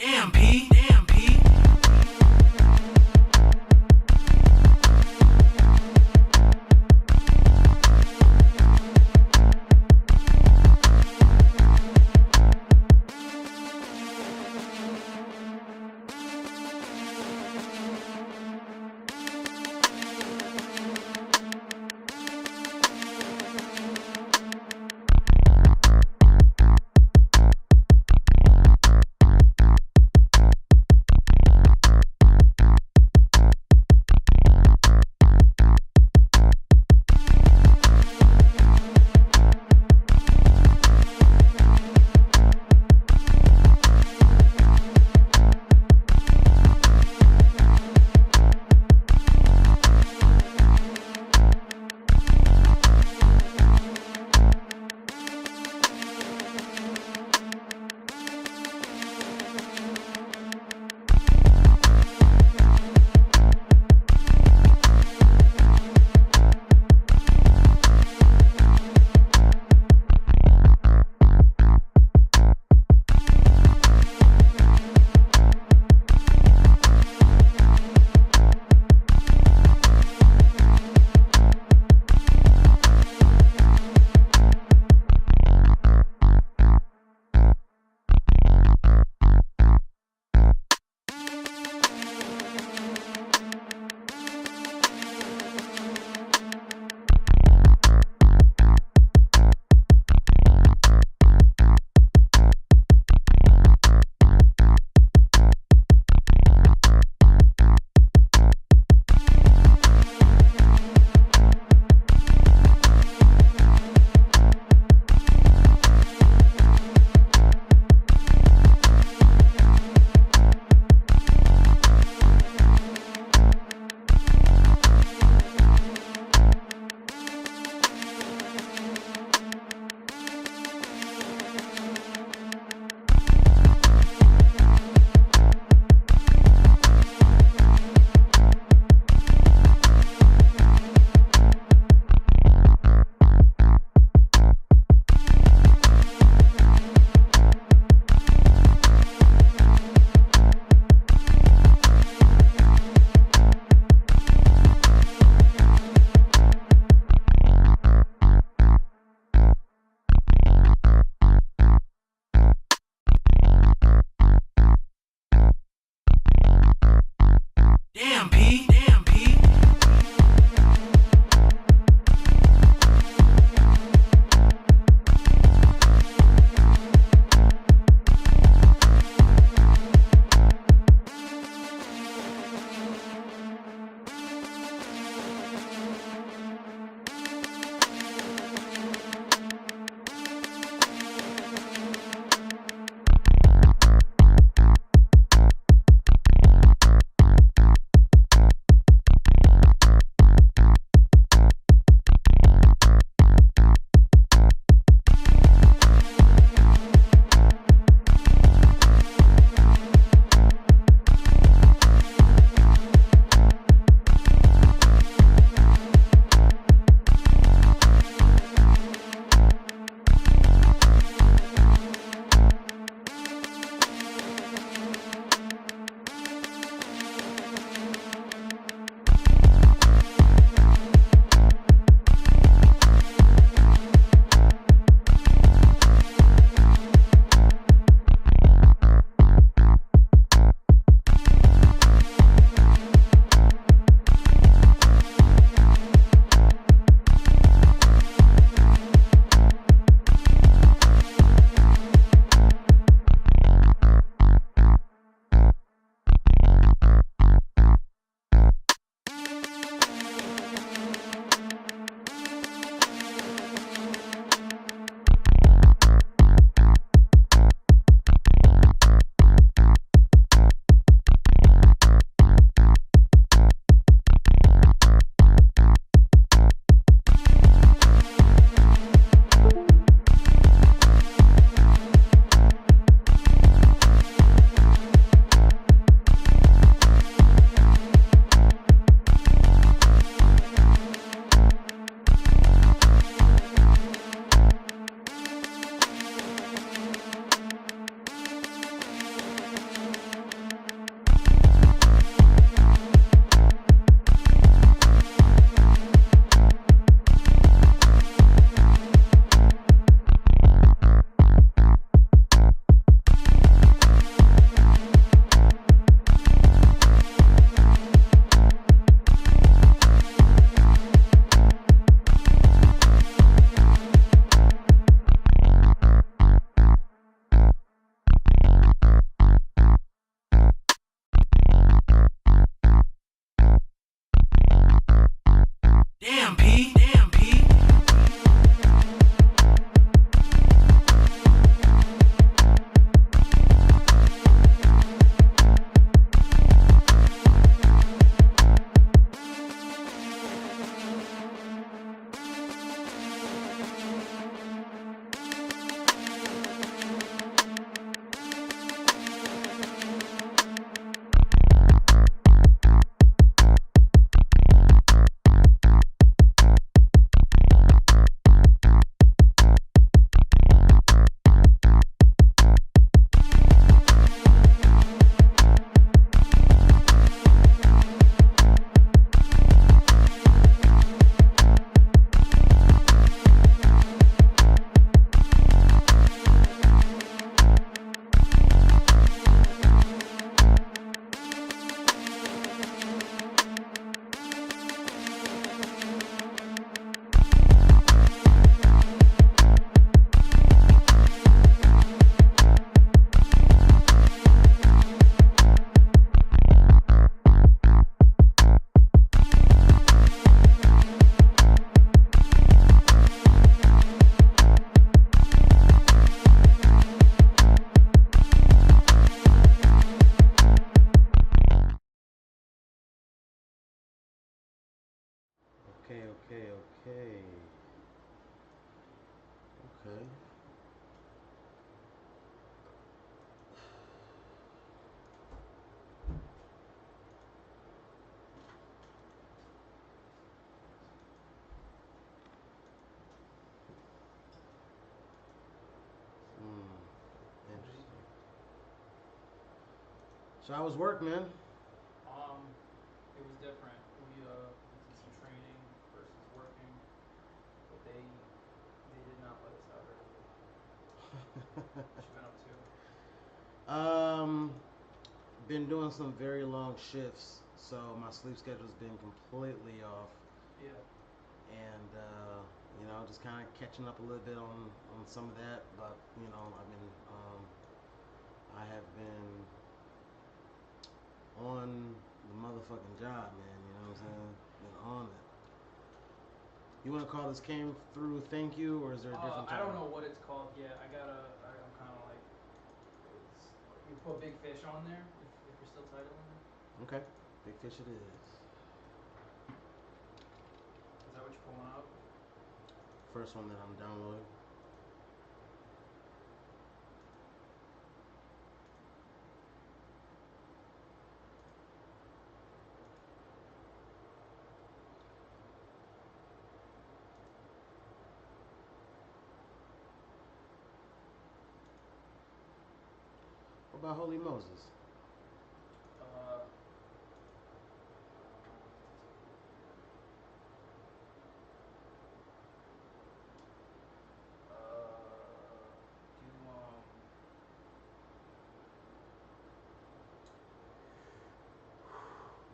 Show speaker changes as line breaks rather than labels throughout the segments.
Damn, P. Damn, P. So how was work, man?
It was different. We did some training versus working, but they did not let us out early. What you been up to?
Been doing some very long shifts, so my sleep schedule's been completely off,
Yeah.
and just kind of catching up a little bit on some of that. But I have been on the motherfucking job, man. You know what I'm saying? Been on it. You want to call this came through thank you, or is there a different
I
title?
don't know what it's called yet. I'm kind of like, you put big fish on there if you're still titling it.
Okay, big fish it is.
Is that what you're pulling up?
First one that I'm downloading. What about Holy Moses?
Uh, do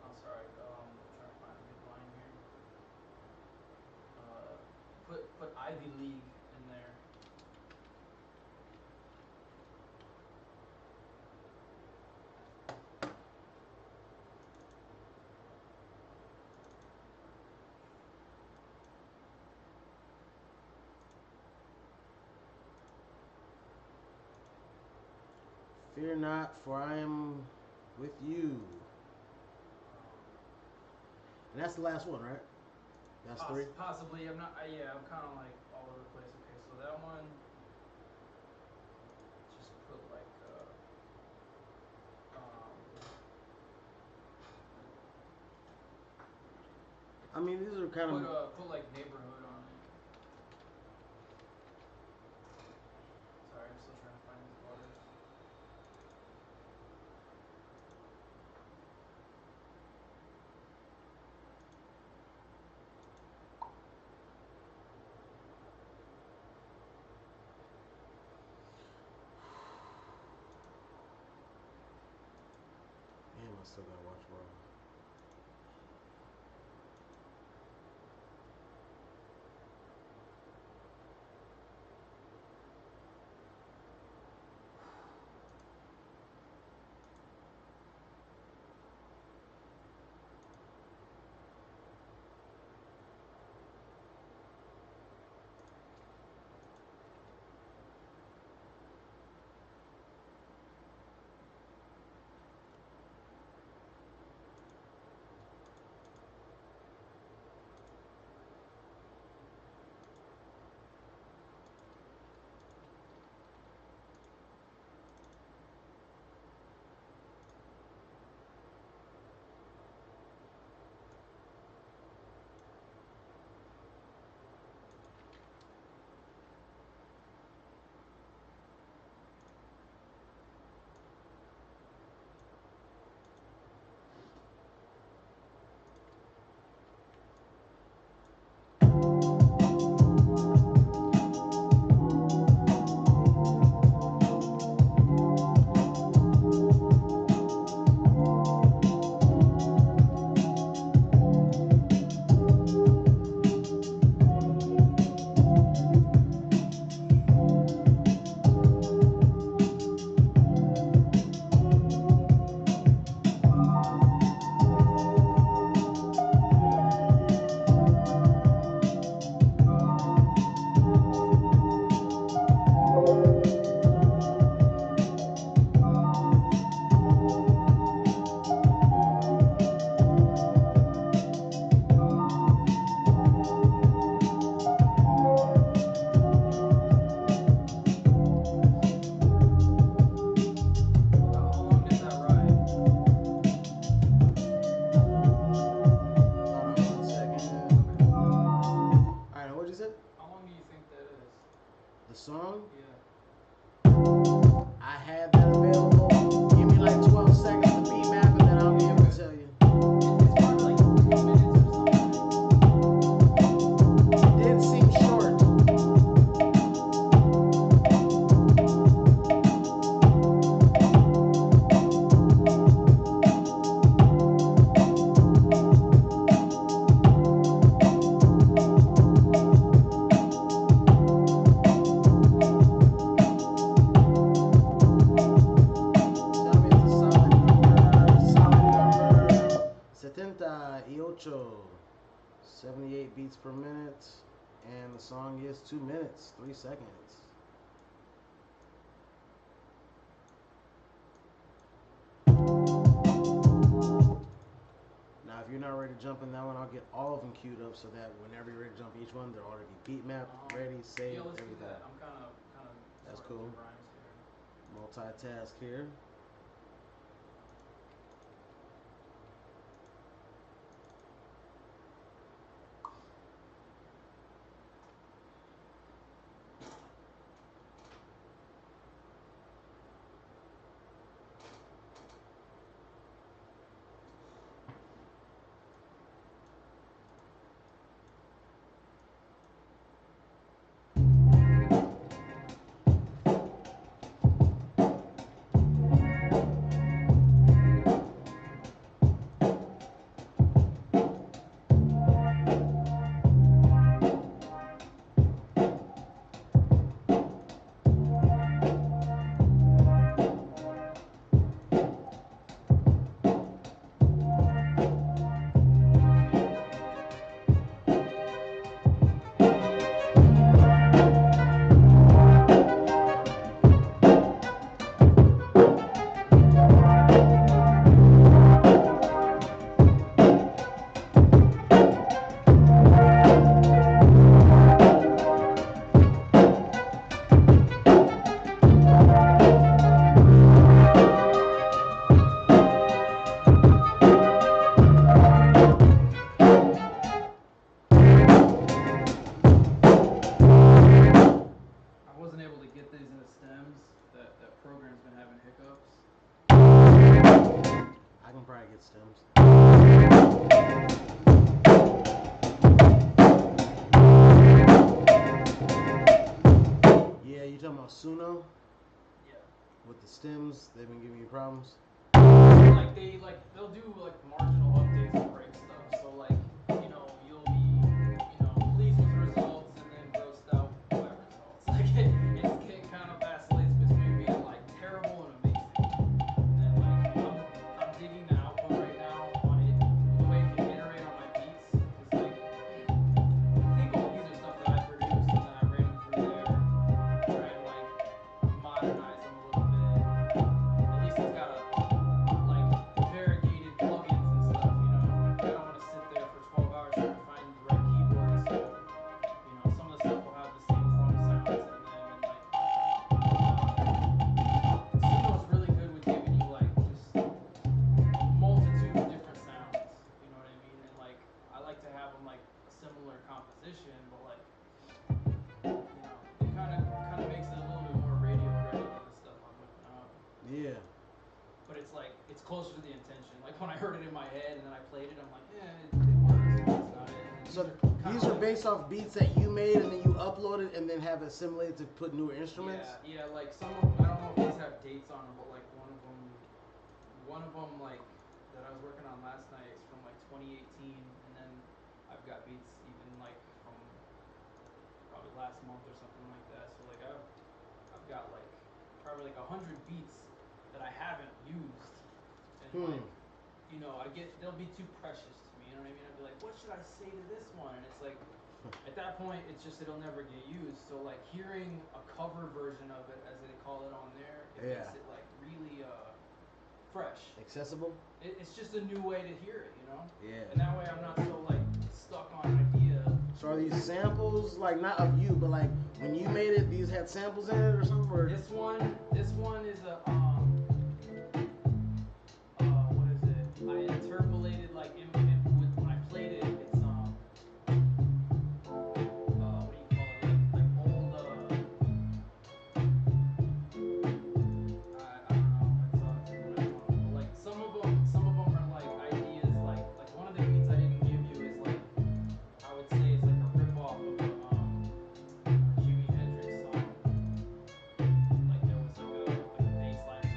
I'm sorry. I'm trying to find a good line here. Put Ivy League in there.
Fear not, for I am with you. And that's the last one, right? That's three?
Possibly. I'm not. Yeah, I'm kind of like all over the place. Okay, so that one. Just put like.
I mean, these are kind of.
Put like neighborhood on it. Sorry, I'm still trying to find these waters.
Damn, I still gotta watch Raw. 78 beats per minute, and the song is 2 minutes, 3 seconds. Now, if you're not ready to jump in that one, I'll get all of them queued up so that whenever you're ready to jump each one, they're already beat mapped, ready, saved,
yeah, let's
everything.
do that. I'm kind of.
That's cool. Multitask here. I can probably get stems. Yeah, you talking about Suno?
Yeah.
With the stems, they've been giving you problems?
They'll do marginal updates and break stuff. So you'll be pleased with the results and then grossed out by results. It kind of vacillates between being terrible and amazing. And I'm digging the output right now on it. The way it can iterate on my beats is I think all these are stuff that I produced and then I ran them through there, try and modernize them a little bit. At least it's got a variegated plugins and stuff, I don't want to sit there for 12 hours trying to find the right keyboard, so some of the stuff will have the same drum sounds in them, and Suno's really good with giving you just a multitude of different sounds, you know what I mean? And I like to have them a similar composition, but it kind of makes it a little bit more radio ready than the stuff I'm whipping out.
Yeah.
But it's closer to the intention. When I heard it in my head and then I played it, I'm like, yeah, it works, but it's not it.
So these are based off beats that you made and then you uploaded and then have assimilated to put newer instruments?
Yeah, some of them, I don't know if these have dates on them, but one of them that I was working on last night is from 2018, and then I've got beats even from probably last month or something like that. So I've got probably 100 beats that I haven't used, and they'll be too precious to me. You know what I mean? I'd be like, what should I say to this one? And it's at that point, it's just it'll never get used. So hearing a cover version of it, as they call it on there, it makes it really fresh,
accessible.
It's just a new way to hear it,
Yeah.
And that way, I'm not so stuck on an idea.
So are these samples not of you, but when you made it, these had samples in it or something? Or?
This one is a what is it? I interpolated when I played it. It's what do you call it? Old I don't know. It's some of them are ideas one of the beats I didn't give you is I would say it's a rip off of a Jimi Hendrix song. There was a bass line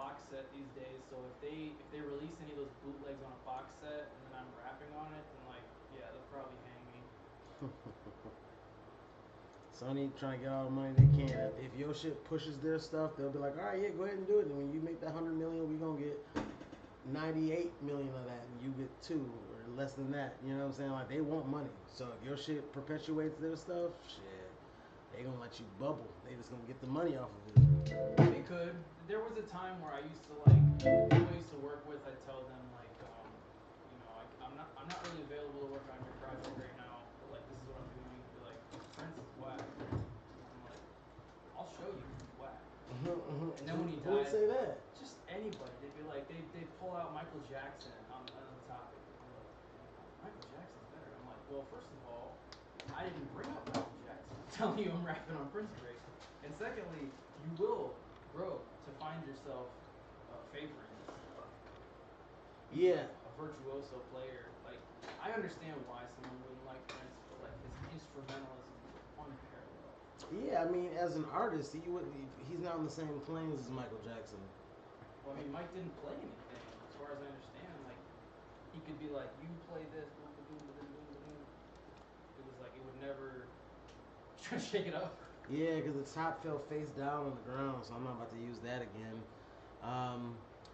box set these days, so if they release any of those bootlegs on a box set and then I'm rapping on it, then like yeah, they'll probably hang me.
Sony trying to get all the money they can. If your shit pushes their stuff, they'll be like, all right, yeah, go ahead and do it. And when you make that 100 million, we gonna get 98 million of that, and you get 2 or less than that. You know what I'm saying? Like they want money. So if your shit perpetuates their stuff, shit, they gonna let you bubble. They just gonna get the money off of it.
They could. There was a time where I used to like people I used to work with. I'd tell them like, you know, I'm not really available to work on your project right now, but like this is what I'm doing. They'd be like, Prince is whack. I'm like, I'll show you he's whack. And then when he
Who would
died,
say that?
just anybody. They'd be like, they pull out Michael Jackson on the topic. They'd be like, Michael Jackson's better. I'm like, well, first of all, I didn't bring up Michael Jackson. I'm telling you, I'm rapping on Prince break. And secondly, you will grow to find yourself favoring this stuff.
Yeah.
A virtuoso player. Like, I understand why someone wouldn't like Prince, but like his instrumentalism is unparalleled.
Yeah, I mean, as an artist, he's not on the same planes as Michael Jackson.
Well, I mean, Mike didn't play anything, as far as I understand. Like, he could be like, you play this, boom, boom, boom, boom, boom, boom. It was like, it would never shake it up.
Yeah, because the top fell face down on the ground, so I'm not about to use that again.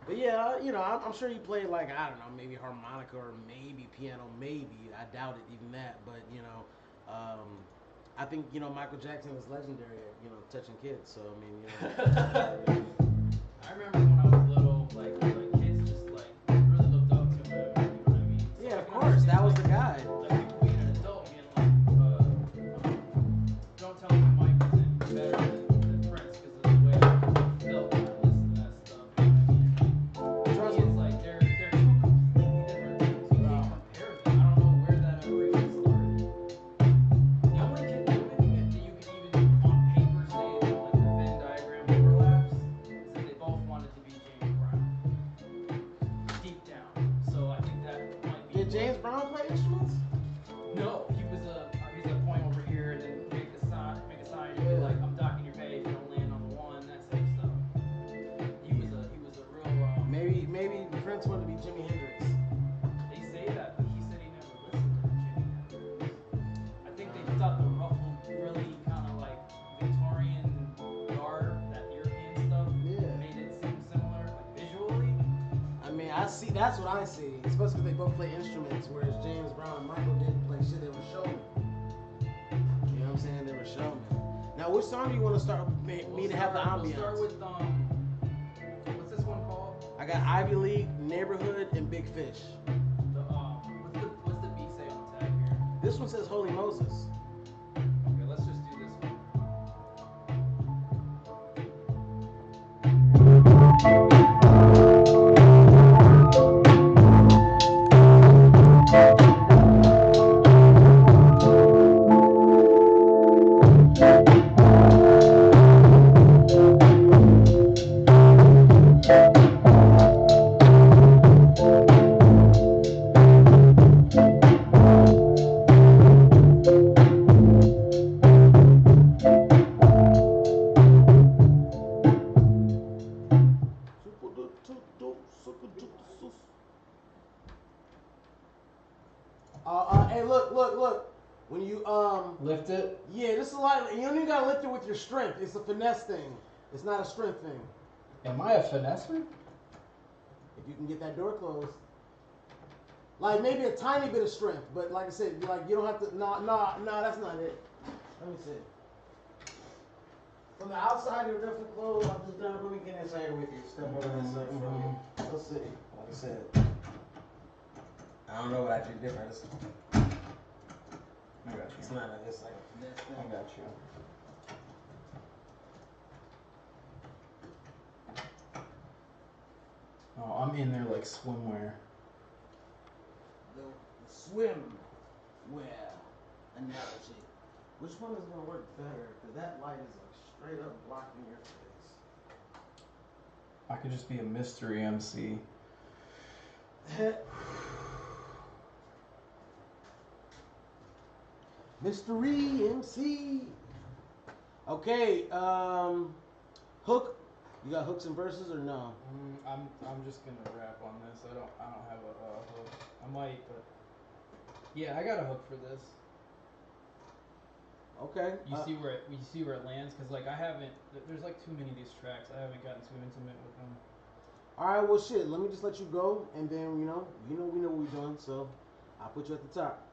But yeah, you know, I'm sure he played like, I don't know, maybe harmonica or maybe piano, maybe. I doubt it, even that. But, you know, I think, you know, Michael Jackson is legendary at, you know, touching kids. So, I mean, you know.
I remember when I was little, like kids just, like, really looked up to him, you know what I mean? So
yeah, of course, that was the guy.
Like, people being an adult being like, don't tell me Mike isn't better than Prince because of the way he felt when I listened to that stuff. You know what I mean? It's like, they're two completely different things. You can't compare them. I don't know where that ever even started. The only thing that you could even on paper say, like the Venn diagram overlaps, is that they both wanted to be James Brown. Deep down. So I think that might be.
Did James Brown play instruments?
No, he was a point over here and then make a sign and be like, I'm docking your pay if you don't land on the one, that type of stuff. He was a real
Maybe Prince wanted to be Jimi Hendrix.
They say that, but he said he never listened to Jimi Hendrix. I think they thought the ruffled, really kind of like Victorian garb, that European stuff, made it seem similar, like visually.
I mean, that's what I see, especially because they both play instruments, whereas James Brown and Michael didn't play shit, they were showmen. You know what I'm saying? They were showmen. Now, which song do you want to start me to have the ambiance?
We'll start with, what's this one called?
I got Ivy League, Neighborhood, and Big Fish.
What's the beat say on the tag here?
This one says Holy Moses.
Okay, let's just do this one.
Hey, look. When you
lift it.
Yeah, this is a lot. You don't even gotta lift it with your strength. It's a finesse thing. It's not a strength thing.
Am I a finesser?
If you can get that door closed. Like maybe a tiny bit of strength, but like I said, like you don't have to. No, that's not it. Let me see. From the outside, you're definitely closed. I'm just gonna really get inside here with you. Step over this side from you. Let's see. Like I said, I don't know what I did different.
I got you.
It's not like it's like a finesse thing.
I got you. Oh, I'm in there like swimwear.
The swimwear analogy. Which one is gonna work better? Because that light is like straight up blocking your face.
I could just be a mystery MC. Mystery MC.
Okay, Hook, You got hooks and verses or no?
I'm just gonna rap on this. I don't have a hook. I might, but yeah, I got a hook for this.
Okay.
You see where it lands? Cause like I haven't. There's like too many of these tracks. I haven't gotten too intimate with them.
All right. Well, shit. Let me just let you go, and then we know we know what we're doing. So I'll put you at the top.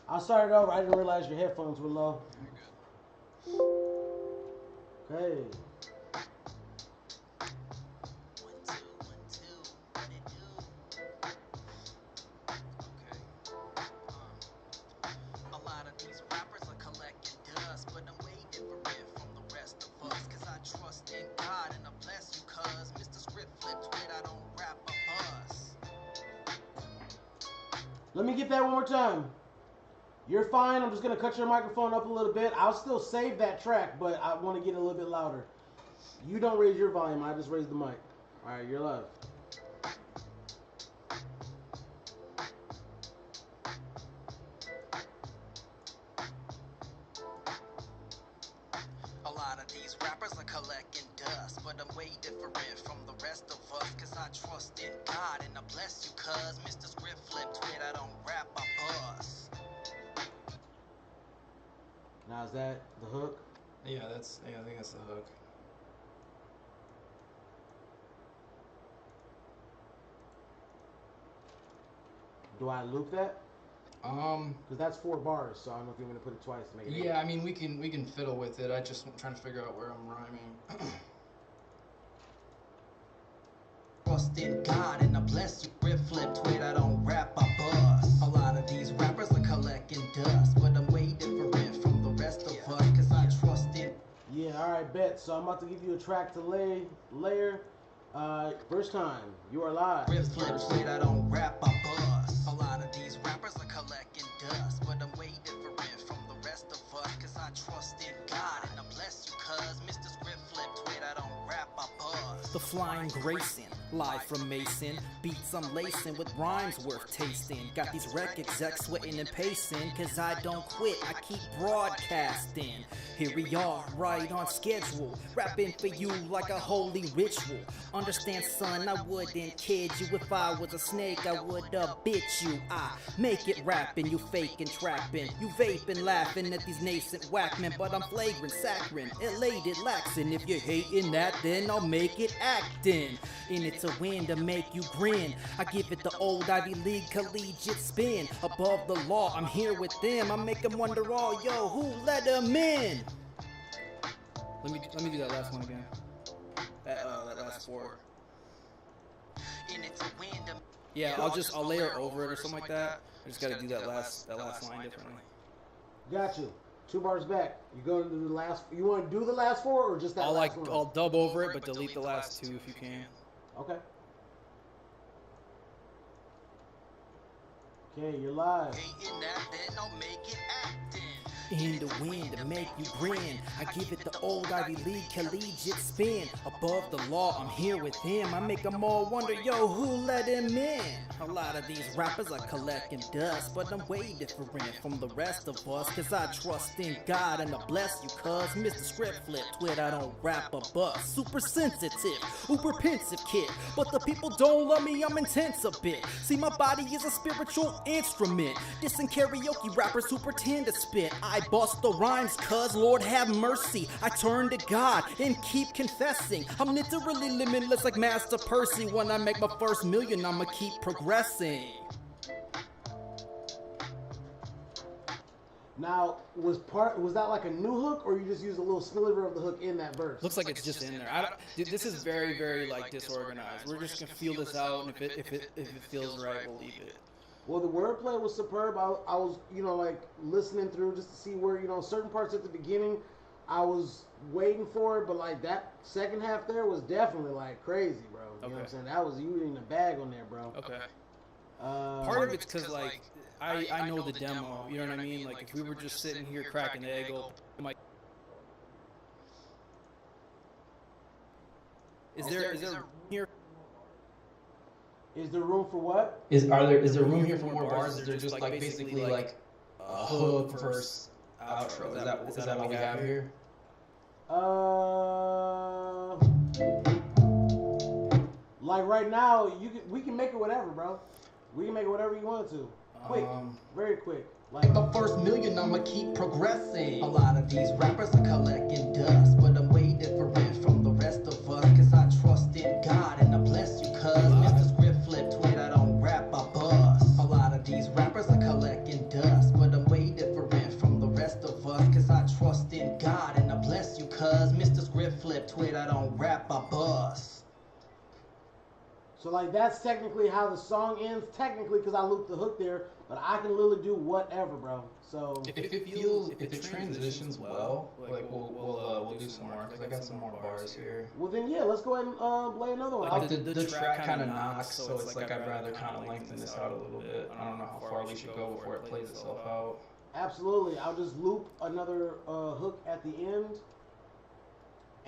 I'll start it over. I didn't realize your headphones were low. Okay.
A lot of these rappers are collecting dust, but I'm way different from the rest of us. Cause I trust in God and I bless you, cuz Mr. ScripFlip tweet, I don't rap a buzz.
Let me get that one more time. You're fine. I'm just going to cut your microphone up a little bit. I'll still save that track, but I want to get a little bit louder. You don't raise your volume. I just raise the mic. All right, you're live.
A lot of these rappers are collecting dust, but I'm way different from the rest of us. Cause I trust in God and I bless you, cuz Mr. ScripFlip tweet, I don't rap a buzz.
Now, is that the hook?
Yeah, I think that's the hook.
Do I loop that?
Because
that's 4 bars, so I don't know if you want me to put it twice to make it.
Yeah, I mean we can fiddle with it. I just trying to figure out where I'm rhyming.
Trust in God and I bless you, ScripFlip tweet, I don't rap a buzz. A lot of these rappers are collecting dust, but I'm way different from the rest of us, cause I trust in.
Yeah, all right, bet. So I'm about to give you a track to layer. First time, you are live.
ScripFlip tweet, I don't rap a buzz. A lot of these rappers are collecting dust, but I'm way different from the rest of us, cause I trust in God and I bless you, cuz Mr. ScripFlip tweet, I don't rap a buzz.
The flying Grayson, live from Mason. Beats I'm lacing with rhymes worth tasting. Got these rec execs sweating and pacing. Cause I don't quit, I keep broadcasting. Here we are, right on schedule. Rapping for you like a holy ritual. Understand, son, I wouldn't kid you. If I was a snake, I would've bit you. I make it rapping, you faking, trapping. You vaping, laughing at these nascent whackmen. But I'm flagrant, saccharine, elated, laxing. If you're hating that, then I'll make it acting. And it's a win to make you grin. I give it the old Ivy League collegiate spin. Above the law, I'm here with them. I make them wonder all, yo, who let them in?
Let me do that last one again. That last 4.
And it's a win to.
Yeah, I'll layer over it or something like that. I just gotta do that last line differently.
Got you. 2 bars back. You going to do the last? You want to do the last 4 or just that last one?
I'll dub over it, but delete the last 2 if you can.
Okay. Okay, you're live.
Hating that, then I'll make it acting.
In the wind to make you grin. I give it the old Ivy League collegiate spin. Above the law, I'm here with him. I make them all wonder, yo, who let him in? A lot of these rappers are collecting dust, but I'm way different from the rest of us. Cause I trust in God and I bless you, cuz Mr. ScripFlip tweet, I don't rap a bust. Super sensitive, uber pensive kid. But the people don't love me, I'm intense a bit. See, my body is a spiritual instrument. Dissing karaoke rappers who pretend to spit. I bust the rhymes, cuz Lord have mercy. I turn to God and keep confessing. I'm literally limitless like Master Percy. When I make my first million, I'ma keep progressing.
Now, was that like a new hook, or you just used a little sliver of the hook in that verse?
Looks like it's just in there. Dude, this is very, very like disorganized. We're just gonna feel this out, and if it feels right, we'll leave it.
Well, the wordplay was superb. I was, like listening through just to see where, certain parts at the beginning, I was waiting for it, but like that second half there was definitely like crazy, bro. You know what I'm saying? That was you in the bag on there, bro.
Okay. Part of it's because like I know the demo. You know what I mean? Like if we were just sitting here cracking the egg open,
Is there here?
Is there room for what?
Is there room here for more bars? Is there just like basically like a hook verse outro? Is that what we have here?
Like right now, we can make it whatever, bro. We can make it whatever you want to. Quick, very quick. Like
my first million, I'ma keep progressing. A lot of these rappers are collecting dust, but I'm way different from the rest of us, cause I trust in God and I bless you, cuz Mr. ScripFlip tweet, I don't rap, I bust. A lot of these rappers are collecting dust, but I'm way different from the rest of us, cause I trust in God and I bless you, cuz Mr. ScripFlip tweet, I don't rap, I bust.
So like that's technically how the song ends, technically, because I looped the hook there, but I can literally do whatever, bro. So
if it transitions well, like we'll do some more, because I got some more bars here.
Well then yeah, let's go ahead and play another one.
Like the track kind of knocks, so it's like I'd rather kind of lengthen this out a little bit. I don't know how far we should go before it plays itself out.
Absolutely, I'll just loop another hook at the end.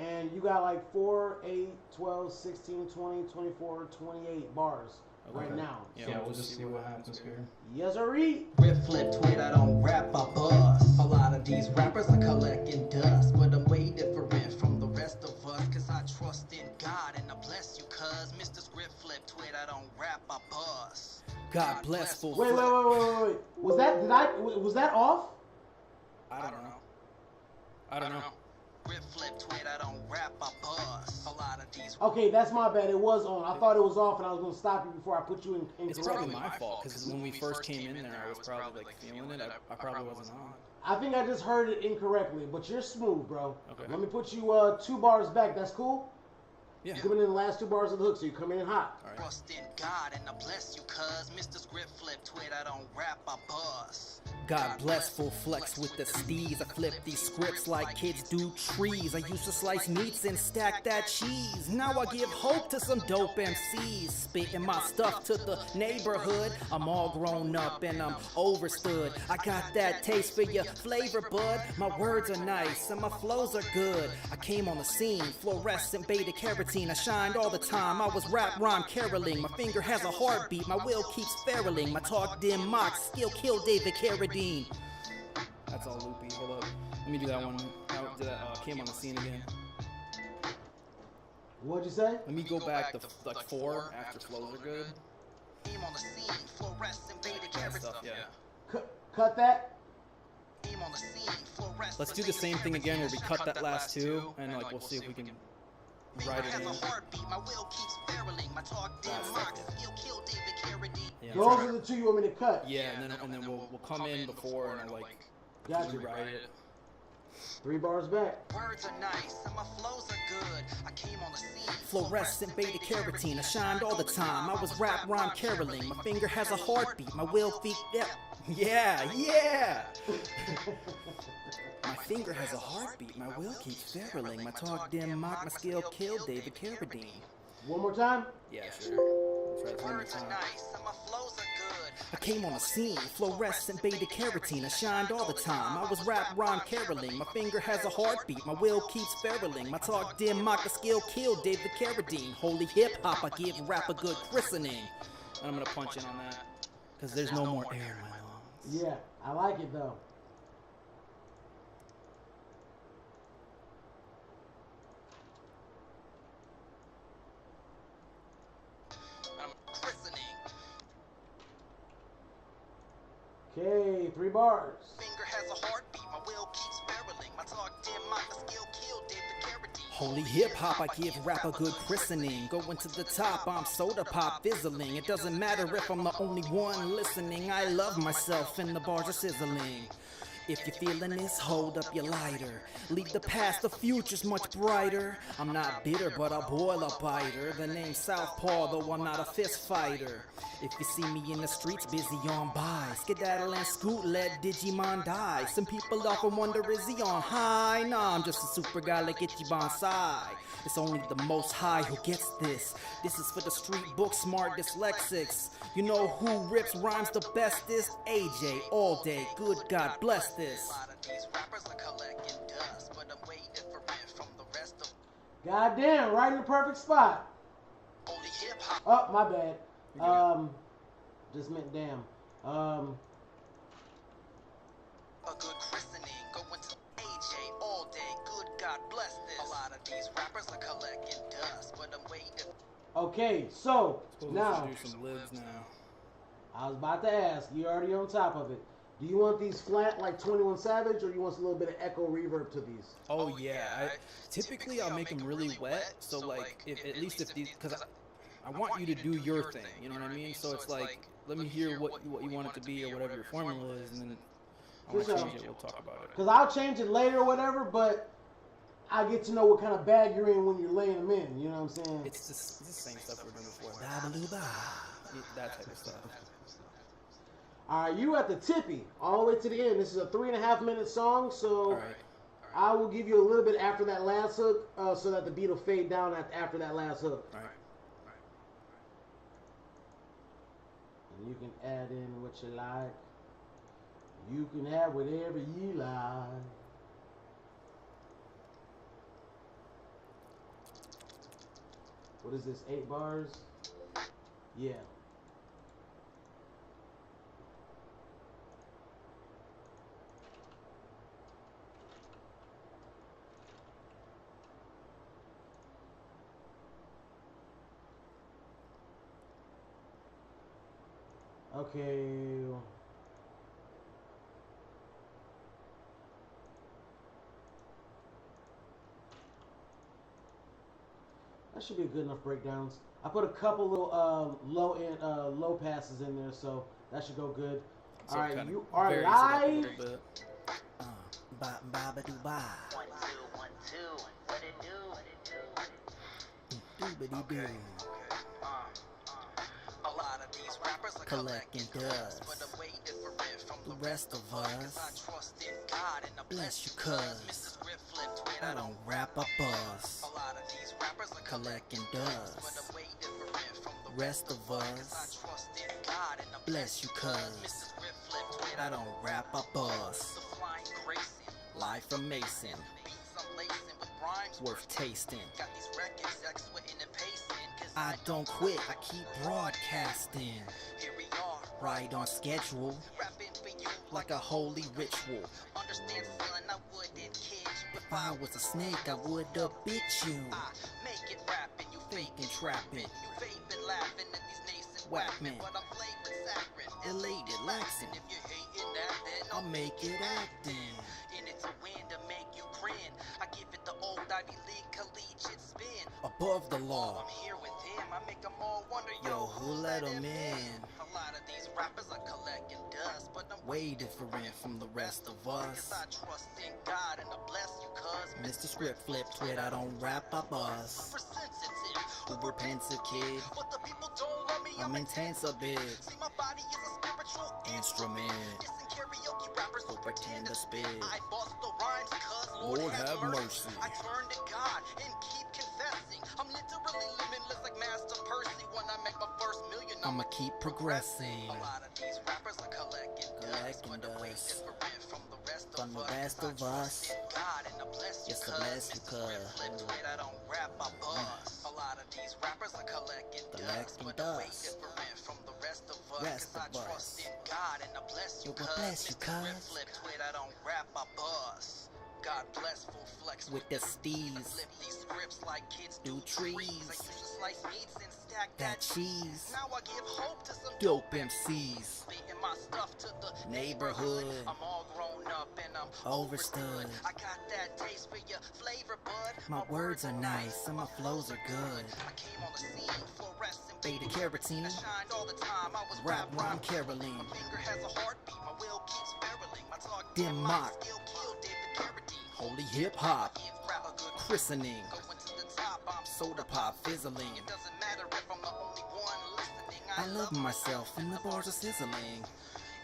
And you got like 4, 8, 12, 16, 20, 24, 28 bars right now.
Yeah, we'll just see what happens here.
Yes, sirree.
ScripFlip tweet, I don't rap, I bust. A lot of these rappers are collecting dust, but I'm way different from the rest of us, cause I trust in God and I bless you, cuz Mr. ScripFlip tweet, I don't rap, I bust.
God bless full.
Wait. Was that off?
I don't know.
ScripFlip tweet, I don't rap, I bust. A lot of these.
Okay, that's my bad. It was on. I thought it was off, and I was gonna stop you before I put you in.
It's probably my fault, because when we first came in there, I was probably like feeling it. I probably wasn't on.
I think I just heard it incorrectly, but you're smooth, bro.
Okay.
Let me put you 2 bars back. That's cool?
Yeah.
Coming in the last 2 bars of the hook, so you come in hot.
All right.
Trust in God and I bless you, cuz Mr. ScripFlip tweet, I don't rap, I bust.
God bless full flex with the steez. I flip these scripts like kids do trees. I used to slice meats and stack that cheese. Now I give hope to some dope MCs. Spitting my stuff to the neighborhood. I'm all grown up and I'm overstood. I got that taste for your flavor, bud. My words are nice and my flows are good. I came on the scene, fluorescent beta carotene. I shined all the time. I was rap rhyme caroling. My finger has a heartbeat. My will keeps feruling. My talk dim mock. Skill kill David Carradine. That's all loopy. Hold up. Let me do that one. Came on the scene again.
What'd you say?
Let me go back to like 4 after flows are good.
Came on the scene, fluorescent beta
That
carotene.
stuff, yeah.
Cut that.
Came on the scene, fluorescent
Let's do the same thing again where we cut that last 2 and like we'll see if we can write it in.
My will keeps barreling. My talk dim mock. Skill kill David Carradine.
Yeah,
Those are the 2 you want me to cut.
yeah, and then we'll come in before and like
Got you.
rewrite it.
3 bars back.
Words are nice and my flows are good. I came on the scene.
Fluorescent beta carotene. I shined all the time. I was rap rhyme caroling. My finger has a heartbeat. My will feet. Yeah. My finger has a heartbeat. My will keeps feruling. My talk dim mock. My skill kill David Carradine.
One more time.
Yeah, sure. Let's try it one more
Words are
time.
nice and my flows are good.
I came on the scene, fluorescent beta carotene. I shined all the time. I was rap rhyme caroling. My finger has a heartbeat. My will keeps feruling. My talk dim mock. The skill kill David Carradine. Holy hip hop, I give rap a good christening. And I'm gonna punch in on that because there's no more air in my lungs.
Yeah, I like it though.
I'm christening.
Okay, 3 bars.
Finger has a heartbeat. My will keeps barreling. My talk dim mock. The skill kill David Carradine.
Holy hip hop, I give rap a good christening. Going to the top, I'm soda pop fizzling. It doesn't matter if I'm the only one listening. I love myself and the bars are sizzling. If you're feeling this, hold up your lighter. Leave the past, the future's much brighter. I'm not bitter, but I'll boil a biter. The name's Southpaw, though I'm not a fist fighter. If you see me in the streets, busy on by. Skedaddle and scoot, let Digimon die. Some people often wonder, is he on high? Nah, I'm just a super guy like Itchy Bonsai. It's only the most high who gets this. This is for the street book smart dyslexics. You know who rips rhymes the bestest? AJ, all day. Good God bless this.
A lot of these rappers are collecting dust, but I'm way different from the rest of.
Goddamn, right in the perfect spot.
Only hip hop.
Oh, my bad.
You good.
Just meant damn.
A good christening, going to AJ all day. Good God bless this. A lot of these rappers are collecting dust, but I'm waiting.
Okay, so
Supposed
now
to do some libs now.
I was about to ask. You're already on top of it. Do you want these flat like 21 Savage, or you want a little bit of echo reverb to these?
Oh yeah. Typically I'll make them really wet. So like, if at least if these, because I want you to do your thing. You know what I mean? So it's like, let me hear what you want it to be or whatever your formula is, and then I'll change it. We'll talk about it.
Because I'll change it later or whatever, but I get to know what kind of bag you're in when you're laying them in. You know what I'm saying?
It's the same stuff we're doing before. That type of stuff.
All right, you at the tippy, all the way to the end. This is a 3.5 minute song, so
All right.
I will give you a little bit after that last hook, so that the beat will fade down after that last hook.
All right.
And you can add in what you like. You can have whatever you like. What is this, 8 bars? Yeah. Okay. That should be good enough breakdowns. I put a couple little low passes in there, so that should go good.
So
All right,
kind of
you are
varies it up a
live.
little bit.
Ba ba ba do ba. 1 2 1 2. What it do?
Doobity-doo.
A lot of these rappers are collecting dust, but I'm way different from the rest of us. Cause I trust in God and I bless you, cuz Mr. ScripFlip tweet, I don't rap a buzz. A lot of these rappers are collecting dust, but I'm way different from the rest of us. Cause I trust in God and I bless you, cuz Mr. ScripFlip tweet, I don't rap a buzz. The flying Grayson,
Live from Mason,
beats I'm lacing with rhymes
worth tasting.
Got these records sweating and pacing, cause
I don't quit, I keep broadcasting.
here we are,
Right on schedule,
rapping for you
like a holy ritual.
Understand, son, I wouldn't kid you.
If I was a snake, I would have bit you.
I make it rapping, you
Faking, trapping,
You vaping, laughing at these nascent
Whack
whackmen,
man.
but I'm flavor saccharine,
elated, laxing.
If you're hating that, then
I'll make it acting.
in it to win, to make you grin. I give it the old Ivy League collegiate spin.
Above the law,
I'm here with him, I make them all wonder,
yo, who let him in?
A lot of these rappers are collecting dust, but I'm
Way different from the rest of
Cause
us.
I trust in God and I bless you, cuz
Mr. ScripFlip tweet, I don't rap, I buzz.
super sensitive.
Uber pensive kid,
But the people don't love me,
I'm intense a bit.
See, my body is a spiritual
Instrument,
Dissing karaoke rappers
who pretend to spit.
I bust the rhymes, cuz
Lord have mercy.
I turn to God and keep confessing. I'm literally limitless like Master Percy. When I make my first million,
I'ma keep progressing.
A lot of these rappers are collecting dust,
Collecting
but I'm way
dust.
different from the rest
From the
of us.
rest of us.
God and I bless you,
Yes, I
cuz
bless you,
Mr.
cuz.
ScripFlip tweet, I don't rap, I buzz. A lot of these rappers are collecting dust,
Collecting
but I'm way
dust.
different from the rest of us.
Rest
Cause I
of us.
trust in God and I bless you,
Yo, God
cuz
bless you,
Mr.
cuz.
ScripFlip tweet, I don't rap, I buzz. God bless, full flex
With the steez,
Flip these scripts like kids
do
do
trees.
I used to slice meats and stack
that cheese,
Now I give hope to some
dope MCs,
Spitting my stuff to the
neighborhood,
I'm all grown up and I'm
overstood.
I got that taste for your flavor, bud.
My words are nice and my flows are good.
I came on the scene, fluorescent
Beta carotene,
I shined all the time. I was
rap rhyme Caroline,
My finger has a heartbeat, my will keeps barreling. My target
Dim mock,
skill killed David Carradine.
holy hip hop,
Give rap a good
christening,
going to the top. I'm
soda pop fizzling.
It doesn't matter if I'm the only one listening.
I love myself and the bars are sizzling.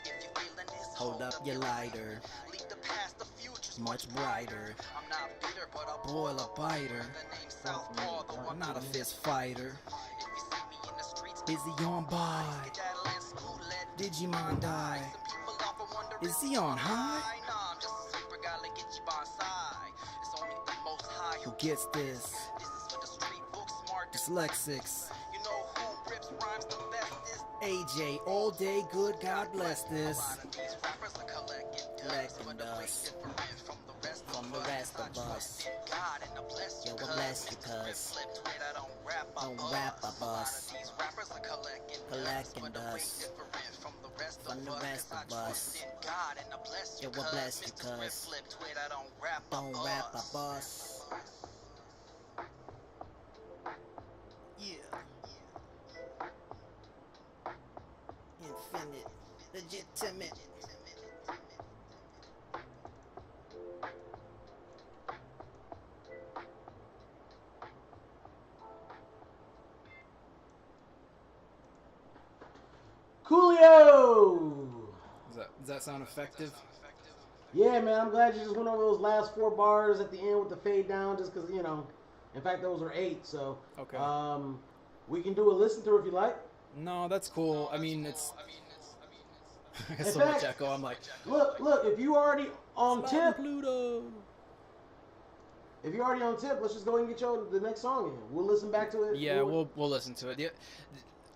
If you feeling this,
Hold up your lighter,
Leave the past, the future's
much brighter.
I'm not bitter, but I'll
Boil a biter.
the name Southpaw, though
I'm not a fist fighter.
If you see me in the streets,
Busy on by.
skedaddling, school led.
Digimon die.
Some people often wonder,
Is he on high?
Nah, I'm just a super guy like Itchy Bonsai. It's only the most high
Who gets this?
This
dyslexics.
You know who rips rhymes the bestest?
AJ, all day good, God bless
A
this.
lot of these rappers are collecting dust, but I'm way different from the rest
From
of
the
us.
rest
'Cause
of
I
us.
trust in God and I bless you,
Yo, I
cuz.
bless you,
Mr.
cuz.
ScripFlip tweet, I don't rap, I
Don't
bust.
rap, I
A lot of
bust.
these rappers are collecting dust,
Collecting
but I'm way
dust.
different from the rest
From
of
the
us.
rest
'Cause I
of us.
trust in God and I bless you,
Yo, I bless you,
Mr.
cuz.
ScripFlip tweet, I don't rap, I
Don't
bust.
rap, I bust. Yeah. Infinite, legitimate.
Coolio!
Does that sound effective?
Yeah, man, I'm glad you just went over those last 4 bars at the end with the fade down, just because, you know, in fact, those are 8, so.
Okay.
We can do a listen through if you like.
No, that's cool. I mean, it's. I got
In
so
fact,
much echo. I'm like,
Look, if you already on tip,
Pluto.
let's just go ahead and get the next song in. We'll listen back to it.
Yeah, we'll listen to it.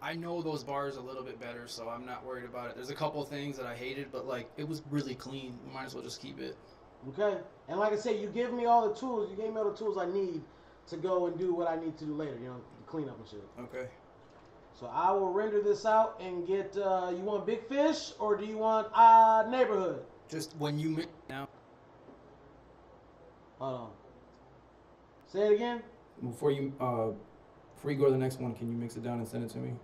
I know those bars a little bit better, so I'm not worried about it. There's a couple of things that I hated, but like it was really clean. We might as well just keep it.
Okay. And like I said, you give me all the tools. You gave me all the tools I need to go and do what I need to do later. You know, clean up and shit.
Okay.
So I will render this out and get. You want Big Fish or do you want Neighborhood?
Just when you now
Hold on. Say it again.
before you go to the next one, can you mix it down and send it to me?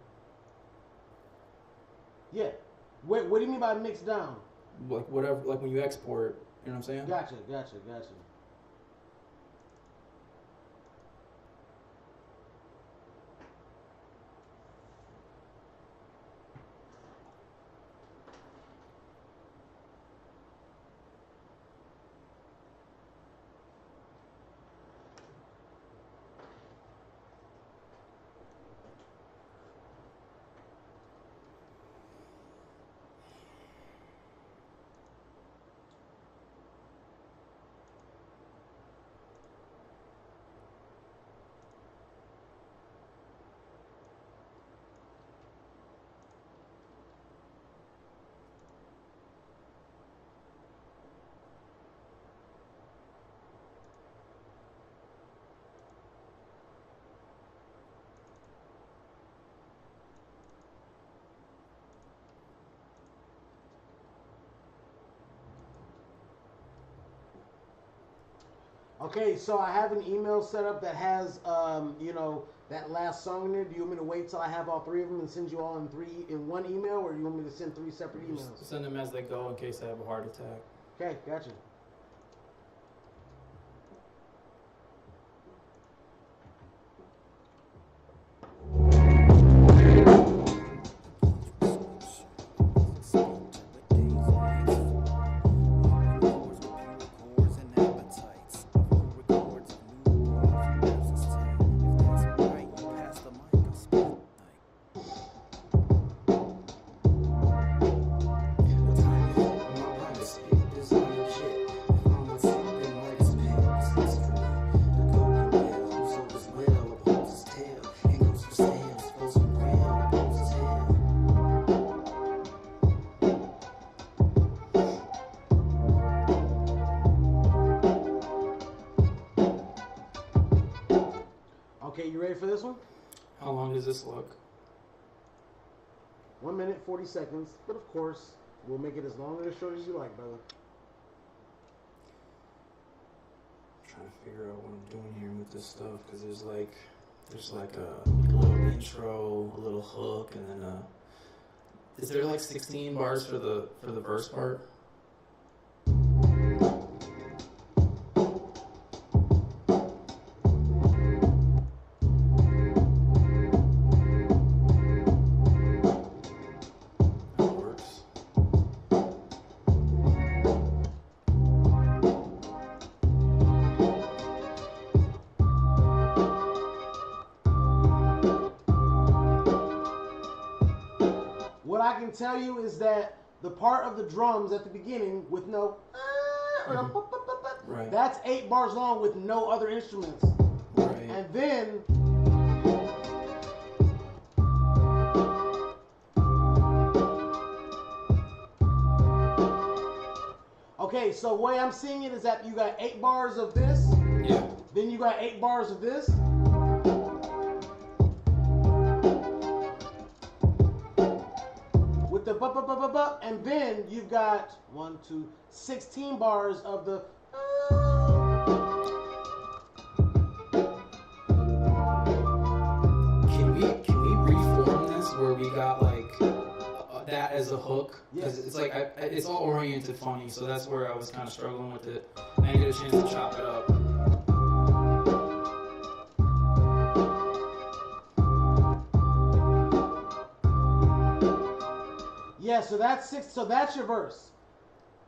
Yeah. Wait, what do you mean by mix down?
Like whatever, like when you export, you know what I'm saying?
Gotcha. Okay, so I have an email set up that has, that last song in there. Do you want me to wait till I have all 3 of them and send you all in one email, or do you want me to send 3 separate emails?
Just send them as they go in case I have a heart attack.
Okay, gotcha. Okay, you ready for this one?
How long does this look?
1 minute, 40 seconds. But of course, we'll make it as long or as short as you like, brother.
I'm trying to figure out what I'm doing here with this stuff because there's like a little intro, a little hook, and then is there like 16 bars for the verse part?
What I can tell you is that the part of the drums at the beginning with no
Right.
that's 8 bars long with no other instruments.
Right.
And then so the way I'm seeing it is that you got 8 bars of this.
Yeah.
Then you got 8 bars of this. With the ba, and then you've got 16 bars of the.
Can we reform this where we got like that as a hook? Because
Yes.
it's like it's all oriented funny, so that's where I was kind of struggling with it. I didn't get a chance to chop it up.
Yeah, so that's 6. So that's your verse.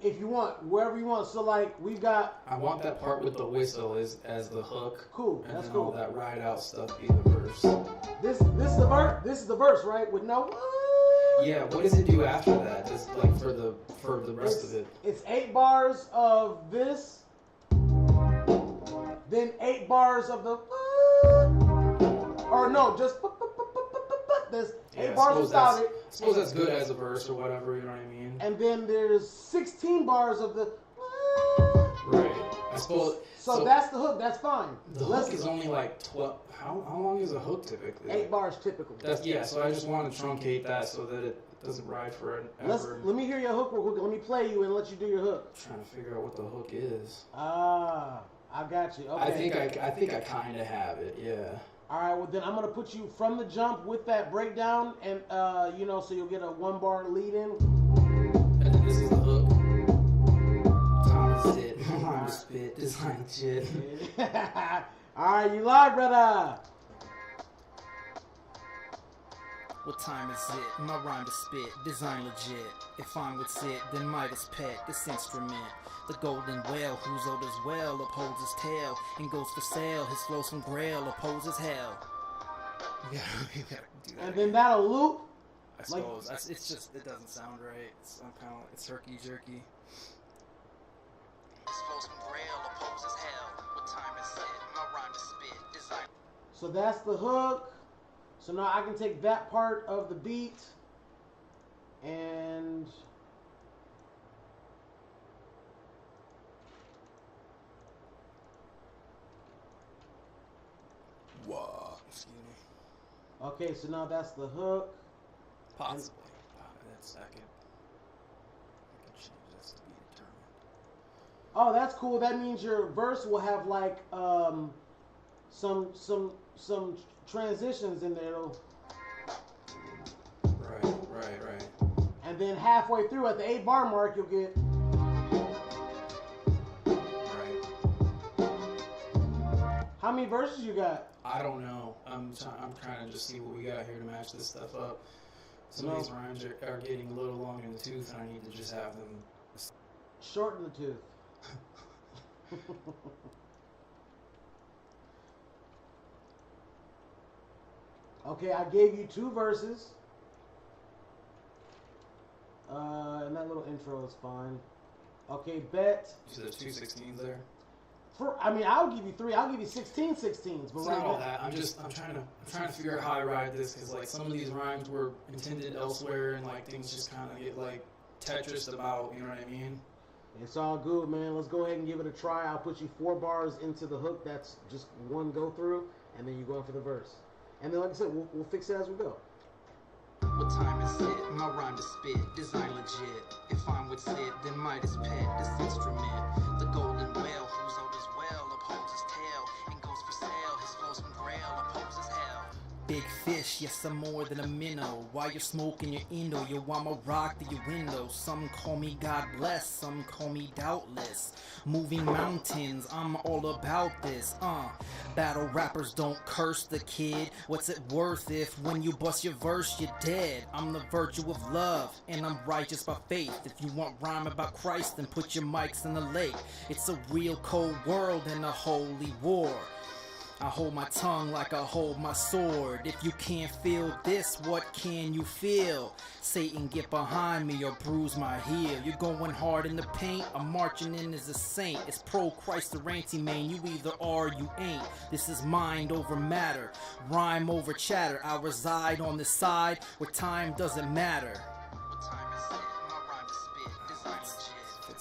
If you want, wherever you want. So like we've got.
I want that part with the whistle as the hook.
Cool.
And
That's
then all
cool.
that ride out stuff be the verse.
This is the verse. This is the verse, right? With no.
Yeah, what does it do after that? Just like for the rest of it.
It's 8 bars of this. Then 8 bars of the. Or no, just this. 8 bars without it.
I suppose that's good as a verse or whatever, you know what I mean?
And then there's 16 bars of the.
Right. I suppose.
So that's the hook. That's fine.
The hook is only like 12. How long is a hook typically?
8 bars typically.
So I just want to truncate that so that it doesn't ride forever.
Let me hear your hook real quick. Let me play you and let you do your hook.
I'm trying to figure out what the hook is.
Ah, I got you. Okay.
I think I kind of have it. Yeah.
All right. Well, then I'm gonna put you from the jump with that breakdown, and so you'll get a 1 bar lead in.
And then this is the hook. Time is it. I'm spit. This ain't shit.
All right, you live, brother.
What time is it? My rhyme to spit, design legit. If I'm with Sid, then Midas pet, this instrument. The golden whale, who's old as well, upholds his tail and goes for sale. His flows from grail, opposes hell. You gotta do that.
And then that'll loop.
I suppose. It's just, it doesn't sound right. I'm kind of like, it's herky jerky.
His flows from grail, opposes hell. What time is it? My rhyme to spit, design.
So that's the hook. So now I can take that part of the beat and
Whoa. Excuse me.
okay, so now that's the hook.
Possibly. That's I can change this to be determined.
Oh, that's cool. That means your verse will have like some transitions in there,
Right.
and then halfway through at the 8 bar mark, you'll get.
Right.
How many verses you got?
I don't know. I'm trying to just see what we got here to match this stuff up. Some of these rhymes are getting a little long in the tooth, and I need to just have them
Shorten the tooth. Okay, I gave you 2 verses. And that little intro is fine. Okay, bet.
So there's 2 16s there.
I'll give you 3. I'll give you 16 16s. But
It's
right
not all
now,
that. I'm trying to figure out how I ride this because like some of these rhymes were intended elsewhere and like things just kind of get like Tetris about. You know what I mean?
it's all good, man. Let's go ahead and give it a try. I'll put you 4 bars into the hook. That's just one go through, and then you go in for the verse. And then, like I said, we'll fix it as we go.
What time is it? My rhyme to spit, design legit. If I'm with Sid, then Midas pet, this instrument. The golden whale, who's old as well, upholds his tail and goes for sale. His flows from grail, opposes hell.
Big fish, yes, I'm more than a minnow. While you're smoking your Indo, yo, I'm a rock through your window. Some call me God bless, some call me doubtless. Moving mountains, I'm all about this. Battle rappers don't curse the kid. What's it worth if when you bust your verse, you're dead? I'm the virtue of love, and I'm righteous by faith. If you want rhyme about Christ, then put your mics in the lake. It's a real cold world and a holy war. I hold my tongue like I hold my sword. If you can't feel this, what can you feel? Satan, get behind me or bruise my heel. You're going hard in the paint, I'm marching in as a saint. It's pro-Christ or anti-man, you either are or you ain't. This is mind over matter, rhyme over chatter. I reside on the side where time doesn't matter.
What time is it? My rhyme to spit, design legit.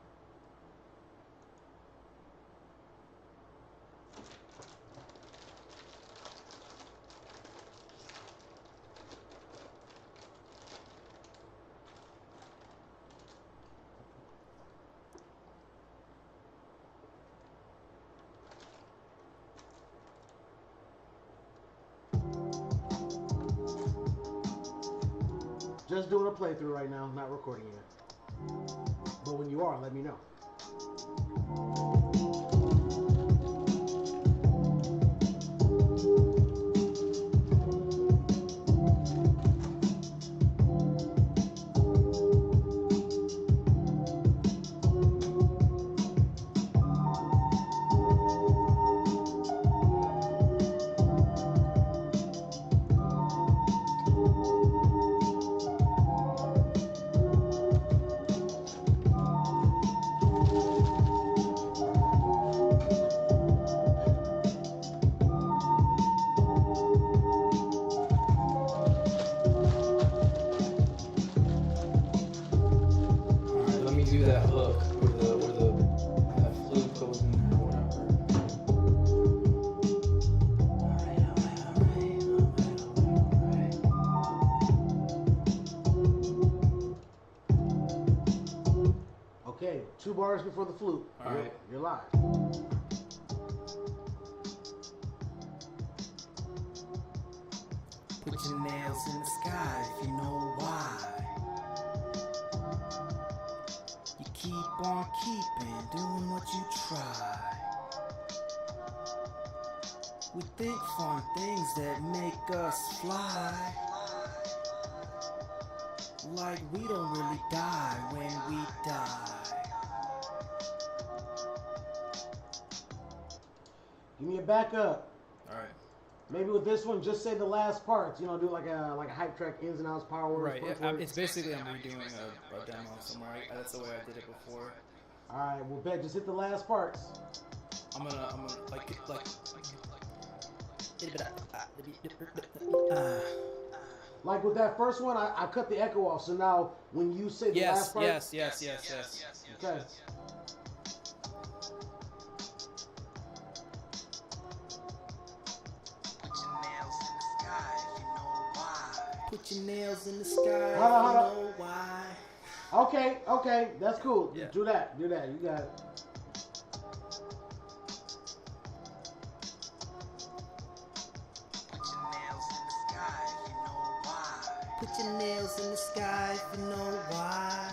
Just doing a playthrough right now, not recording yet. But when you are, let me know.
Do that hook where that flute goes in there or whatever.
Alright. Okay, 2 bars before the flute.
Alright.
You're live.
Put your nails in the sky if you know why. You keep on keeping, doing what you try. We think fun things that make us fly. Like we don't really die when we die.
Give me a backup.
Alright.
Maybe with this one, just say the last parts. You know, do like a hype track, ins and outs, power words.
Right.
punch
Yeah,
words.
it's basically I'm redoing a demo somewhere. That's the way I did it before.
All right, well, bet just hit the last parts.
I'm gonna like.
Like with that first one, I cut the echo off. So now when you say the last part,
Yes.
okay.
Put your nails in the sky if you
Hold on.
know why.
Okay, that's cool.
Yeah.
Do that. You got it.
Put your nails in the sky if you know why.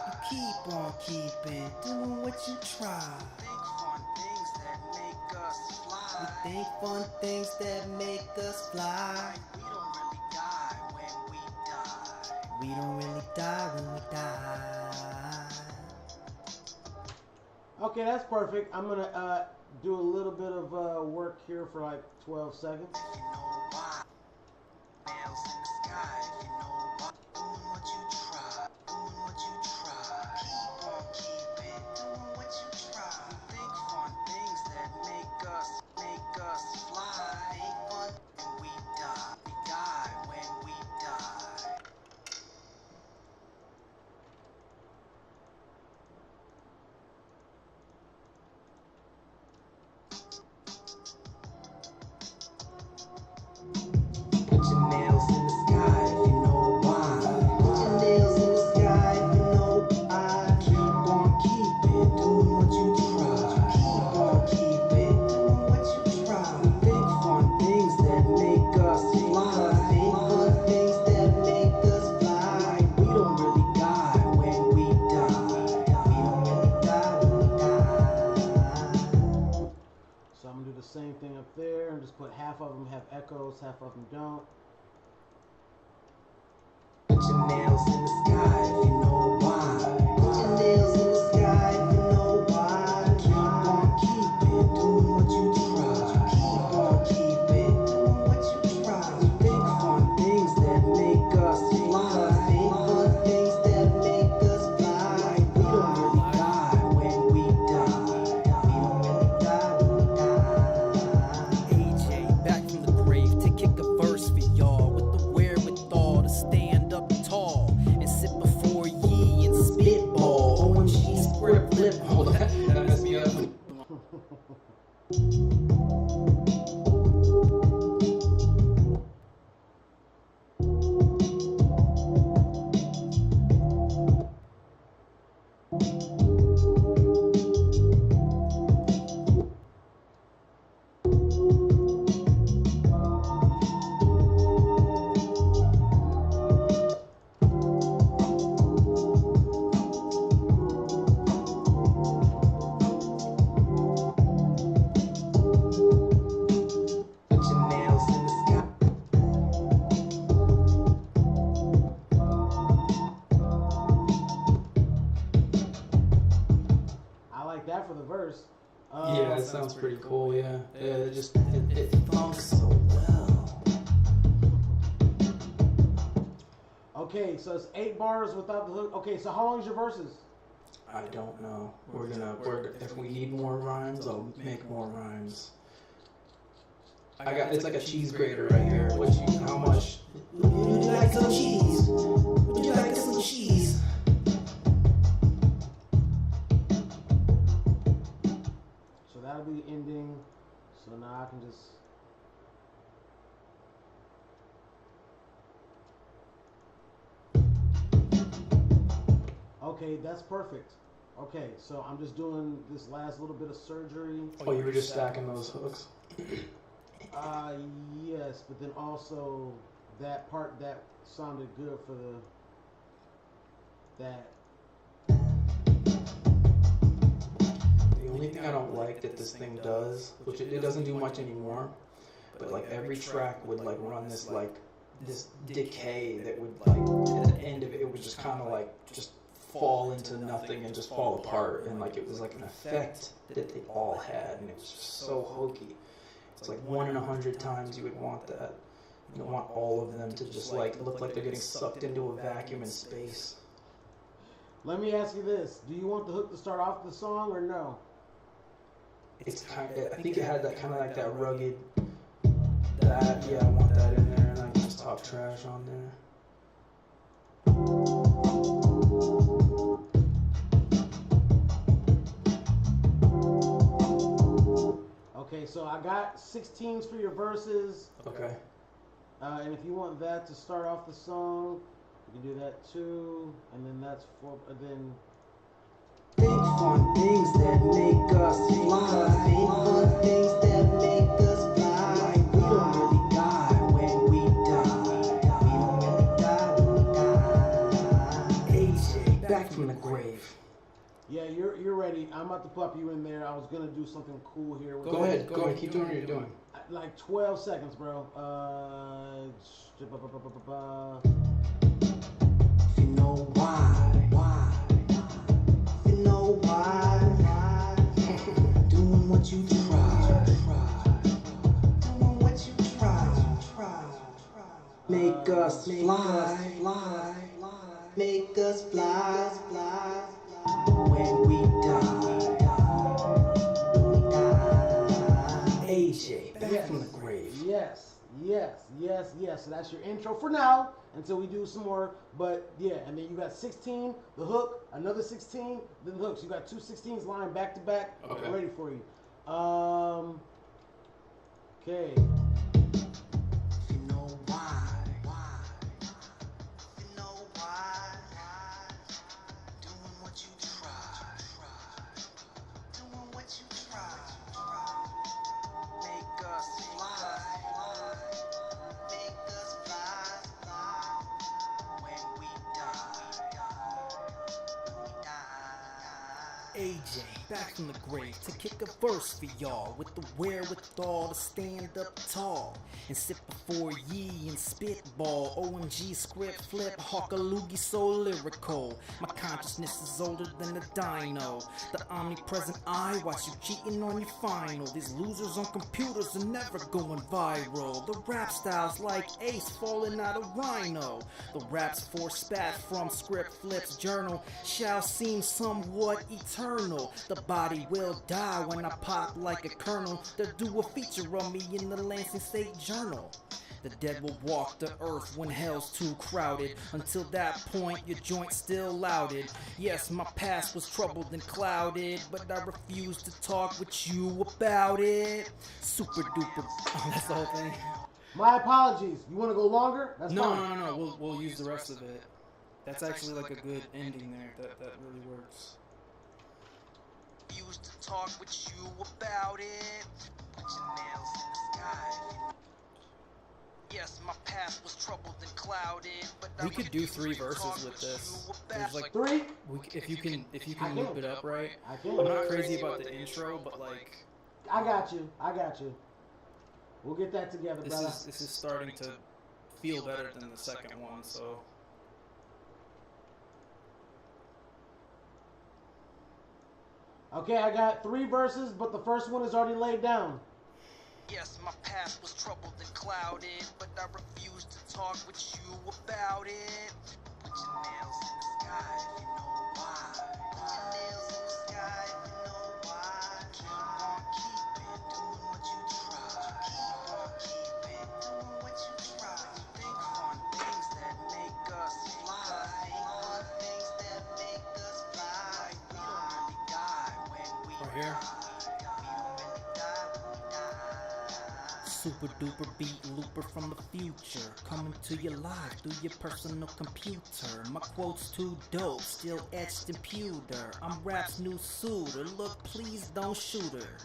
You keep on keeping, doing what you try. We think fun things that make us fly. We don't really die when we die.
Okay, that's perfect. I'm gonna do a little bit of work here for like 12 seconds. Same thing up there, and just put half of them have echoes, half of them don't. Put your nails in the sky if you know why. Put your nails in the sky if you know why. Keep on keeping, doing what you try. Keep on keeping, doing what you try. We think fun things that make us fly. Think fun things that make us fly. We don't really die when we die. We don't really die when we die.
AJ back from the grave to kick a verse for y'all with the wherewithal to stand up tall and sit before ye and spitball. OMG ScripFlip.
Oh, that messed me up.
that sounds pretty cool. Yeah, it funks so well.
Okay, so it's 8 bars without the hook. Okay, so how long is your verses?
I don't know. If we need more rhymes, I'll make more rhymes. It's like a cheese grater right here. How much?
Would you like some cheese? Would you like some cheese?
So that'll be the ending. So now I can just. Okay, that's perfect. Okay, so I'm just doing this last little bit of surgery.
Oh, you were just stacking those hooks?
Yes, but then also that part that sounded good for that.
The only thing I don't like that this thing does, which it doesn't do much anymore, but like every track would like run this decay that would like at the end of it, it would just kind of like just fall into nothing and just fall apart, and like it was like an effect that they all had, and it was just so hokey. It's like 1 in 100 times you would want that. You don't want all of them to just like look like they're getting sucked into a vacuum in space.
Let me ask you this: do you want the hook to start off the song or no?
It's kind of, I think it had that kind of like that rugged. Yeah, I want that in there, and I can just talk trash on there.
Okay, so I got 16s for your verses.
Okay.
And if you want that to start off the song, you can do that too. And then that's for then.
Think fun things that make us fly. Think fun things that make us fly. Like we don't really die when we die. We don't really die when we die. AJ, back from the grave.
Yeah, you're ready. I'm about to pop you in there. I was gonna do something cool here.
Go ahead. Keep doing what you're doing.
Like 12 seconds, bro.
If you know why. If you know why. Doing what you try. Doing what you try. Make us fly. Make us fly. When we die. AJ, back from the grave.
Yes. So that's your intro for now until we do some more. But yeah, and then you got 16, the hook, another 16, then the hook. So you got 2 16s lying back to back,
Okay.
ready for you. Okay.
If you know why. If you know why. Doing what you try. Doing what you try. Make us fly. Make us fly. When we die. AJ, back from the grave to kick a verse for y'all with the wherewithal to stand up tall and sit before ye and spitball. OMG, ScripFlip, hawkaloogie, so lyrical. My consciousness is older than a dino. The omnipresent I watch you cheating on your final. These losers on computers are never going viral. The rap style's like Ace falling out of Rhino. The rap's force spat from ScripFlip's journal shall seem somewhat eternal. The body will die when I pop like a kernel. They'll do a feature on me in the Lansing State Journal. The dead will walk the earth when hell's too crowded. Until that point, your joint's still louded. Yes, my past was troubled and clouded, but I refuse to talk with you about it. Super duper. Oh, that's the whole thing.
My apologies. You want to go longer? That's fine.
No. We'll use the rest of it. That's actually like a good ending there. That really works.
Used to talk with you about it. Put your nails in the sky. Yes, my past was troubled and clouded, but
We could do 3 verses with this. There's like
3?
if you can loop it up right.
I can.
I'm not crazy about the intro, but like
I got you. We'll get that together, brother.
this is starting to feel better than the second one, so.
Okay, I got 3 verses, but the first one is already laid down.
Yes, my past was troubled and clouded, but I refuse to talk with you about it. Put your nails in the sky if you know why. Put your nails in the sky if you know why. Keep on keeping, doing what you try. Keep on keeping, doing what you try. Think on things that make us fly. Think on things that make us fly. We don't really die when we
Right here.
die. We don't really die when we die.
Super duper beat looper from the future, coming to your life through your personal computer. My quotes too dope, still etched in pewter. I'm rap's new suitor, look please don't shoot her.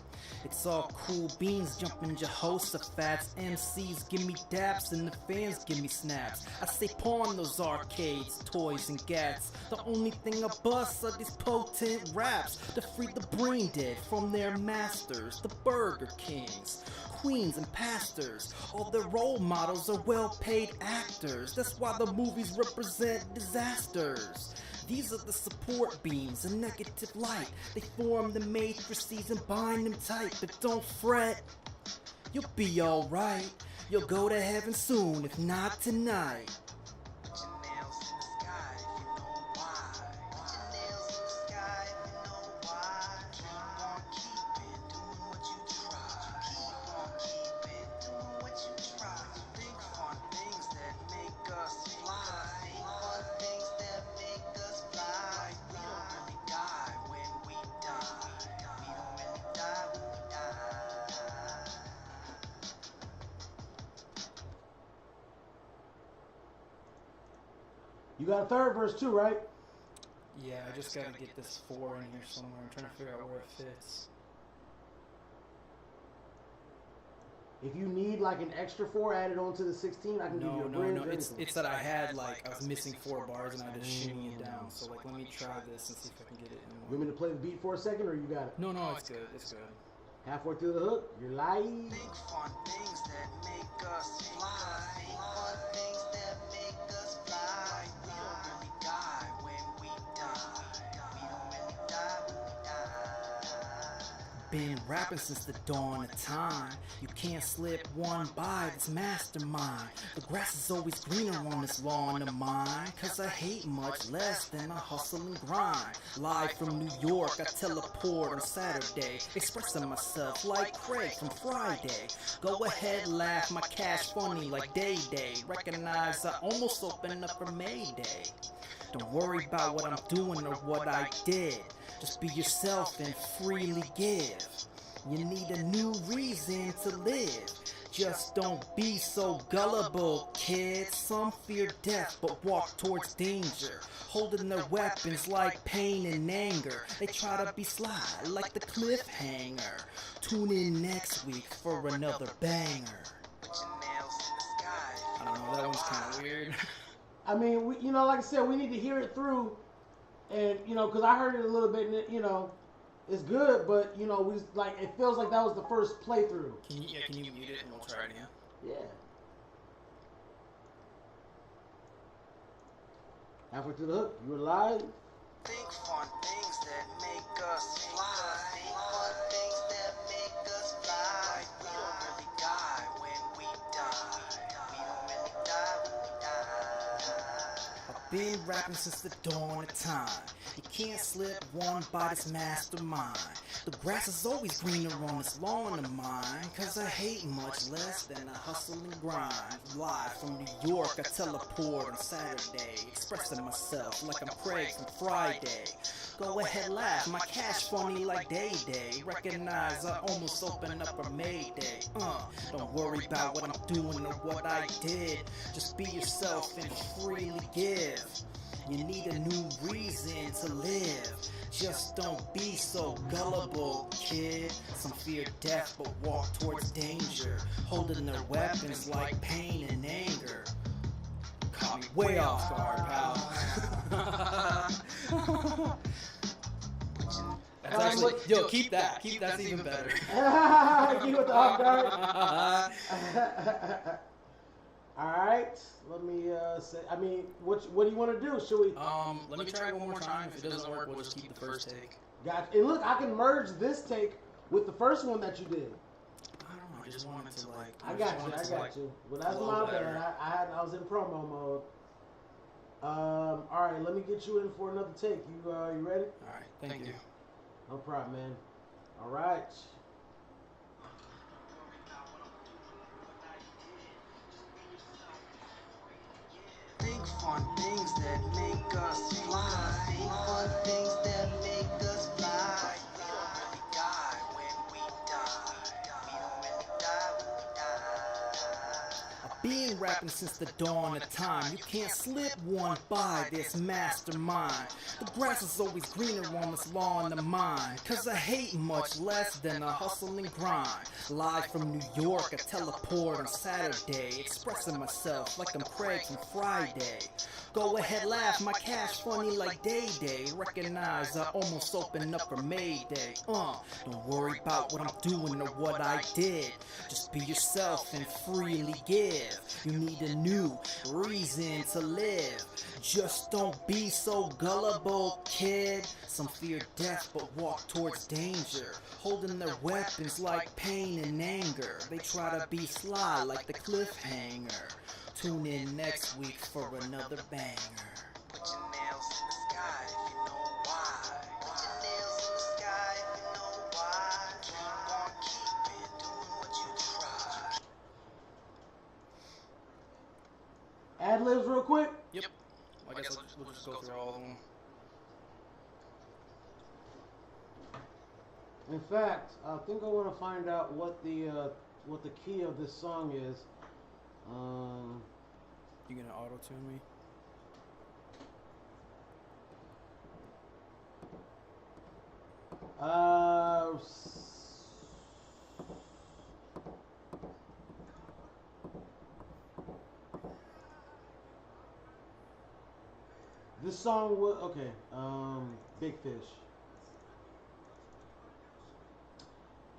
It's all cool beans, jumping Jehoshaphat's. MCs give me daps and the fans give me snaps. I say pawn those arcades, toys and gats. The only thing I bust are these potent raps to free the brain dead from their masters, the Burger Kings, queens and pastors. All their role models are well-paid actors. That's why the movies represent disasters. These are the support beams, a negative light. They form the matrices and bind them tight. But don't fret, you'll be alright. You'll go to heaven soon, if not tonight.
Put your nails in the sky if you know why. Put your nails in the sky if you know why. Keep on keeping, doing what you try. Keep on keeping, doing what you try. Think on things that make us fly. Think on things that make us fly. We don't really die when we die. We don't really die when we die.
You got a third verse too, right?
Yeah, I just gotta get this 4 in here somewhere. I'm trying to figure out where it fits.
If you need like an extra 4 added onto the 16, I can give you a bridge.
No.
or
It's
anything.
it's that I had like I was missing 4 bars and I had to shimmy it down. So like let me try this and see if I can get it in
You
one.
want me to play the beat for a second, or you got it?
No, it's good. It's good.
Halfway through the hook, you're live.
Think on things that make us fly. Think on things that make us fly. We don't really die when we die. We don't really die when we die.
Been rapping since the dawn of time. You can't slip one by this mastermind. The grass is always greener on this lawn of mine. Cause I hate much less than I hustle and grind. Live from New York, I teleport on Saturday. Expressing myself like Craig from Friday. Go ahead, laugh, my cash funny like Day Day. Recognize I almost opened up for Mayday. Don't worry about what I'm doing or what I did. Just be yourself and freely give. You need a new reason to live. Just don't be so gullible, kid. Some fear death but walk towards danger, holding their weapons like pain and anger. They try to be sly like the cliffhanger. Tune in next week for another banger.
Put your nails in the sky.
I don't know, that one's kind of weird.
I mean, we, you know, like I said, we need to hear it through, and you know, because I heard it a little bit, and it, you know, it's good, but you know, we like it feels like that was the first playthrough.
Can you mute it and we'll try it again?
Yeah. Halfway through the hook, you were live.
Think on things that make us fly. Think on things that make us fly. We don't really die when we die. We don't really die when we die.
I've been rapping since the dawn of time. You can't slip one by this mastermind. The grass is always greener on this lawn of mine. Cause I hate much less than I hustle and grind. Live from New York, I teleport on Saturday. Expressing myself like I'm Craig from Friday. Go ahead, laugh, my cash funny like Day Day. Recognize I almost opened up for Mayday. Don't worry about what I'm doing or what I did. Just be yourself and freely give. You need a new reason to live. Just don't be so gullible, kid. Some fear death but walk towards danger, holding their weapons like pain and anger. Caught me way off guard, pal. That's actually, yo, keep that. That's even better.
You with the off guard. All right, let me say. I mean, what do you want to do? Should we?
Let me try it one more time. If it doesn't work, we'll just keep the first take.
Gotcha. And look, I can merge this take with the first one that you did.
I don't know. I just wanted to like.
I got you. Well, that's my bad. I was in promo mode. All right, let me get you in for another take. You ready?
All right. Thank you.
No problem, man. All right.
Think fun things that make us fly. Think fun things that make us fly. We don't really die when we die. We don't really die when we die.
I've been rapping since the dawn of time. You can't slip one by this mastermind. The grass is always greener on this lawn of mine. Cause I hate much less than a hustle and grind. Live from New York, I teleport on Saturday. Expressing myself like I'm Craig from Friday. Go ahead, laugh, my cash funny like Day-Day. Recognize I almost opened up for Mayday. Don't worry about what I'm doing or what I did. Just be yourself and freely give. You need a new reason to live. Just don't be so gullible, kid. Some fear death but walk towards danger, holding their weapons like pain and anger. They try to be sly like the cliffhanger. Tune in next week for another banger.
Put your nails in the sky if you know why. Put your nails in the sky if you know why. Keep on keeping, doing what you try.
Ad-libs real quick.
Yep. I guess we'll just go through all of them.
In fact, I think I want to find out what the key of this song is.
You gonna auto tune me?
This song was okay. Big Fish,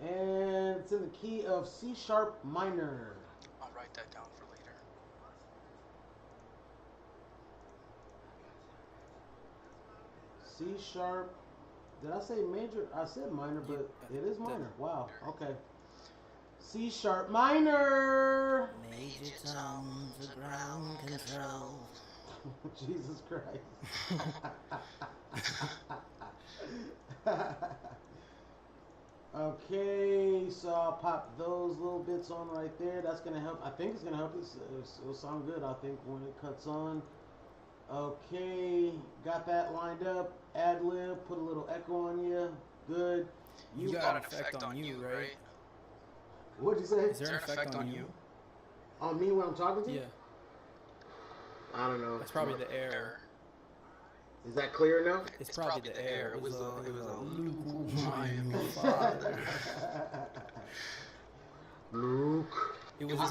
and it's in the key of C sharp minor.
I'll write that down for later.
C sharp. Did I say major? I said minor, but it is minor. Wow. Okay. C sharp minor.
Major tones of ground control.
Jesus Christ. Okay, so I'll pop those little bits on right there. That's gonna help. I think it's gonna help. It'll sound good, I think, when it cuts on. Okay, got that lined up. Ad lib, put a little echo on you. Good.
You got an effect on you, right?
What'd you say?
Is there an effect on you?
On me when I'm talking to you?
Yeah.
I don't know.
That's probably the air.
Is that clear now?
It's probably the air. It was a Luke, my father.
Luke.
It was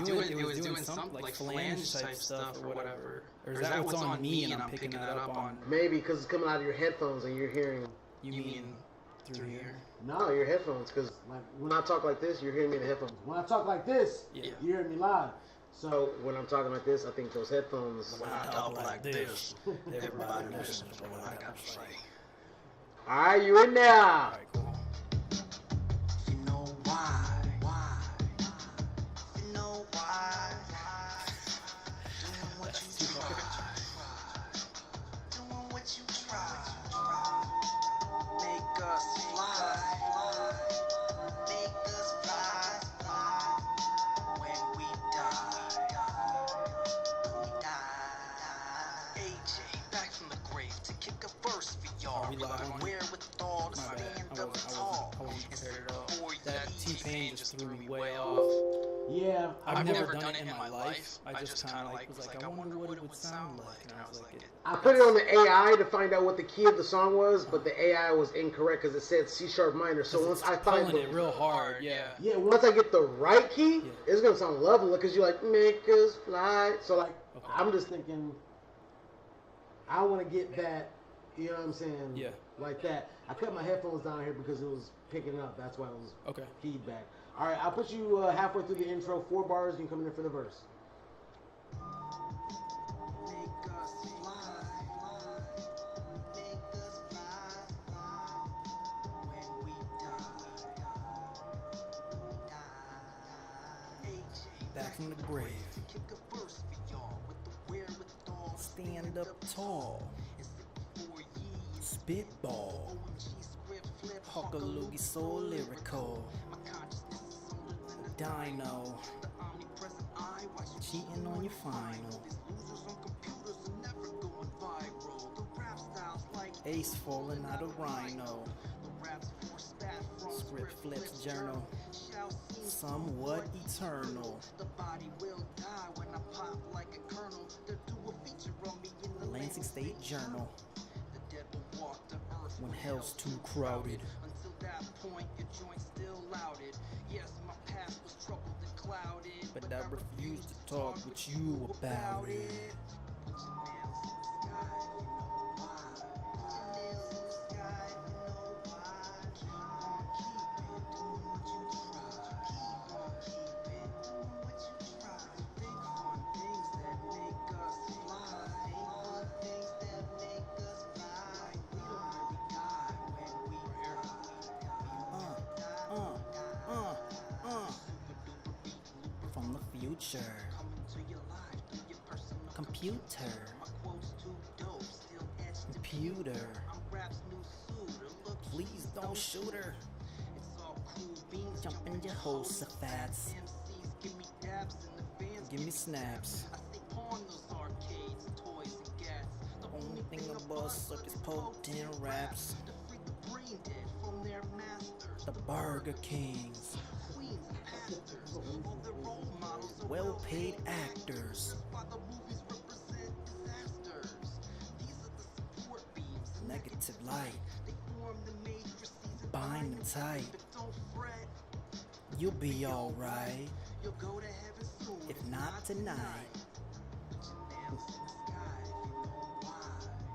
doing some like flange type stuff or whatever. Or is that what's on me and I'm picking that up on?
Maybe because it's coming out of your headphones and you're hearing.
You mean through here?
No, your headphones. Because like when I talk like this, you're hearing me in the headphones. When I talk like this, you're hearing me live. So when I'm talking like this, I think those headphones.
When I talk like this, everybody listens to what I got to say.
All right, you in there?
All right, cool.
You know why? You know why? Doing what you try. Doing what you try. Make us fly. Make us fly. When we die. AJ, back from the grave to kick a verse for y'all.
Are we live on?
Where with all to
My bad.
stand
I
up
wasn't
tall.
prepared at all.
Before
That
you
T-Pain just threw me way off.
Yeah.
I've never done it in my life. I just kind of like was like, I wonder what it would sound like, and I was like,
I put it on the AI to find out what the key of the song was, but the AI was incorrect because it said C sharp minor. So once I find
pulling it real hard, yeah.
once I get the right key, it's gonna sound lovely because you're like make us fly. So like I'm just thinking, I want to get that. You know what I'm saying?
Yeah.
Like that. I cut my headphones down here because it was picking up. That's why it was feedback. All right, I'll put you halfway through the intro. 4 bars. You can come in for the verse.
Make us fly. Make us fly.
back from the grave.
Kick a verse for y'all with the wherewithal.
Stand up tall,
And sit before ye.
spitball,
OMG script flip.
Huckaloogie so lyrical,
My consciousness is solar than a
dino,
the omnipresent eye. Watch you
cheating on your final,
These losers on computers are never going viral. The rap styles like
ace falling out of rhino,
the raps for spat from
script flips journal,
shall seem
somewhat eternal,
the body will die when I pop like a kernel. They'll do a feature on me in the
Lansing State Journal,
The dead will walk the earth
when hell's too crowded.
Until that point, your joint's still louded. Yes, my past was troubled and clouded,
But I refuse to talk with you about it.
Put your nails in the sky if you know why. Put your nails in the sky if you know why. Keep on keeping, doing what you try. Keep on keeping, doing what you try. Think fun things that make us fly. Think fun things that make us fly. We don't really die when we die.
From the future,
Coming to your life through your personal
computer,
My quotes too dope, still etched in
computer,
I'm rap's new suitor. Look,
please don't shoot her.
it's all cool beans.
Jump in your Jehoshaphat's,
MCs give me dabs and the fans
give me snaps.
I say pawn those arcades, toys and gats. The
Only thing above suck is potent raps.
To free the brain dead from their masters.
The Burger Kings,
Queens and pastors, all their role models are
well-paid actors,
Why the movies represent disasters. These are the support beams.
negative light,
They form the matrices and
bind them tight.
But don't fret,
You'll be alright,
you'll go to heaven soon.
if not tonight.
Put your nails in the sky if you know why.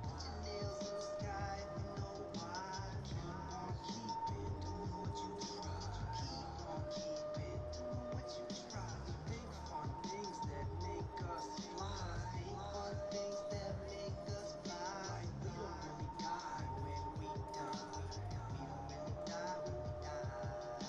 Put your nails in the sky if you know why. Keep on keeping, doing what you try. Keep on keeping, doing what you try. Think fun things that make us fly. Think fun things that make us fly. We don't really die when we die. We don't really die when we die.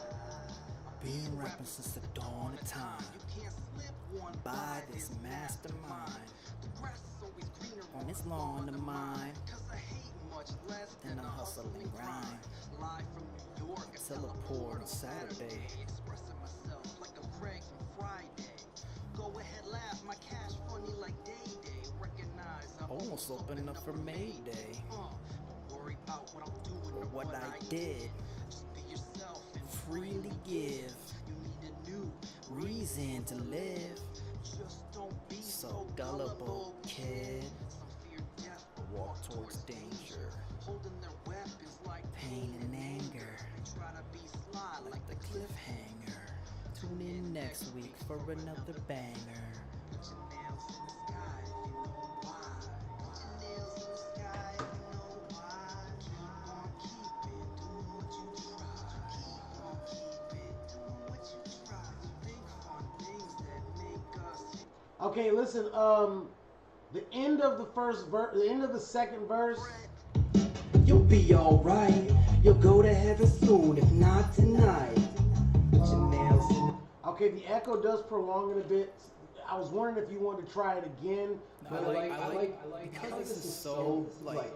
Been rapping since the dawn of time,
You can't slip one
by this mastermind,
The grass is always greener
on this lawn of mine,
Cause I hate much less
than a hustle and grind.
Live from New York, I
Teleport on Saturday,
expressing myself like a Craig from Friday. Go ahead, laugh, my cash funny like Day Day. Recognize I
almost opened up for Mayday,
Don't worry about what I'm doing
or
or
what I did,
Just be yourself and
freely give,
You need a new
reason to live.
Just don't be
So gullible, kid,
Some fear death but
walk towards danger,
holding their weapons like
pain and anger,
try to be sly
like the cliffhanger. Tune in next week for another banger.
Put your nails in the sky if you know why. Put your nails in the sky if you know why. Keep on keeping, doing what you try. Keep on keeping, doing what you try. Think fun things that make us.
Okay, listen. The end of the first verse, the end of the second verse.
You'll be alright. You'll go to heaven soon, if not tonight. Put your nails in
Okay, the echo does prolong it a bit. I was wondering if you wanted to try it again.
I like
because this is so like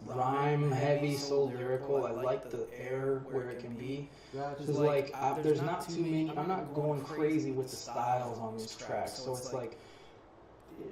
rhyme heavy, so lyrical. I like the air where it can be.
Gotcha.
Because like there's not too many. I'm not going crazy with the styles on these tracks, so it's like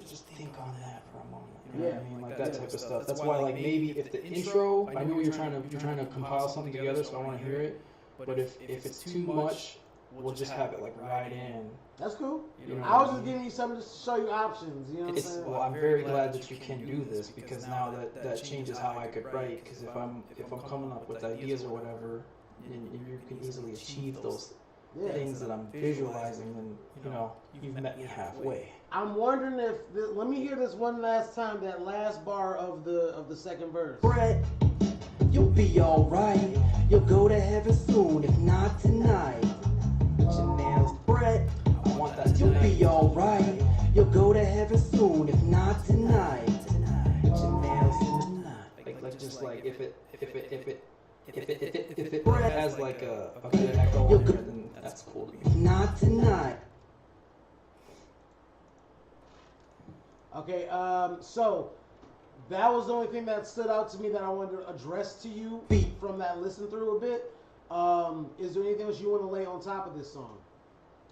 just think on that for a moment. You know what I mean? Like that type of stuff. That's why like maybe if the intro, I know you're trying to compile something together, so I want to hear it. But if it's too much, we'll just have it like right in.
That's cool.
You know
I was
what
just giving you something to show you options. You know what I'm saying?
Well, I'm very glad that you can do this because now that changes how I could write. Because if I'm coming up with ideas or whatever, and you can easily achieve those things that I'm visualizing, then you know you've met me halfway.
I'm wondering if let me hear this one last time. That last bar of the second verse.
Brett, you'll be alright. You'll go to heaven soon, if not tonight. Put your nails, Brett. I want that. You'll be alright. You'll go to heaven soon, if not tonight. Put your nails tonight. Like just like if it has like a good echo on there, then that's cool to me. If not tonight.
Okay, so that was the only thing that stood out to me that I wanted to address to you from that listen through a bit. Is there anything else you want to lay on top of this song?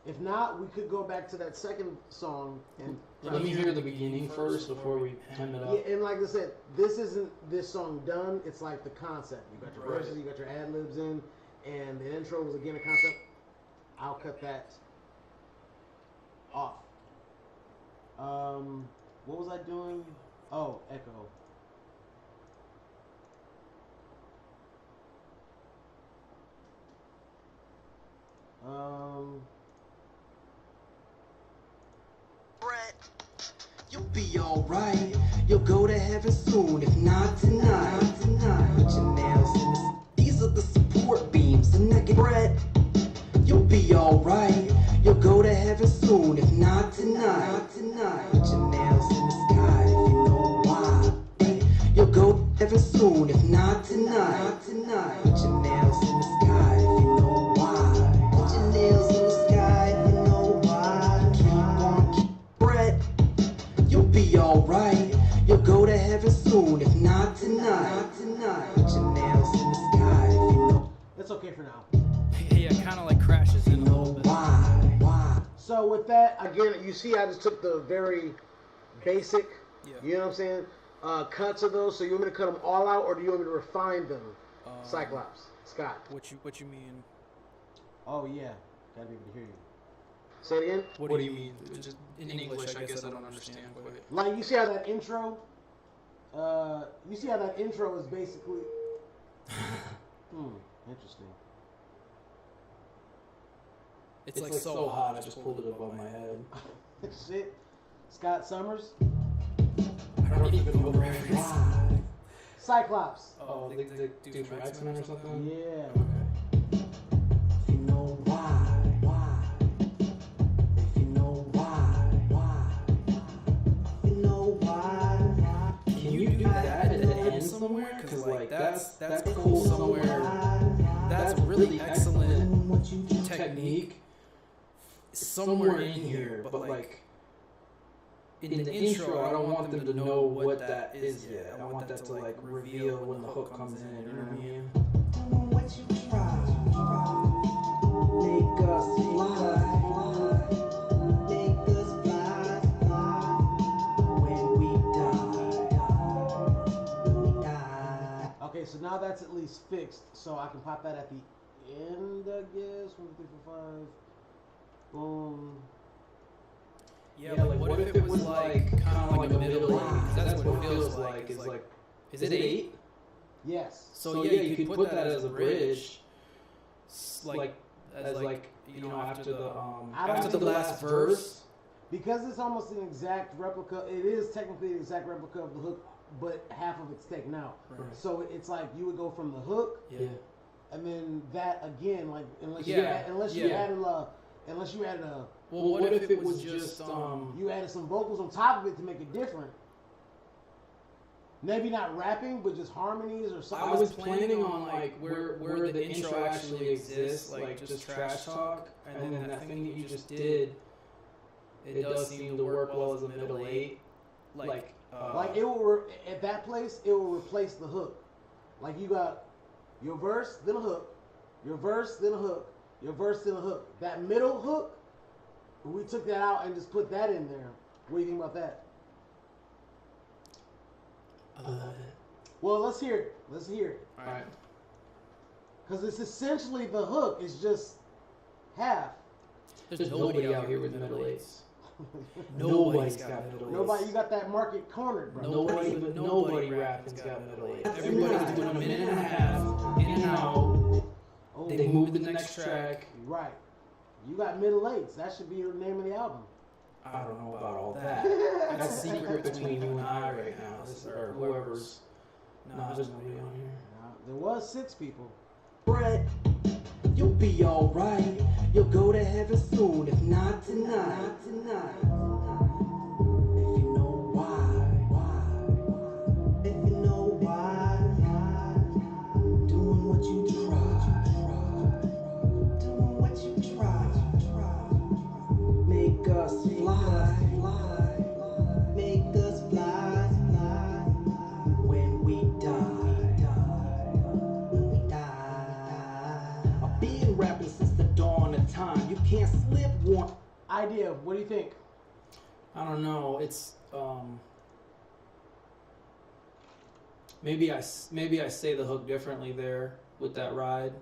If not, we could go back to that second song and
Let me hear the beginning first before we hem it up.
yeah, and like I said, this isn't this song done. It's like the concept. You got your verses, you got your ad libs in, and the intro was again a concept. I'll cut that off. What was I doing? Oh, echo.
Brett, you'll be alright. You'll go to heaven soon, if not tonight. Put your nails in the. These are the support beams, the naked Brett. You'll be alright. You'll go to heaven soon, if not tonight. Put your nails in the sky, if you know why. You'll go to heaven soon, if not tonight. Put your nails in the sky, if you know why. Put your nails in the sky, if you know why. Keep on, Brett. You'll be alright. You'll go to heaven soon, if not tonight. Put your nails in the sky, if you know.
That's okay for now.
Yeah, kind of like crashes in a little bit.
Why? So with that, again, you see I just took the very basic, you know what I'm saying, cuts of those. So you want me to cut them all out, or do you want me to refine them? Cyclops, Scott.
What you mean?
Oh yeah, gotta be able to hear you. Say it again.
What do you mean? Just in English, I guess I don't understand quite.
Like you see how that intro, is basically, interesting.
It's like so hot, I just pulled it above my head.
Shit. Scott Summers.
I don't even know the reference.
Cyclops.
Oh, the dude from X-Men or something?
Yeah.
Okay.
If you know why. If you know why. If you know why.
Can you do that at the end somewhere? Because like that's cool somewhere. That's really excellent technique somewhere in here, but like in the intro, I don't want them to know what that is yet. I want that to like reveal when the hook comes in. You know what I mean?
What you try. Make us fly. Make us fly. When we die.
Okay, so now that's at least fixed. So I can pop that at the end, I guess. 1, 2, 3, 4, 5. Boom.
Yeah, like what if it was like kind of like a middle eight? That's what it feels like. Is it 8?
Yes.
So yeah, you could put that as a bridge, like you know after the last verse.
Because it's almost an exact replica. It is technically an exact replica of the hook, but half of it's taken out.
Right.
So it's like you would go from the hook,
Yeah.
and then that again, like unless you added a.
Well, what if it was just
You added some vocals on top of it to make it different. Maybe not rapping, but just harmonies or something.
I was planning on like where the intro actually exists, like just trash talk, and then that thing that you just did, it does seem to work well as a middle eight. Like
it will at that place, it will replace the hook. Like you got your verse, then a hook, your verse, then a hook, your verse, then a hook. That middle hook, we took that out and just put that in there. What do you think about that?
I love it.
Well, let's hear it. Let's hear it.
All right.
Because it's essentially the hook. It's just half.
There's nobody out here with middle eights. Nobody's got middle eights.
Nobody, you got that market cornered, bro.
Nobody rapping's got middle eights. Everybody's doing a minute and a half, in and out.
Oh,
They move to the next track.
right. You got middle eights. That should be the name of the album.
I don't know about all that. That's a secret between you and I right now, or whoever's. No, there's nobody on here.
There was 6 people.
Brett, you'll be alright. You'll go to heaven soon, if not tonight. If you know why. If you know why. Doing what you try. Doing what you try. Make us fly. Make us
idea. What do you think?
I don't know. It's maybe I say the hook differently there with that ride.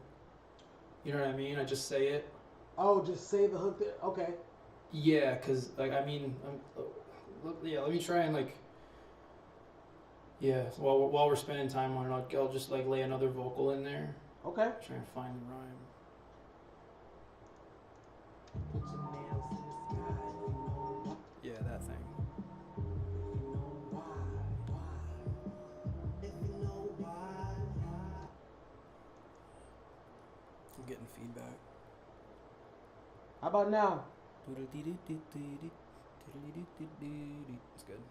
You know what I mean? I just say it.
Oh, just say the hook there. Okay.
Yeah, cause like I mean, yeah. Let me try and like. Yeah, while we're spending time on it, I'll just like lay another vocal in there.
Okay.
Try and find the rhyme. Yeah, that thing. I'm getting feedback.
How about now?
It's good.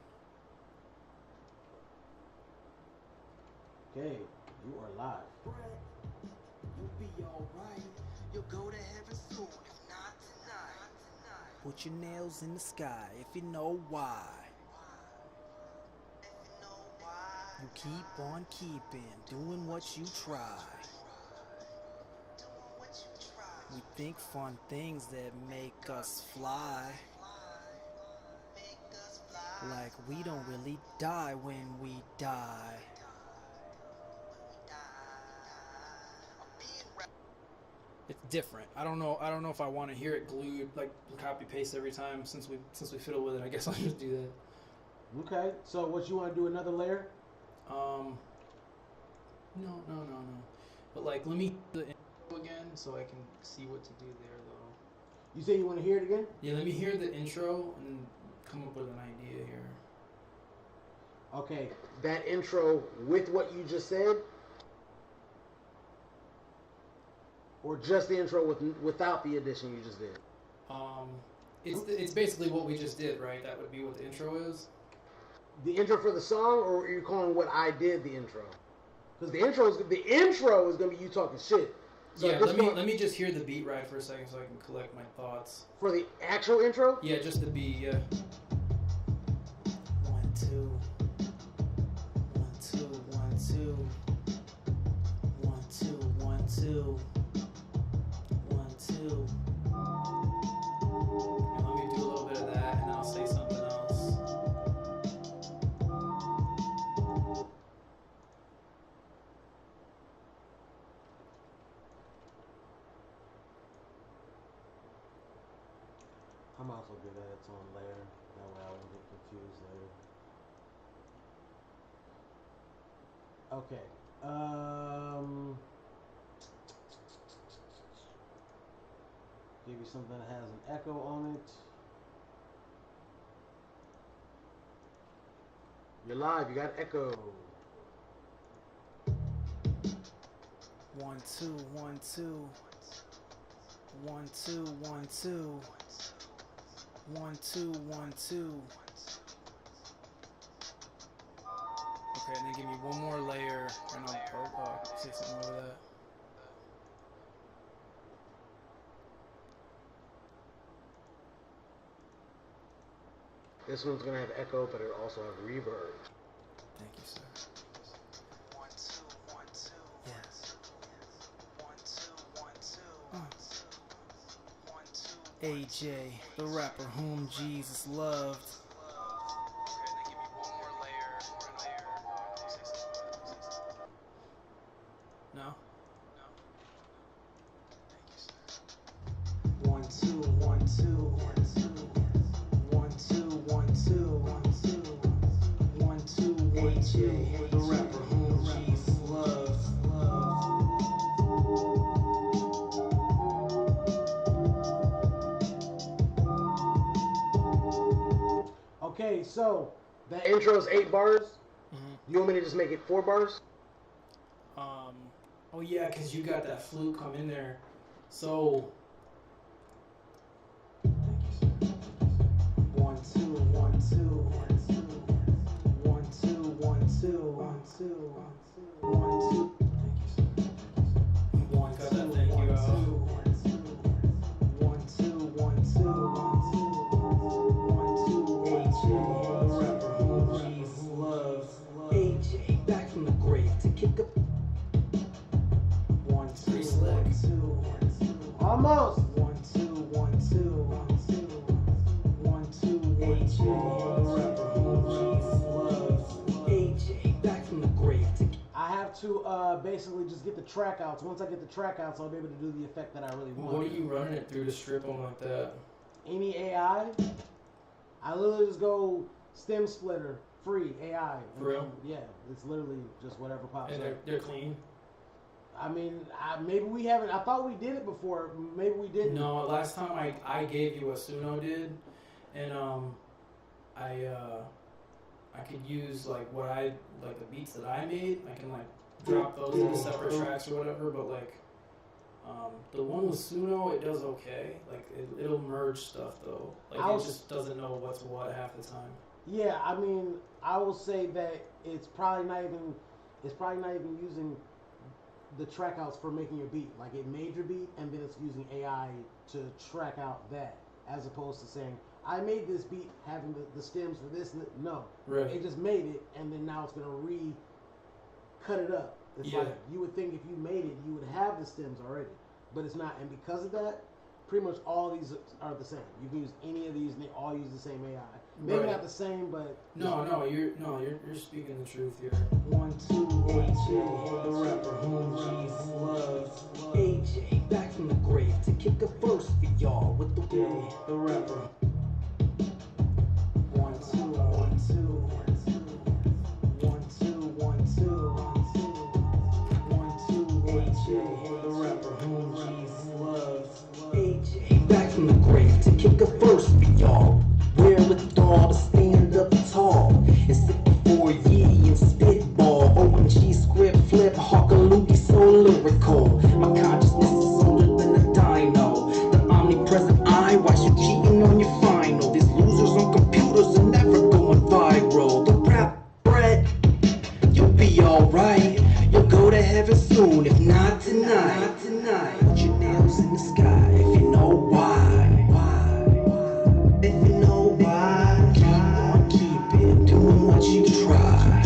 Okay, you are live.
You'll be alright. You'll go to heaven soon, if not tonight.
Put your nails in the sky if you know why.
If you know why.
You keep on keeping, doing what you try.
Doing what you try.
We think fun things that make us fly.
Make us fly.
Like we don't really die when we die. It's different. I don't know if I want to hear it glued, like copy paste every time. Since we fiddle with it, I guess I'll just do that.
Okay. So what you want to do? Another layer?
No. But like, let me do the intro again so I can see what to do there, though.
You say you want to hear it again?
Yeah, let me hear the intro and come up with an idea here.
Okay. That intro with what you just said, or just the intro without the addition you just did?
It's basically what we just did, right? That would be what the intro is.
The intro for the song, or are you calling what I did the intro? Because the intro is gonna be you talking shit. So
Yeah, let me just hear the beat ride for a second so I can collect my thoughts.
For the actual intro?
Yeah, just the beat. Yeah.
1, 2. 1, 2, 1, 2. 1, 2, 1, 2. 1, 2.
And let me do a little bit of that, and then I'll say something else.
I'm also give that its own layer. That way I won't get confused later. Okay. Give you something that has an echo on it. You're live. You got echo.
1, 2, 1, 2. 1, 2, 1, 2. 1, 2, 1, 2. Okay, and then give me one more layer, and I'll say something over that.
This one's gonna have echo, but it'll also have reverb.
Thank you, sir.
1, 2, 1, 2.
Yes.
1, 2, 1, 2. 1, 2.
AJ, the rapper whom Jesus loved.
Okay, then give me one more layer. I'll say something. No?
Thank you, sir.
1, 2, 1, 2. 1, 2, 1, 2. 1, 2, 1, 2. The rapper whom Jesus loves.
Okay, so that intro is 8 bars.
Mm-hmm.
You want me to just make it 4 bars?
Oh yeah, because you got that flute come in there. So. 1, 2, 1, 2. 1, 2, 1, 2. 1, 2. 1, 2. 1, 2, 1, 2. 1, 2, 1, 2. 1, 2, AJ, the rapper whom Jesus loves. AJ, back from the grave to kick up. 1, 2, 1, 2.
Almost.
1, 2, 1, 2. AJ, back from the grave to
I have to basically just get the track outs. Once I get the track outs, I'll be able to do the effect that I really want.
What are you running it through to strip them like that?
Any AI, I literally just go stem splitter, free AI.
For real?
Yeah, it's literally just whatever pops
And
up.
they're clean?
I mean, maybe we haven't. I thought we did it before. Maybe we didn't.
No, last time I gave you what Suno did, and I could use like the beats that I made. I can like drop those into separate tracks or whatever. But like the one with Suno, it does okay. Like it'll merge stuff though. Like it just doesn't know what's what half the time.
Yeah, I mean, I will say that it's probably not even using the track outs for making your beat. Like it made your beat and then it's using AI to track out that, as opposed to saying, I made this beat having the stems for this. No,
Right.
it just made it and then now it's gonna cut it up. It's
Yeah.
like you would think if you made it, you would have the stems already, but it's not. And because of that, pretty much all these are the same. You can use any of these and they all use the same AI. Maybe
Right.
not the same, but
You're speaking the truth here.
1, 2, AJ, the rapper whom Jesus loves. AJ, back from the grave to kick a verse for y'all with the day, the rapper. 1, 2, 1, 2, 1, 2, 1, 2, 1, 2, AJ, the rapper whom Jesus loves. AJ, back from the grave to kick a verse for y'all. Wherewithal to stand up tall and sit before ye and spitball. OMG, ScripFlip, Hawkaloogie, so lyrical. My consciousness is older than a dino. The omnipresent eye, watch you cheating on your final. These losers on computers are never going viral. The rap bread, you'll be alright. You'll go to heaven soon, if not tonight. Put your nails in the sky if you know why. If you know why, keep on keeping, doing what you try.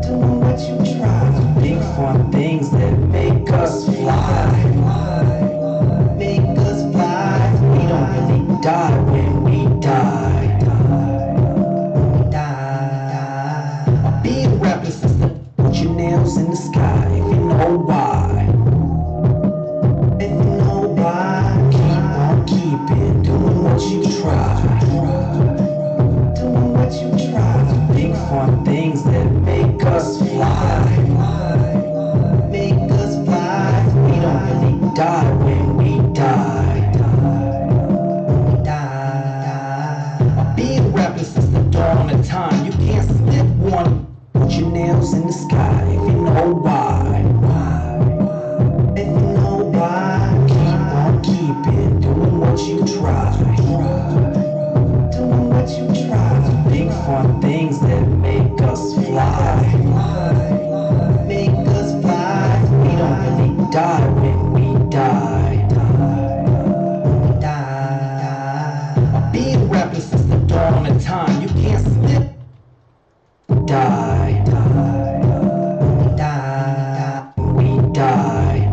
Doing what you try. Big fun things that make us fly. Make us fly. We don't really die when we die. A big rapper sister, put your nails in the sky if you know why. If you know why, keep on keeping, doing what you try. Doing what you try. Big fun things that make us fly. Make us fly. We don't really die when we die. A big rapper since the dawn of time. You can't slip one. Put your nails in the sky if you know why. If you know why, keep on keeping, doing what you try. Doing what you try. Big fun things that make us fly. Make us fly. We don't really die when we die. A big rapper since the dawn of time. You can't slip. Die. We die.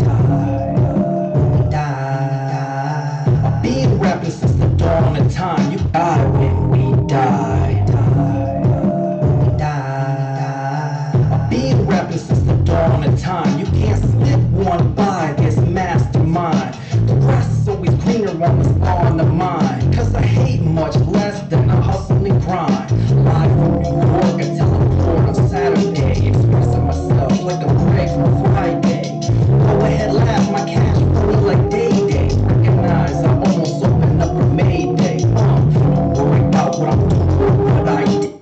A big rapper since the dawn of time. You die when we die. A big rapper since the dawn of time. You can't slip one by this mastermind. The grass is always greener on what's on the mind. Cause I hate much less than a hustle and grind. Live from New York, I tell a report on Saturday. Expressing myself like a break from Friday. Go ahead, laugh, my cash flow like Day-Day. Recognize I almost opened up a Mayday. Don't worry about what I'm doing, what I did.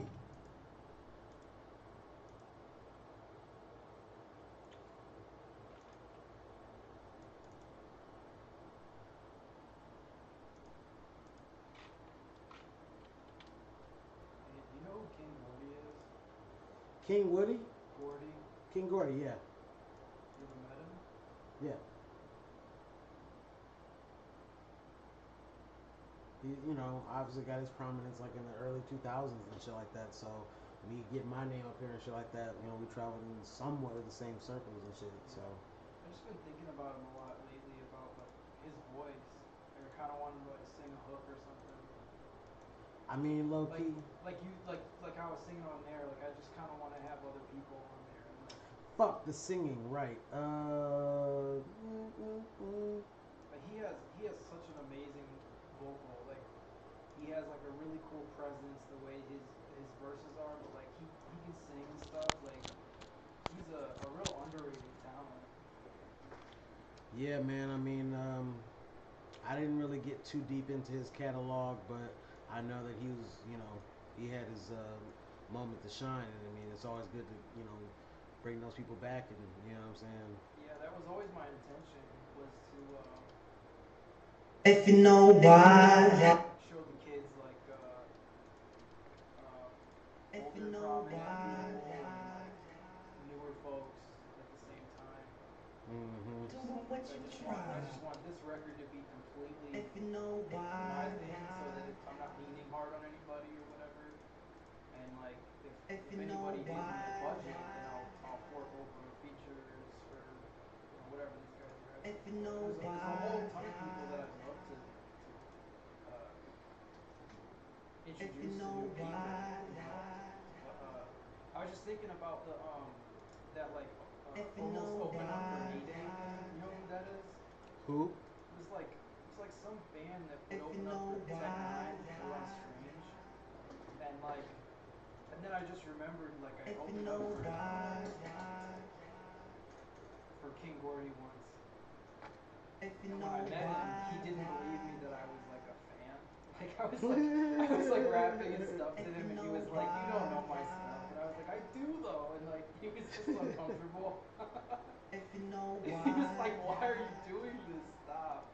You know who King Gordy is?
King Woody,
Gordy.
King Gordy, yeah,
You ever met him?
yeah. He, obviously got his prominence like in the early 2000s and shit like that. So me getting my name up here and shit like that, we traveled in somewhat of the same circles and shit. So
I've just been thinking about him a lot lately, about like his voice. I kind of wanted to like sing a hook or something.
I I mean, low key.
Like I was singing on there. Like I just kind of want to have other people on there. Like,
Fuck the singing, right?
but he has such an amazing vocal. Like he has like a really cool presence. The way his verses are, but like he can sing and stuff. Like he's a real underrated talent.
Yeah, man. I mean, I didn't really get too deep into his catalog, but I know that he was, he had his moment to shine. And I mean, it's always good to, bring those people back, and you know what I'm saying.
Yeah, that was always my intention, was to
If you know why.
show the kids like
If you
older
know
prominent
why.
people and newer folks at the same time.
Mm-hmm.
Do what you
I just
try.
want this record to be completely
If you know
my
why.
thing, so that I'm not leaning hard on anybody or whatever. And like, if
If you know
anybody gives me the
why.
budget, then I'll fork over features for whatever these guys are asking.
If you know
There's a whole ton of
why.
people that I'd love to
If
introduce
you
to
know
new people.
why.
But I was just thinking about the that like
If you
almost
know
open up for
why.
Mayday thing. You know who that is?
Who?
It's like some band that
If
would
you
open up
know
for Tech
why.
Nine or on Strange, and then I just remembered like I
If you
opened
know
up
why.
for King Gordy once.
If you
And
know
when I met him, he
why.
didn't believe me that I was like a fan. Like I was like rapping and stuff to him, and he was like, "You don't know my stuff," and I was like, "I do though," and like he was just uncomfortable.
If you know
He
why.
was like, "Why are you doing this? Stop."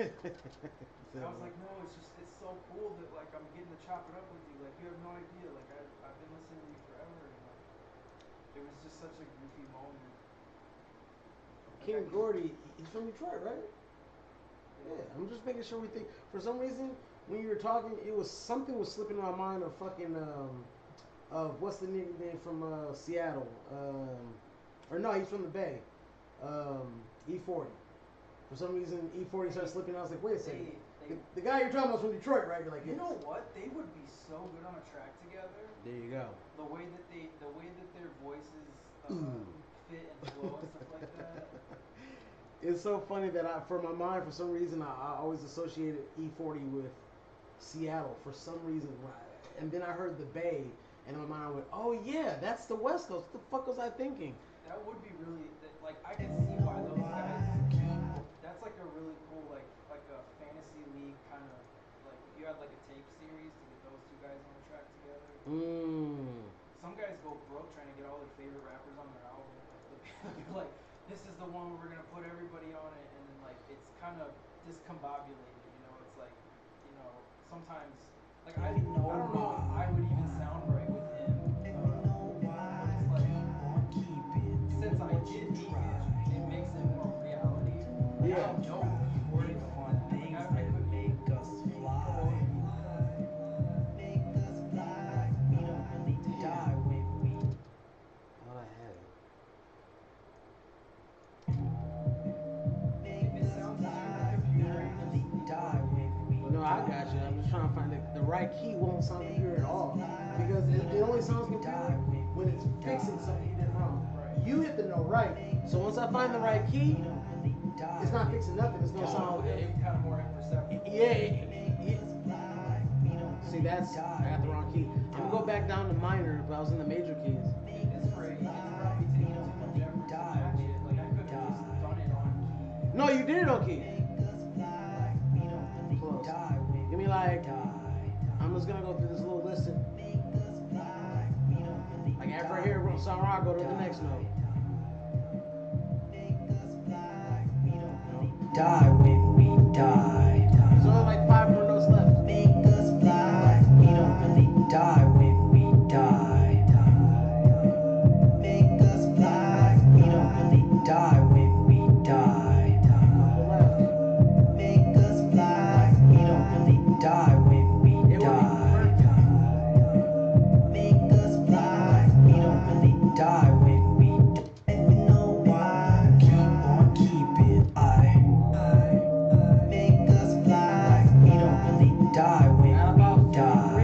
And I was like, "No, it's so cool that like I'm getting to chop it up with you. Like you have no idea. Like I've been listening to you forever, and like it was just such a goofy moment."
King Gordy, he's from Detroit, right? Yeah, I'm just making sure we think. For some reason, when you were talking, something was slipping in my mind of fucking of what's the nigga name from Seattle? Or no, he's from the Bay. E40. For some reason, E40 started slipping. I was like, wait a second. The guy you're talking about is from Detroit, right? You're like,
You
yes.
know what? They would be so good on a track together.
There you go.
The way that their voices fit and flow and stuff like that.
It's so funny that for my mind, for some reason, I always associated E40 with Seattle for some reason. And then I heard the Bay, and in my mind I went, oh yeah, that's the West Coast. What the fuck was I thinking?
That would be really like I can see why those guys. That's like a really cool like a fantasy league kind of like if you had like a tape series to get those two guys on the track together. Some guys go broke trying to get all their favorite rappers on their album. Like this is the one where we're gonna put everybody on it, and then like it's kind of discombobulated. It's like sometimes like I don't know if I would even sound right with him. But it's like since I did meet him, it makes it more reality. Like, I don't know Gordy
Fun things that make us fly. Make us fly. We don't really die when we.
Thought I had it.
If it sounds like a computer,
Really die when we.
No, I got you. I'm just trying to find the right key won't sound computer at all. Because it only sounds computer when it's fixing something you did wrong. You hit the note right. So once I find the right key, it's not fixing nothing. It's gonna sound
kind of more imperceptible.
yeah. See, I got the wrong key. I'm gonna go back down to minor, but I was in the major keys.
It's probably taking too much effort to match it. Like I could have just done it on key.
No, you did it on key. Close. Give me like. I'm just gonna go through this little list. Like after I hear song, I go to the next note.
Die when we die.
There's only like 5 more notes left.
Make us fly. We don't really die when we die. Make us fly. We don't really die when we die. Make us fly. We don't really die when we die. Make us fly. We don't really die when we die. And you know why? Keep on keeping. Make us fly. We don't really die when we die.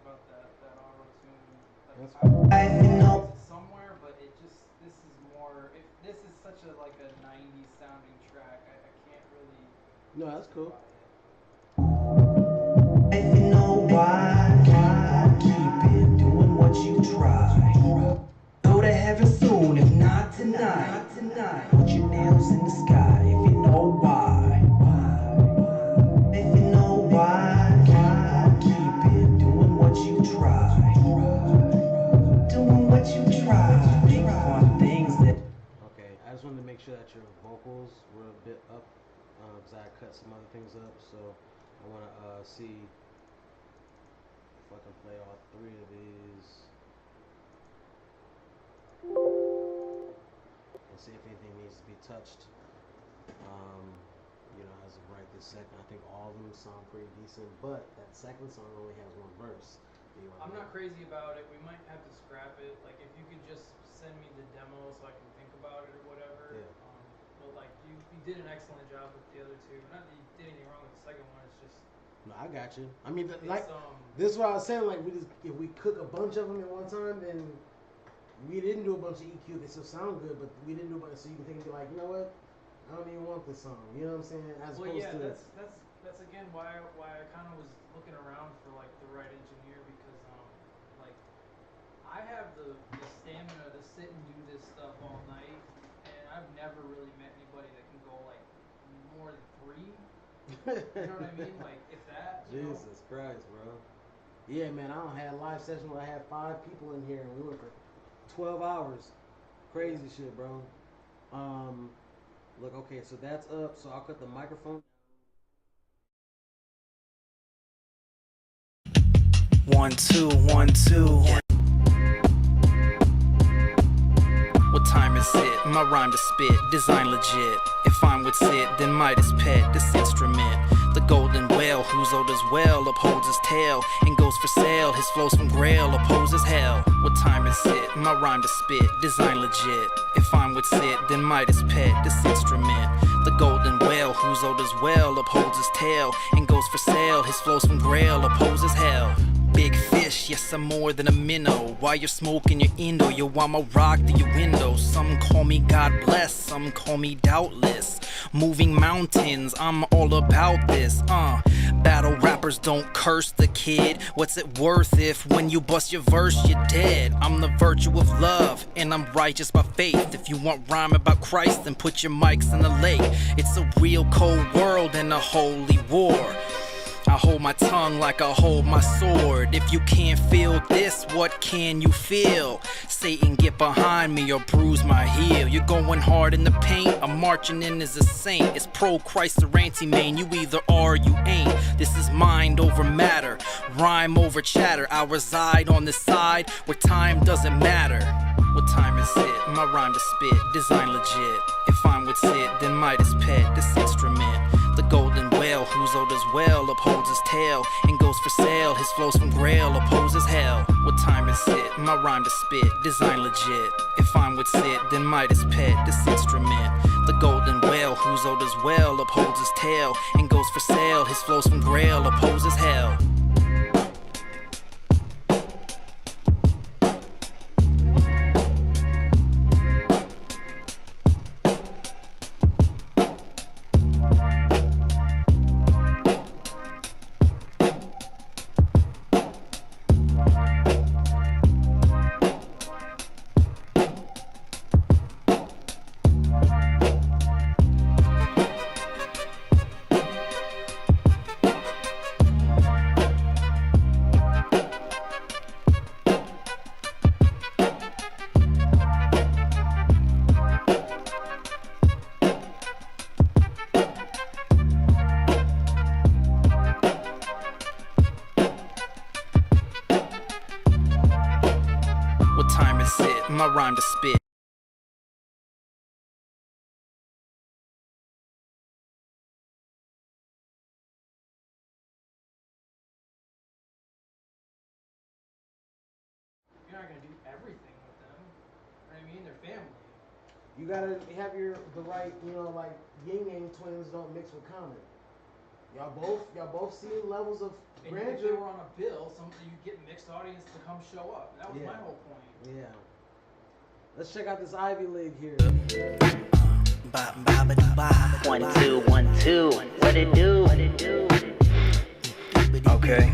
about that auto tune.
That's
Like, I
I know.
use it somewhere, but it just this is more. If this is such a like a '90s sounding track, I can't really.
No, that's cool.
justify it.
If you know why, keep it doing what you try. Go to heaven soon, if not tonight. Put your nails in the sky, if you know why. If you know why, keep it doing what you try. Doing what you try. Big fun things that.
Okay, I just wanted to make sure that your vocals were a bit up, because I cut some other things up. So I want to see if I can play all three of these and see if anything needs to be touched. As of right this second, I think all of them sound pretty decent, but that second song only has one verse.
I'm not crazy about it. We might have to scrap it. Like if you could just send me the demo so I can think about it or whatever.
Yeah.
But like you did an excellent job with the other two. Not that you did anything wrong with the second one. It's just.
No, I got you. I mean,
It's,
like this is what I was saying. Like if we cook a bunch of them at one time, then we didn't do a bunch of EQ. They still sound good, but we didn't do a bunch. So you can think and be like, you know what? I don't even want this song. You know what I'm saying? As
Well,
opposed
yeah,
to
that's again why I kind of was looking around for like the right engineer because like I have the stamina to sit and do this stuff all night, and I've never really met anybody that can go like more than 3. You know what I mean? Like if that. You know?
Jesus Christ, bro. Yeah, man. I don't had a live session where I had 5 people in here and we went for 12 hours. Crazy shit, bro. Look, okay, so that's up. So I'll cut the microphone.
1 2 1 2. What time is it? My rhyme to spit, design legit. If I'm with Sid, then Midas pet this instrument. The golden whale, who's old as well, upholds his tail and goes for sale. His flows from Grail opposes hell. What time is it? My rhyme to spit, design legit. If I'm with Sid, then Midas pet this instrument. The golden whale, who's old as well, upholds his tail and goes for sale. His flows from Grail opposes hell. Big fish, yes, I'm more than a minnow. While you're smoking your Indo, yo, I'ma rock through your window. Some call me God bless, some call me doubtless. Moving mountains, I'm all about this. Battle rappers don't curse the kid. What's it worth if when you bust your verse, you're dead? I'm the virtue of love, and I'm righteous by faith. If you want rhyme about Christ, then put your mics in the lake. It's a real cold world and a holy war. I hold my tongue like I hold my sword. If you can't feel this, what can you feel? Satan, get behind me or bruise my heel. You're going hard in the paint, I'm marching in as a saint. It's pro-Christ or anti-main, you either are or you ain't. This is mind over matter, rhyme over chatter. I reside on the side where time doesn't matter. What time is it? My rhyme to spit, design legit. If I'm with Sid, then Midas pet this instrument. The golden whale, who's old as well, upholds his tail and goes for sale. His flows from Grail opposes hell. What time is it? My rhyme to spit, design legit. If I'm with Sid, then Midas pet this instrument. The golden whale, who's old as well, upholds his tail and goes for sale. His flows from Grail opposes hell. My rhyme to spit.
You're not gonna do everything with them. I mean, they're family.
You gotta have the right, like yin yang twins don't mix with common. Y'all both seeing levels of
And
Grant
if they
you.
were on a bill, you get mixed audience to come show up. That was
Yeah.
my whole point.
Yeah. Let's check out this Ivy League here.
1 2 1 2. What it do? Okay.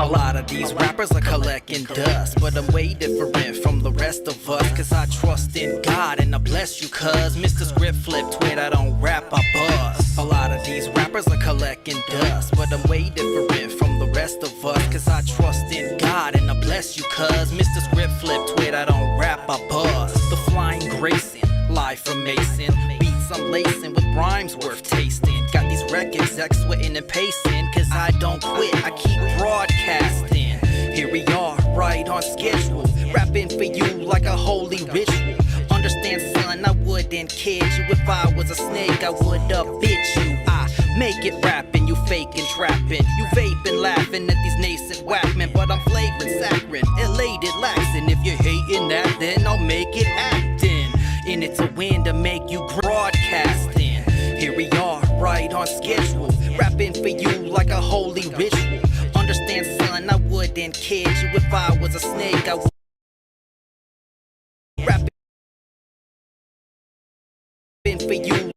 A lot of these rappers are collecting dust, but I'm way different from the rest of us, cause I trust in God and I bless you, cuz Mr. ScripFlip tweet, I don't rap, I bust. A lot of these rappers are collecting dust, but I'm way different from the rest of us, cause I trust in God and I bless you, cuz Mr. ScripFlip tweet, I don't rap, I bust. The flying Grayson, live from Mason, beats I'm lacing with rhymes worth tasting. Got these rec execs sweating and pacing, cause I don't quit, I keep broadcasting. Here we are, right on schedule, rapping for you like a holy ritual. Understand, son, I wouldn't kid you. If I was a snake, I would have bit you. I make it rapping, you faking trapping, you vaping, laughing at these nascent whackmen, but I'm flavoring, saccharine, elated, laxing. If you're hating that, then I'll make it acting. In it to win, to make you broadcasting. Here we are, right on schedule, rapping for you like a holy ritual. Understand, son, I wouldn't kid you. If I was a snake, I would rapping for you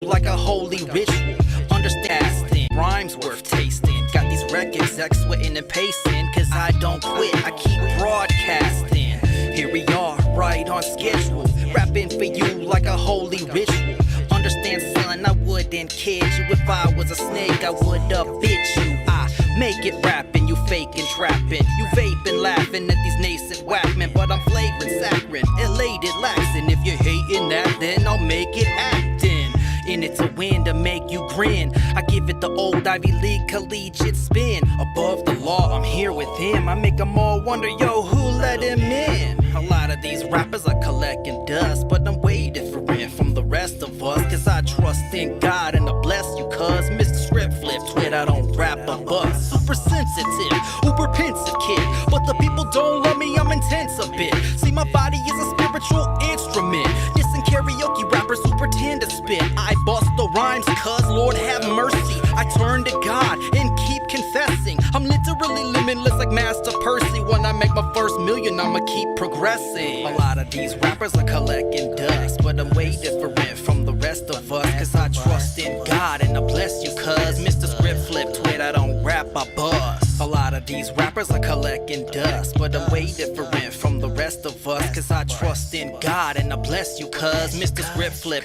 like a holy ritual. Understand, rhymes worth tasting. Got these rec execs sweating and pacing, cause I don't quit, I keep broadcasting. Here we are, right on schedule, rapping for you like a holy ritual. Understand, son, I wouldn't kid you. If I was a snake, I would have bit you. I make it rapping, you faking trapping, you vaping, laughing at these nascent whackmen, but I'm flavoring, saccharine, elated, laxing. If you're hating that, then I'll make it acting. In it to win, to make you grin. I give it the old Ivy League collegiate spin. Above the law, I'm here with him. I make them all wonder, yo, who let him in? A lot of these rappers are collecting dust, but I'm way different from the rest of us, cause I trust in God and I bless you, cuz Mr. ScripFlip tweet, I don't rap a bust. Super sensitive, uber pensive kid, but the people don't love me, I'm intense a bit. See, my body is a spiritual instrument. Dissing karaoke rappers who pretend to spit. I bust the rhymes, cuz Lord have mercy. I turn to God and keep confessing. I'm literally limitless like Master Percy. When I make my first million, I'ma keep progressing. A lot of these rappers are collecting dust, but I'm way different from the rest of us, cause I trust in God and I bless you, cuz Mr. ScripFlip tweet, I don't rap, I bust. A lot of these rappers are collecting dust, but I'm way different from the rest of us, cause I trust in God and I bless you, cuz Mr. ScripFlip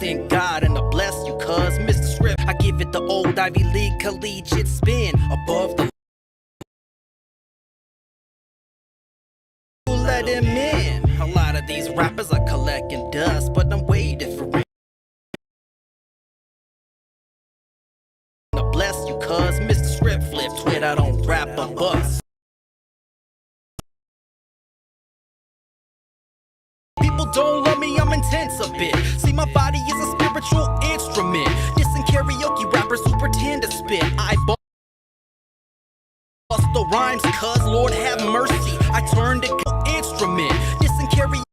in God and I bless you, cuz Mr. Script, I give it the old Ivy League collegiate spin above the let him in. A lot of these rappers are collecting dust, but I'm way different. I bless you, cuz Mr. ScripFlip, twit, I don't rap or bust. People don't love me, I'm intense a bit. See, my body is a spiritual instrument. Dissing karaoke rappers who pretend to spit. I bust the rhymes, cuz Lord have mercy. I turned to instrument. Dissing karaoke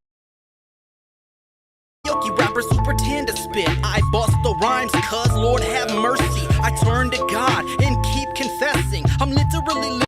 rappers who pretend to spit. I bust the rhymes, cuz Lord have mercy. I turn to God and keep confessing. I'm literally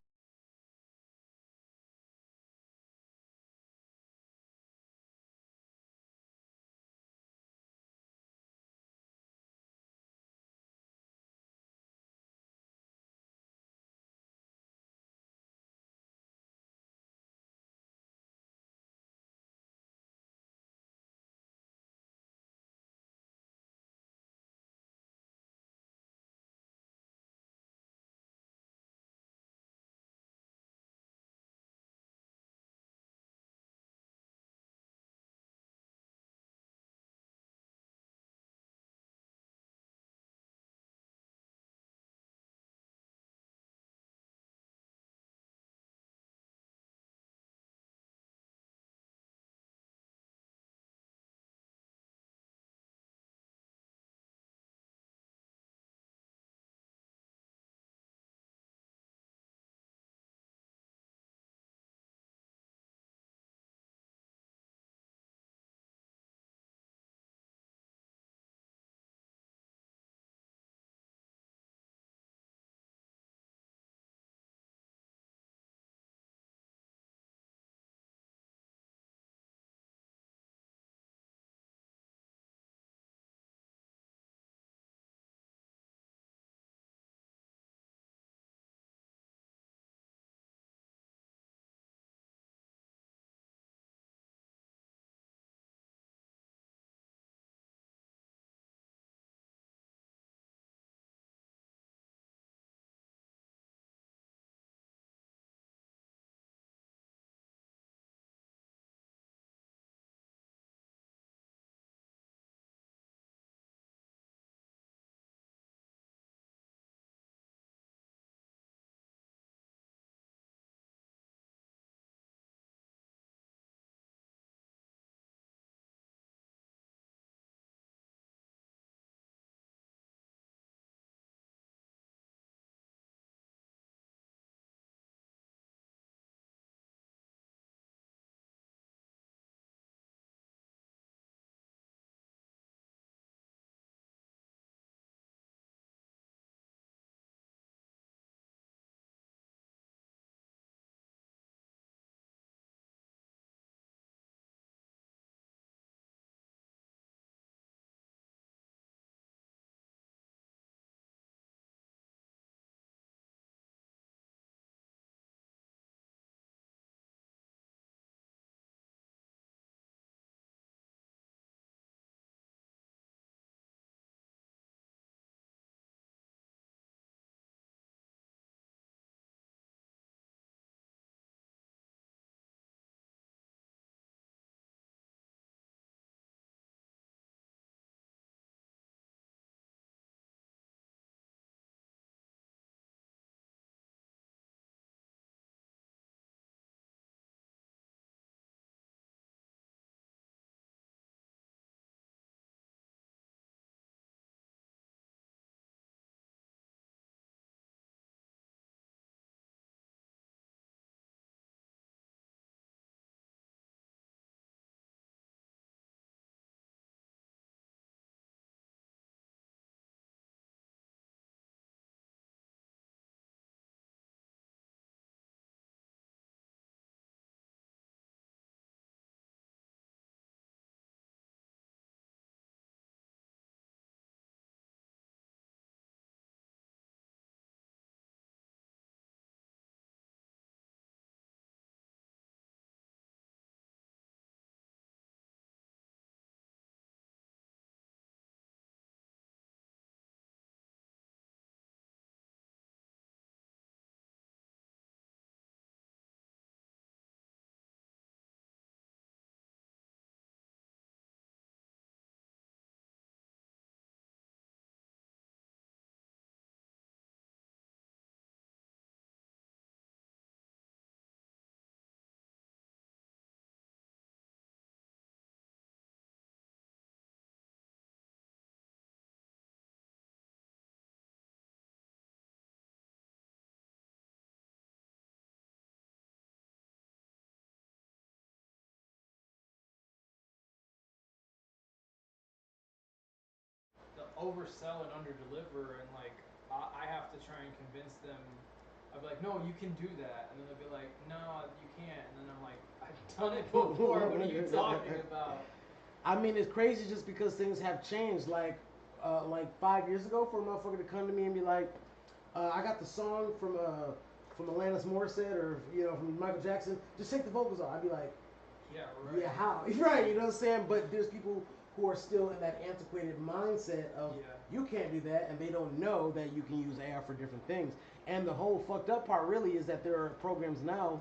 oversell and underdeliver, and like I have to try and convince them. I'll be like, no, you can do that, and then they'll be like, no, you can't, and then I'm like, I've done it before. What are you talking about?
I mean, it's crazy just because things have changed. Like 5 years ago, for a motherfucker to come to me and be like, I got the song from Alanis Morissette or from Michael Jackson. Just take the vocals off. I'd be like,
Yeah, right.
yeah, how? Right, you know what I'm saying? But there's people who are still in that antiquated mindset of you can't do that, and they don't know that you can use AI for different things. And the whole fucked up part really is that there are programs now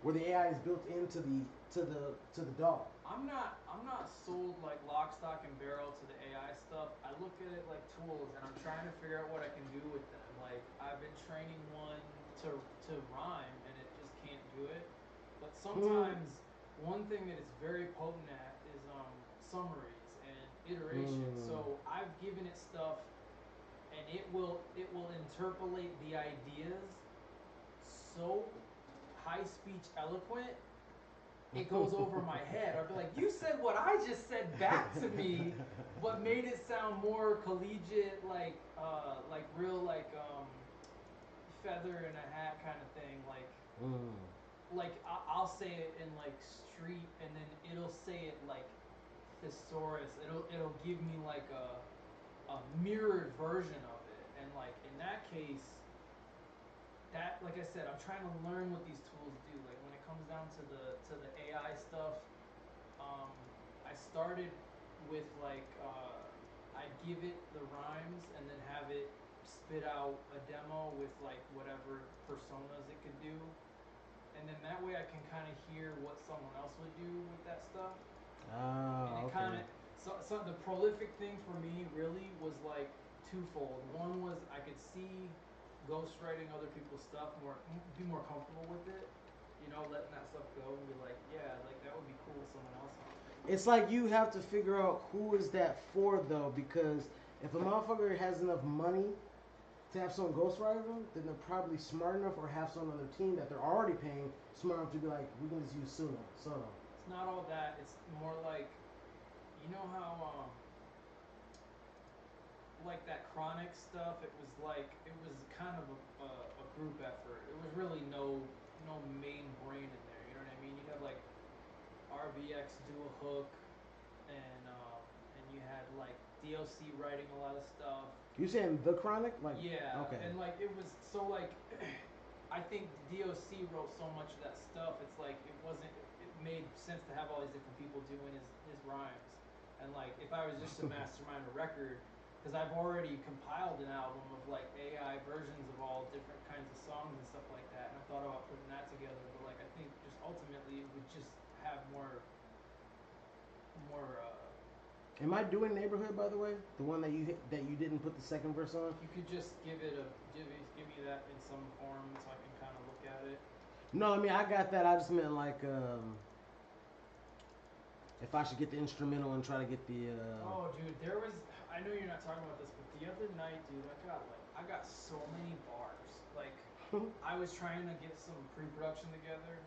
where the AI is built into the DAW.
I'm not sold like lock, stock, and barrel to the AI stuff. I look at it like tools, and I'm trying to figure out what I can do with them. Like I've been training one to rhyme, and it just can't do it. But sometimes one thing that it's very potent at is summaries and iteration. So I've given it stuff, and it will interpolate the ideas so high speech eloquent. It goes over my head. I'll be like, you said what I just said back to me, but made it sound more collegiate, like real, feather in a hat kind of thing. Like I'll say it in like street, and then it'll say it like thesaurus. It'll give me like a mirrored version of it, and like in that case, that, like I said, I'm trying to learn what these tools do. Like when it comes down to the AI stuff, I started with I'd give it the rhymes and then have it spit out a demo with like whatever personas it could do, and then that way I can kind of hear what someone else would do with that stuff. And it kind of so the prolific thing for me really was like twofold. One was I could see ghostwriting other people's stuff be more comfortable with it, letting that stuff go and be like, yeah, like that would be cool with someone else on it.
It's like you have to figure out who is that for though, because if a motherfucker has enough money to have someone ghostwrite them, then they're probably smart enough or have someone on their team that they're already paying smart enough to be like, we can just use Sono.
It's not all that. It's more like, you know how like that chronic stuff, it was kind of a group effort. It was really no main brain in there, you know what I mean? You'd have like RBX do a hook, and you had like DOC writing a lot of stuff.
You saying The Chronic? Like,
yeah,
okay.
and like it was so like I think DOC wrote so much of that stuff, it's like it made sense to have all these different people doing his rhymes. And like if I was just to mastermind a record, because I've already compiled an album of like AI versions of all different kinds of songs and stuff like that, and I thought about putting that together, but like I think just ultimately it would just have more
Am I doing Neighborhood, by the way? The one that you didn't put the second verse on?
you could just give me that in some form so I can kind of look at it.
No, I mean I got that. I just meant like if I should get the instrumental and try to get the
Oh dude, I know you're not talking about this, but the other night, dude, I got so many bars. Like I was trying to get some pre-production together,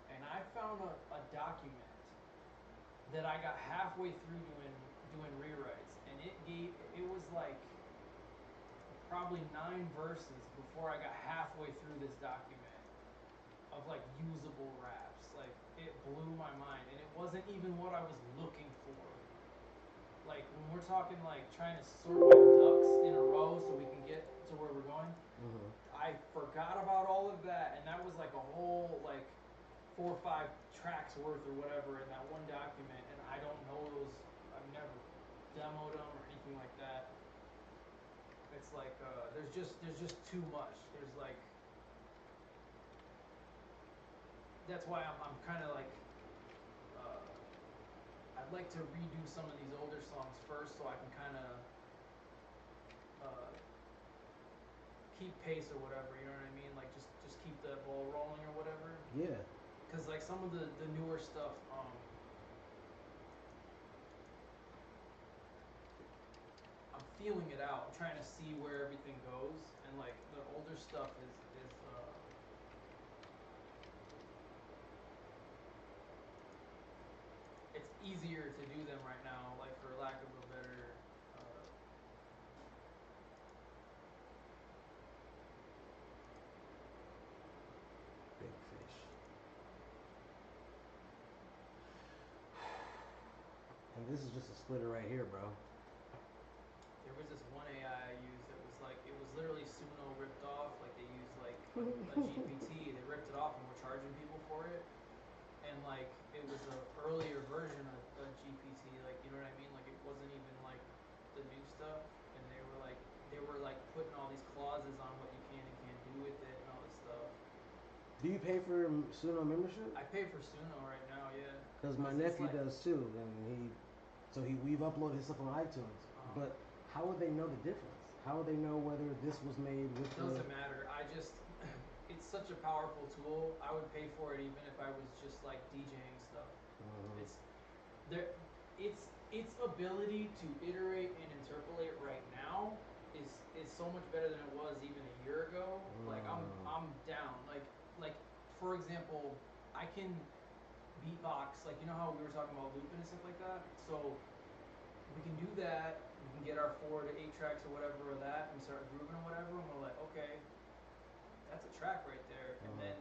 and I found a document that I got halfway through doing rewrites, and it was like probably 9 verses before I got halfway through this document of like usable raps. Like it blew my mind, and it wasn't even what I was looking for. Like when we're talking like trying to sort my ducks in a row so we can get to where we're going, I forgot about all of that, and that was like a whole like 4 or 5 tracks worth or whatever in that one document, and I don't know those. I've never demoed them or anything like that. It's like there's just too much. There's like that's why I'm kind of like I'd like to redo some of these older songs first so I can kind of keep pace or whatever. You know what I mean? Like just keep the ball rolling or whatever.
Yeah.
Because like some of the newer stuff, I'm feeling it out. I'm trying to see where everything goes, and like the older stuff is it's easier to do them right now, like for lack of a better
And this is just a splitter right here, bro.
There was this one AI I used that was like, it was literally Suno ripped off. Like they used like a GPT, they ripped it off and were charging people for it. And like it was an earlier version of GPT, like you know what I mean? Like it wasn't even like the new stuff. And they were like putting all these clauses on what you can and can't do with it and all this stuff.
Do you pay for Suno membership?
I pay for Suno right now, yeah.
Because my
It's
nephew
like-
does too, and we've uploaded his stuff on iTunes. But how would they know the difference? How would they know whether this was made with?
Doesn't matter. It's such a powerful tool. I would pay for it even if I was just like DJing stuff. It's there. Its ability to iterate and interpolate right now is so much better than it was even a year ago. Like I'm down. Like for example, I can beatbox. Like you know how we were talking about looping and stuff like that. So we can do that. We can get our 4 to 8 tracks or whatever of that, and start grooving or whatever. And we're like, okay, that's a track right there. And then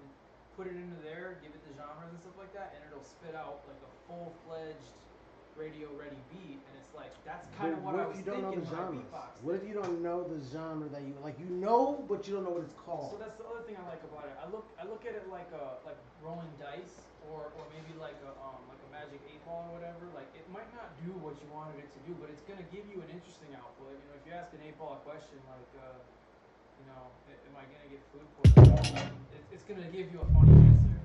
put it into there, give it the genres and stuff like that, and it'll spit out like a full-fledged radio-ready beat. And it's like that's kind of what I was thinking when I beatboxed.
What if you don't know the genre that you like? You know, but you don't know what it's called.
So that's the other thing I like about it. I look at it like rolling dice, or maybe like a Magic 8-Ball or whatever. Like it might not do what you wanted it to do, but it's gonna give you an interesting output. You know, if you ask an 8-Ball a question like, you know, am I gonna get food poisoning? It's gonna give you a funny answer,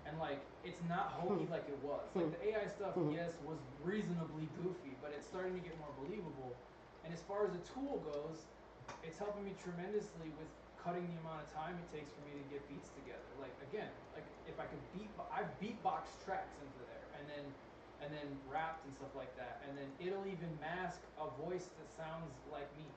and like it's not hokey like it was. Like the AI stuff, yes, was reasonably goofy, but it's starting to get more believable. And as far as a tool goes, it's helping me tremendously with cutting the amount of time it takes for me to get beats together. Like again, like if I could I've beatboxed tracks into there, and then rapped and stuff like that, and then it'll even mask a voice that sounds like me.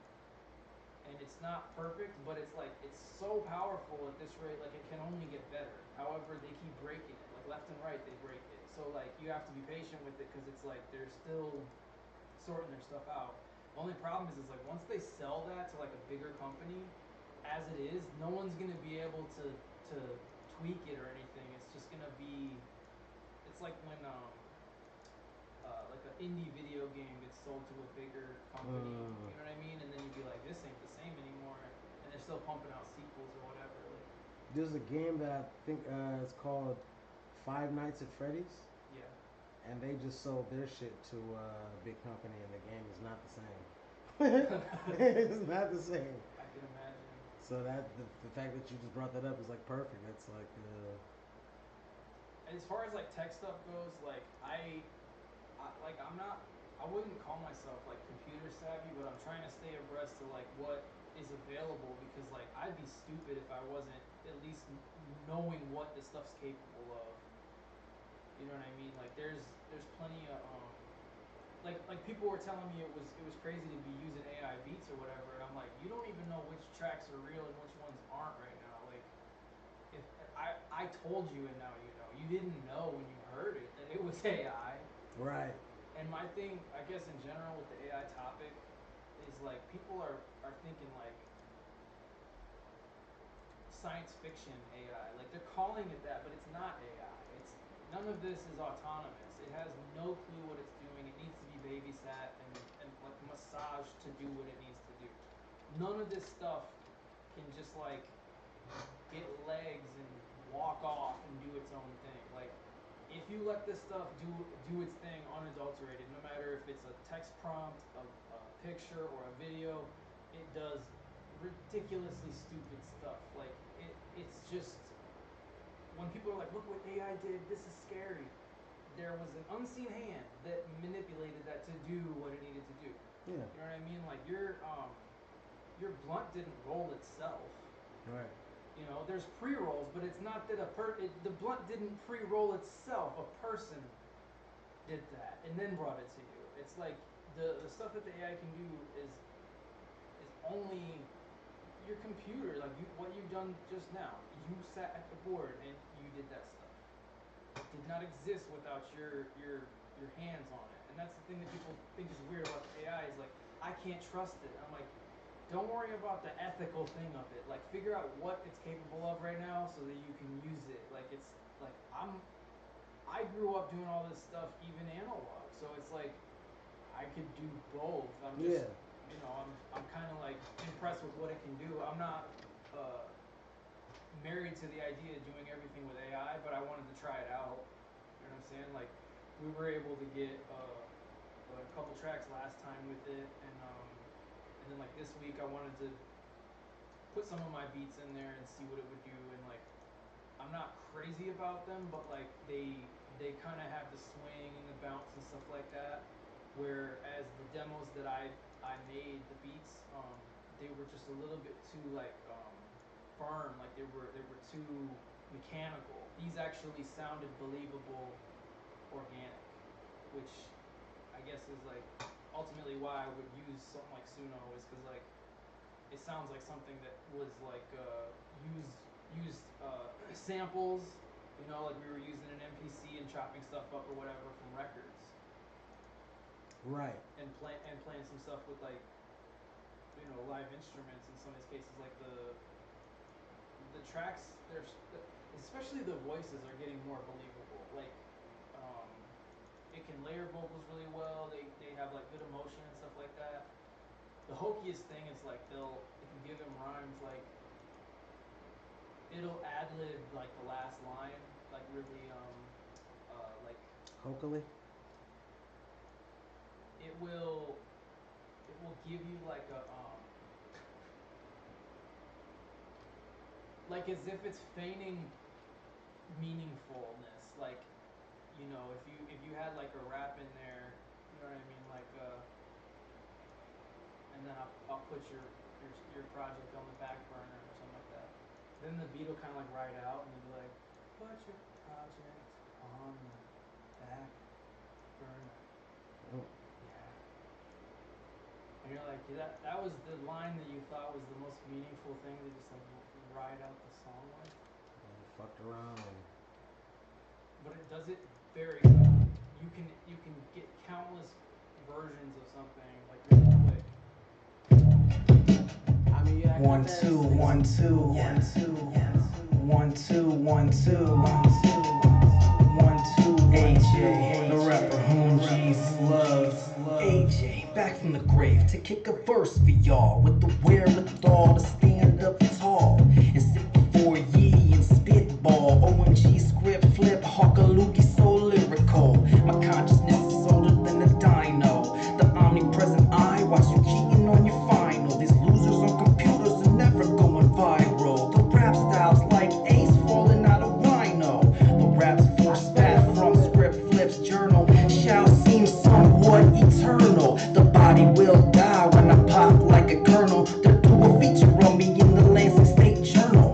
And it's not perfect, but it's so powerful at this rate, like it can only get better. However, they keep breaking it, like left and right they break it. So like you have to be patient with it because it's like they're still sorting their stuff out. The only problem is like once they sell that to like a bigger company, as it is, no one's gonna be able to tweak it or anything. It's just gonna be, it's like when like an indie video game gets sold to a bigger company, you know what I mean? And then you'd be like, this ain't the same anymore, and they're still pumping out sequels or whatever. Like,
there's a game that I think it's called Five Nights at Freddy's.
yeah.
And they just sold their shit to a big company, and the game is not the same. It's not the same.
I can imagine.
So that the fact that you just brought that up is like perfect. It's like.
As far as like tech stuff goes, like I wouldn't call myself like computer savvy, but I'm trying to stay abreast to like what is available because like I'd be stupid if I wasn't at least knowing what this stuff's capable of. You know what I mean? Like there's plenty of like people were telling me it was crazy to be using AI beats or whatever, and I'm like, you don't even know which tracks are real and which ones aren't right now. Like if I told you and now you know. You didn't know when you heard it that it was AI.
Right.
And my thing, I guess in general with the AI topic is like people are thinking like science fiction AI. Like they're calling it that, but it's not AI. It's none of this is autonomous. It has no clue what it's doing. It needs to be babysat and like massaged to do what it needs to do. None of this stuff can just like get legs and walk off and do its own thing. Like if you let this stuff do its thing unadulterated, no matter if it's a text prompt, a picture, or a video, it does ridiculously stupid stuff. Like it's just when people are like, look what AI did, this is scary. There was an unseen hand that manipulated that to do what it needed to do.
Yeah.
You know what I mean? Like your blunt didn't roll itself.
Right.
You know, there's pre-rolls, but it's not that the blunt didn't pre-roll itself. A person did that and then brought it to you. It's like the stuff that the AI can do is only your computer. Like what you've done just now. You sat at the board and you did that stuff. It did not exist without your hands on it. And that's the thing that people think is weird about the AI is like, I can't trust it. I'm like, don't worry about the ethical thing of it. Like, figure out what it's capable of right now so that you can use it. Like, I grew up doing all this stuff even analog. So it's like, I could do both. I'm
Yeah.
just, you know, I'm kind of like impressed with what it can do. I'm not married to the idea of doing everything with AI, but I wanted to try it out. You know what I'm saying? Like, we were able to get a couple tracks last time with it, and then like this week I wanted to put some of my beats in there and see what it would do. And like, I'm not crazy about them, but like they kind of have the swing and the bounce and stuff like that. Whereas the demos that I made, the beats, they were just a little bit too like firm, like they were too mechanical. These actually sounded believable, organic, which I guess is like ultimately why I would use something like Suno, is because like it sounds like something that was like used samples, you know, like we were using an MPC and chopping stuff up or whatever from records,
Right.
and playing some stuff with like, you know, live instruments in some of these cases. Like the tracks, especially the voices are getting more believable. Like it can layer vocals really well. They have like good emotion and stuff like that. The hokiest thing is like if you give them rhymes, like it'll ad lib like the last line, like really like
Hokily.
it will give you like a like as if it's feigning meaningfulness. Like, you know, if you had like a rap in there, you know what I mean, like and then I'll put your project on the back burner or something like that. Then the beat will kind of like ride out and it'll be like, put your project on the back burner.
Oh.
Yeah. And you're like, that was the line that you thought was the most meaningful thing to just like ride out the song with.
Fucked around.
But it does it very well. You can get countless versions of something like really quick.
I mean, yeah.
1 2 1 2 1 2 1 2 1 2 1 2 AJ, the rapper whom Jesus loves. AJ, back from the grave to kick a verse for y'all, with the wherewithal to stand up tall and sit before ye and spitball. OMG, ScripFlip, hawkaloogie, so lyrical. My consciousness is older than a dino. The omnipresent eye, watch you cheating on your final. These losers on computers are never going viral. The rap style's like Ace falling out of Rhino. The rap's force spat from ScripFlip's journal shall seem somewhat eternal. The body will die when I pop like a kernel. They'll do a feature on me in the Lansing State Journal.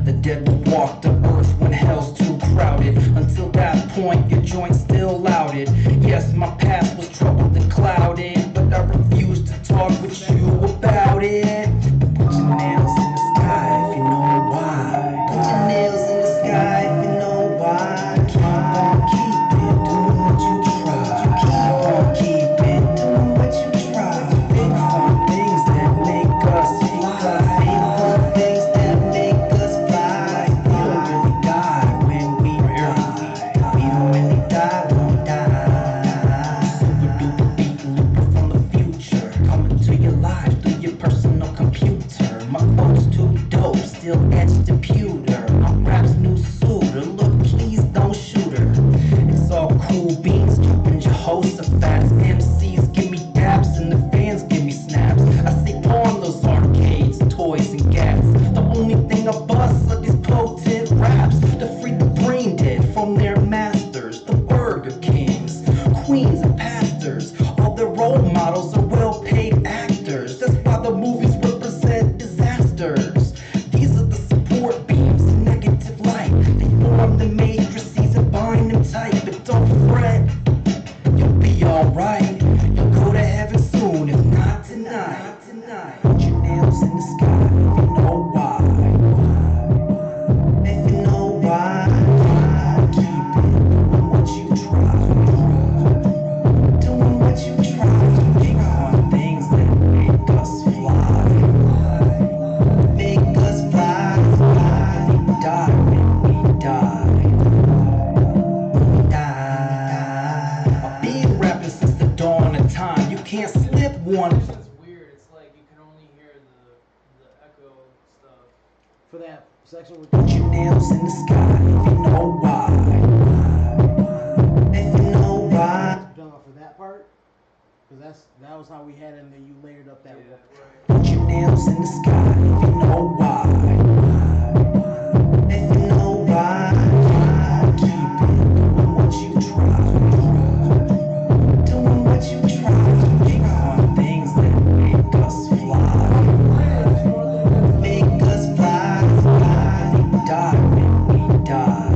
The dead will walk the earth when hell's too crowded. Until that point, your joint's still lauded. Yes, my past was troubled and clouded, but I refuse to talk with you about it. Put your nails in the sky if you know why. Put your nails in the sky if you know why. Keep on keeping, doing what you try. You keep on keeping, doing what you try. Big fun things that make us fly. Big fun things that make us fly. We don't really die when we die. We don't really die when we die. Super duper beat looper from the future, coming to your life through your personal computer. My quote's too dope, still etched to pewter. I'm rap's new suitor, look please don't shoot her. It's all cool beans, keeping Jehoshaphat's. MCs give me daps and the fans give me snaps. I say pawn those arcades, toys and gats. The only thing I bust are these potent raps to free the brain dead from their masters. The Burger Kings, queens and pastors, all their role models are well-paid actors. That's why the movies represent disasters. These are the support beams of negative light. They form the matrices and bind them tight. But don't fret, you'll be alright. You'll
can't slip one.
It's weird. It's like you can only hear the echo stuff.
For that section with
Put your nails in the sky, if you know why. If you know why.
talking about for that part, because that was how we had it, and then you layered up that one.
Right.
Put your nails in the sky, if you know why. If you know why. Keep it, doing what you try. Doing what you try. Big fun things that make us fly. Make us fly. We die when we die.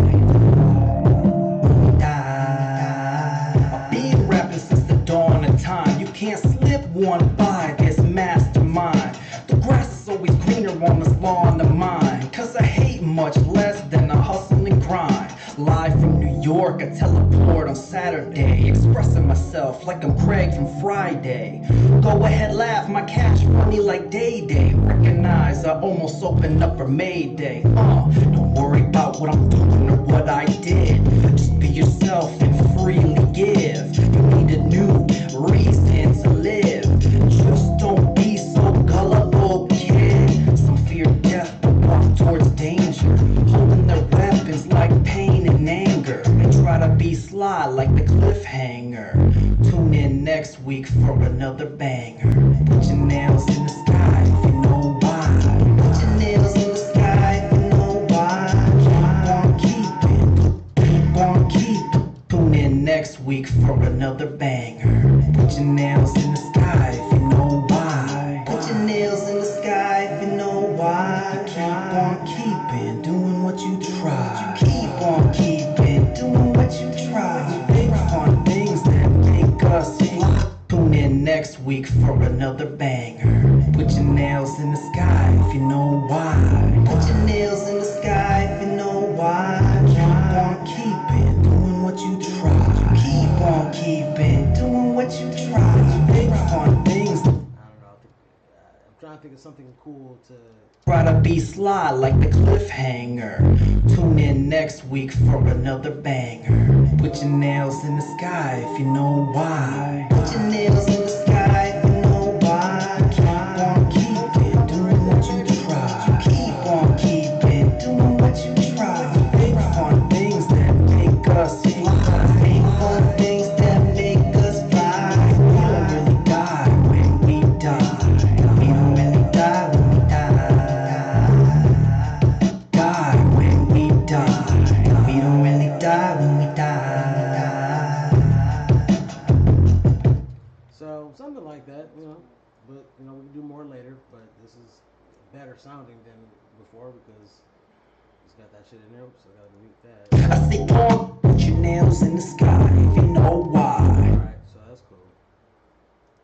I've been rapping since the dawn of time. You can't slip one by this mastermind. The grass is always greener on this lawn of mine. Cause I hate much less than a hustle and grind. Live from New York, I teleport on Saturday. Expressing myself like I'm Craig from Friday. Go ahead, laugh, my cash funny like Day Day. Recognize I almost opened up for Mayday. Don't worry about what I'm doing or what I did. Just be yourself and freely give. You need a new reason to live. Just don't be so gullible, kid. Some fear death but walk towards danger, holding their weapons like pain and anger. They try to be sly like the cliffhanger. Tune in next week for another banger. Put your nails in the sky if you know why. Put your nails in the sky if you know why. Keep on keeping. Tune in next week for another banger. Put your nails in the sky if you know why. Put your nails in the sky if you know why. Keep on keeping, doing what you try. Keep on keeping, doing what you try. Big fun things that make us fly. Tune in next week for another banger. Put your nails in the sky if you know why. Put your nails in the sky if you know why. Keep on keeping, doing what you try. Keep on keeping, doing what you try. Big fun things.
I don't know. I'm trying to think of something cool to.
Try to be sly like the cliffhanger. Tune in next week for another banger. Put your nails in the sky if you know why. Put your nails in the sky if you know why. Keep on keeping, doing what you try. Keep on keeping, doing what you try. Big fun things that make us fly. Big fun things that make us fly. We don't really die when we die. We don't really die when we die. Die when we die. We don't really die when we die.
So something like that, you know. But we can do more later. But this is better sounding than before because it's got that shit in there. So I gotta delete that.
I say, put your nails in the sky if you know why.
Alright, so that's cool.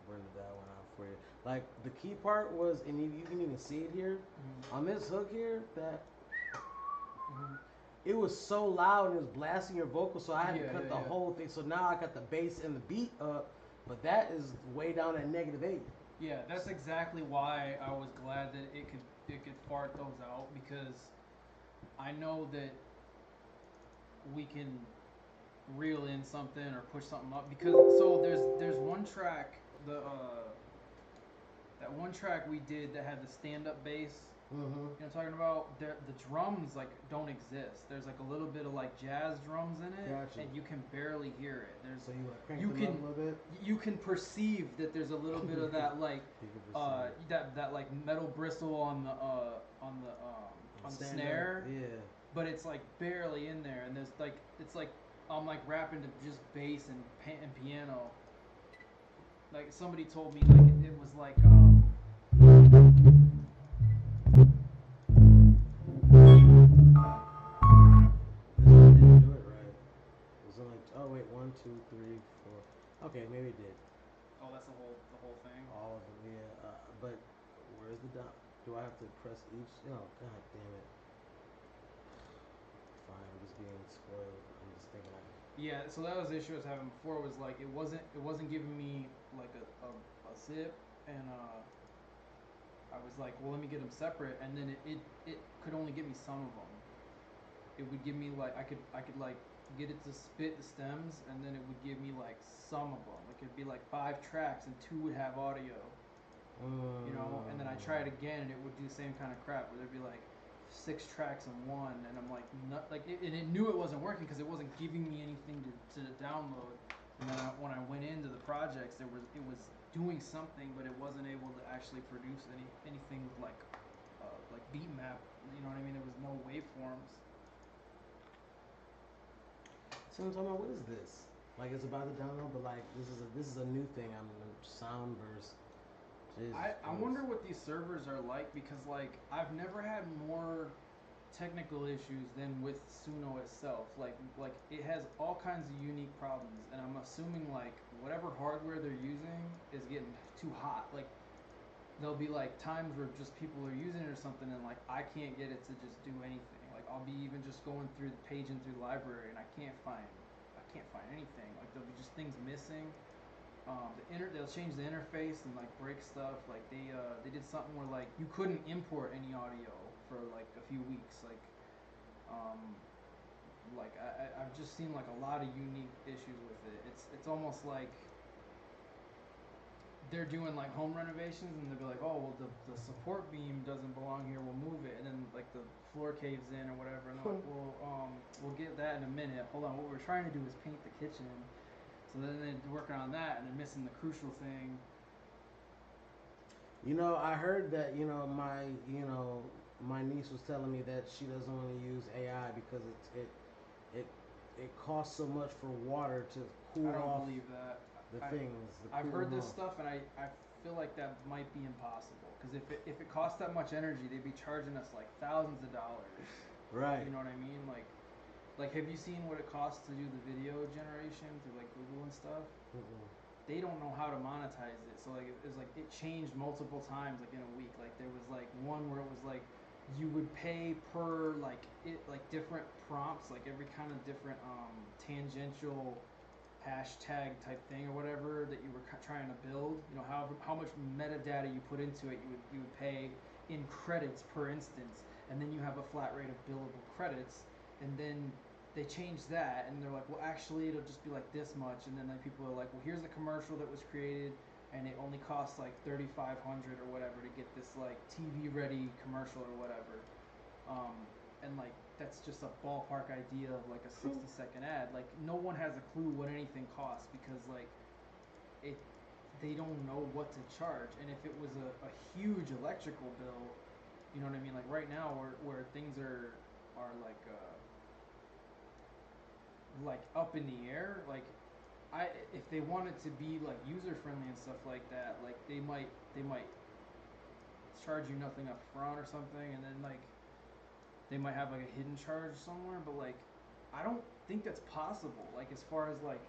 Burned that one out for you. Like the key part was, and you can even see it here on this hook here. That it was so loud and it was blasting your vocals, so I had to cut the whole thing. So now I got the bass and the beat up, but that is way down at -8.
Yeah, that's exactly why I was glad that it could fart those out, because I know that we can reel in something or push something up, because so there's one track, that one track we did that had the stand-up bass. You know what I'm talking about? The drums like don't exist. There's like a little bit of like jazz drums in it,
Gotcha.
and you can barely hear it.
So you want to crank
You
them
can-
up a little bit?
You can perceive that there's a little bit of that like
You can perceive
that like metal bristle on the
stand
snare,
up, yeah.
but it's like barely in there, and there's like it's like I'm like rapping to just bass and piano. Like somebody told me like it was like
Didn't do it right. It was like, oh wait, 1, 2, 3, 4. Okay, maybe it did.
oh, that's the whole thing.
All of them, yeah. But where's the down? Do I have to press each? Oh, god damn it. Fine, I'm just being spoiled. I'm just thinking
Yeah, so that was the issue I was having before. Was like it wasn't giving me like a zip, and I was like, well, let me get them separate, and then it could only give me some of them. It would give me like I could like get it to spit the stems, and then it would give me like some of them. Like it'd be like 5 tracks, and 2 would have audio. You know, and then I try it again, and it would do the same kind of crap where there'd be like 6 tracks in one, and I'm like, not, like, and it knew it wasn't working because it wasn't giving me anything to download. And then when I went into the projects, it was doing something, but it wasn't able to actually produce anything like beat map. You know what I mean? There was no waveforms.
So I'm talking about, what is this? Like, it's about to download, but like this is a new thing. I'm sound verse.
I wonder what these servers are like, because like I've never had more technical issues than with Suno itself. Like it has all kinds of unique problems, and I'm assuming like whatever hardware they're using is getting too hot. Like there'll be like times where just people are using it or something, and like I can't get it to just do anything. Like I'll be even just going through the paging through the library, and I can't find anything. Like there'll be just things missing. They'll change the interface and like break stuff. Like they did something where like you couldn't import any audio for like a few weeks. I've just seen like a lot of unique issues with it. It's almost like they're doing like home renovations, and they'll be like, oh well, the support beam doesn't belong here, we'll move it, and then like the floor caves in or whatever, and they're like, well, we'll get that in a minute. Hold on, what we're trying to do is paint the kitchen. So then they're working on that, and they're missing the crucial thing.
You know, I heard that, my niece was telling me that she doesn't want to use AI because it costs so much for water to cool
I don't
off
believe that.
things.
I've heard this
off.
stuff, and I feel like that might be impossible. Because if it costs that much energy, they'd be charging us like thousands of dollars.
Right.
You know what I mean? Like, have you seen what it costs to do the video generation through like Google and stuff?
Mm-mm.
They don't know how to monetize it. So like it was like it changed multiple times like in a week. Like there was like one where it was like you would pay per like different prompts, like every kind of different tangential hashtag type thing or whatever that you were trying to build. You know, how much metadata you put into it, you would pay in credits per instance, and then you have a flat rate of billable credits, and then they changed that, and they're like, well, actually, it'll just be like this much, and then like people are like, well, here's a commercial that was created, and it only costs like $3,500 or whatever to get this like TV ready commercial or whatever, and like that's just a ballpark idea of like a 60-second ad. Like no one has a clue what anything costs because like they don't know what to charge, and if it was a huge electrical bill, you know what I mean? Like right now, where things are like up in the air, like if they wanted to be like user friendly and stuff like that, like they might charge you nothing up front or something, and then like they might have like a hidden charge somewhere, but like I don't think that's possible. Like as far as like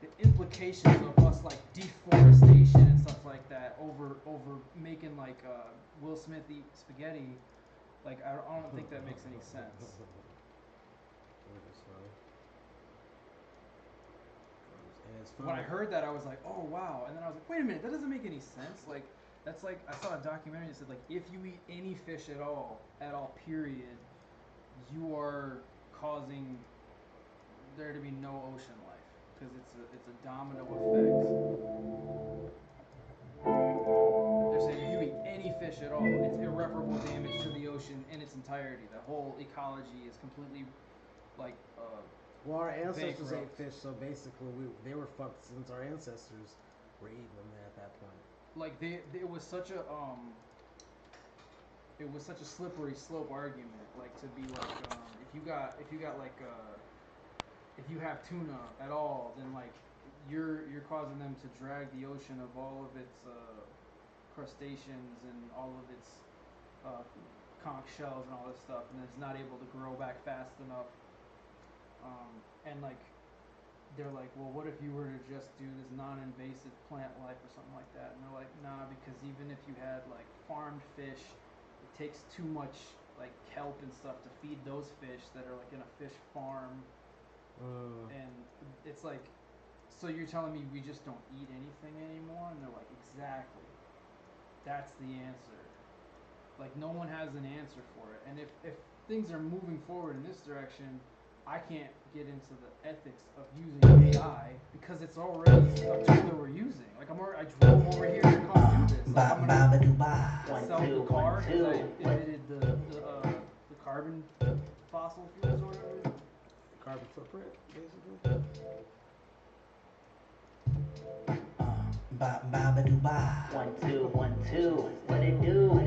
the implications of us like deforestation and stuff like that over making like Will Smith eat spaghetti, like I don't think that makes any sense. When I heard that, I was like, oh wow, and then I was like, wait a minute, that doesn't make any sense. Like that's like I saw a documentary that said like if you eat any fish at all period, you are causing there to be no ocean life because it's a domino effect. They're saying if you eat any fish at all, it's irreparable damage to the ocean in its entirety. The whole ecology is completely like
well, our ancestors
bankrupt.
ate fish, so basically they were fucked since our ancestors were eating them at that point.
Like it was such a slippery slope argument. Like to be like if you have tuna at all, then like you're causing them to drag the ocean of all of its crustaceans and all of its conch shells and all this stuff, and it's not able to grow back fast enough. And like they're like, well, what if you were to just do this non-invasive plant life or something like that? And they're like, nah, because even if you had like farmed fish, it takes too much like kelp and stuff to feed those fish that are like in a fish farm. And it's like, so you're telling me we just don't eat anything anymore? And they're like, exactly. That's the answer. Like no one has an answer for it. And if things are moving forward in this direction, I can't get into the ethics of using AI because it's already a tool that we're using. Like I drove over here to come do this. Like, I'm gonna sell the car because I emitted the carbon fossil fuels or whatever.
Carbon footprint, basically.
One, two, what it do?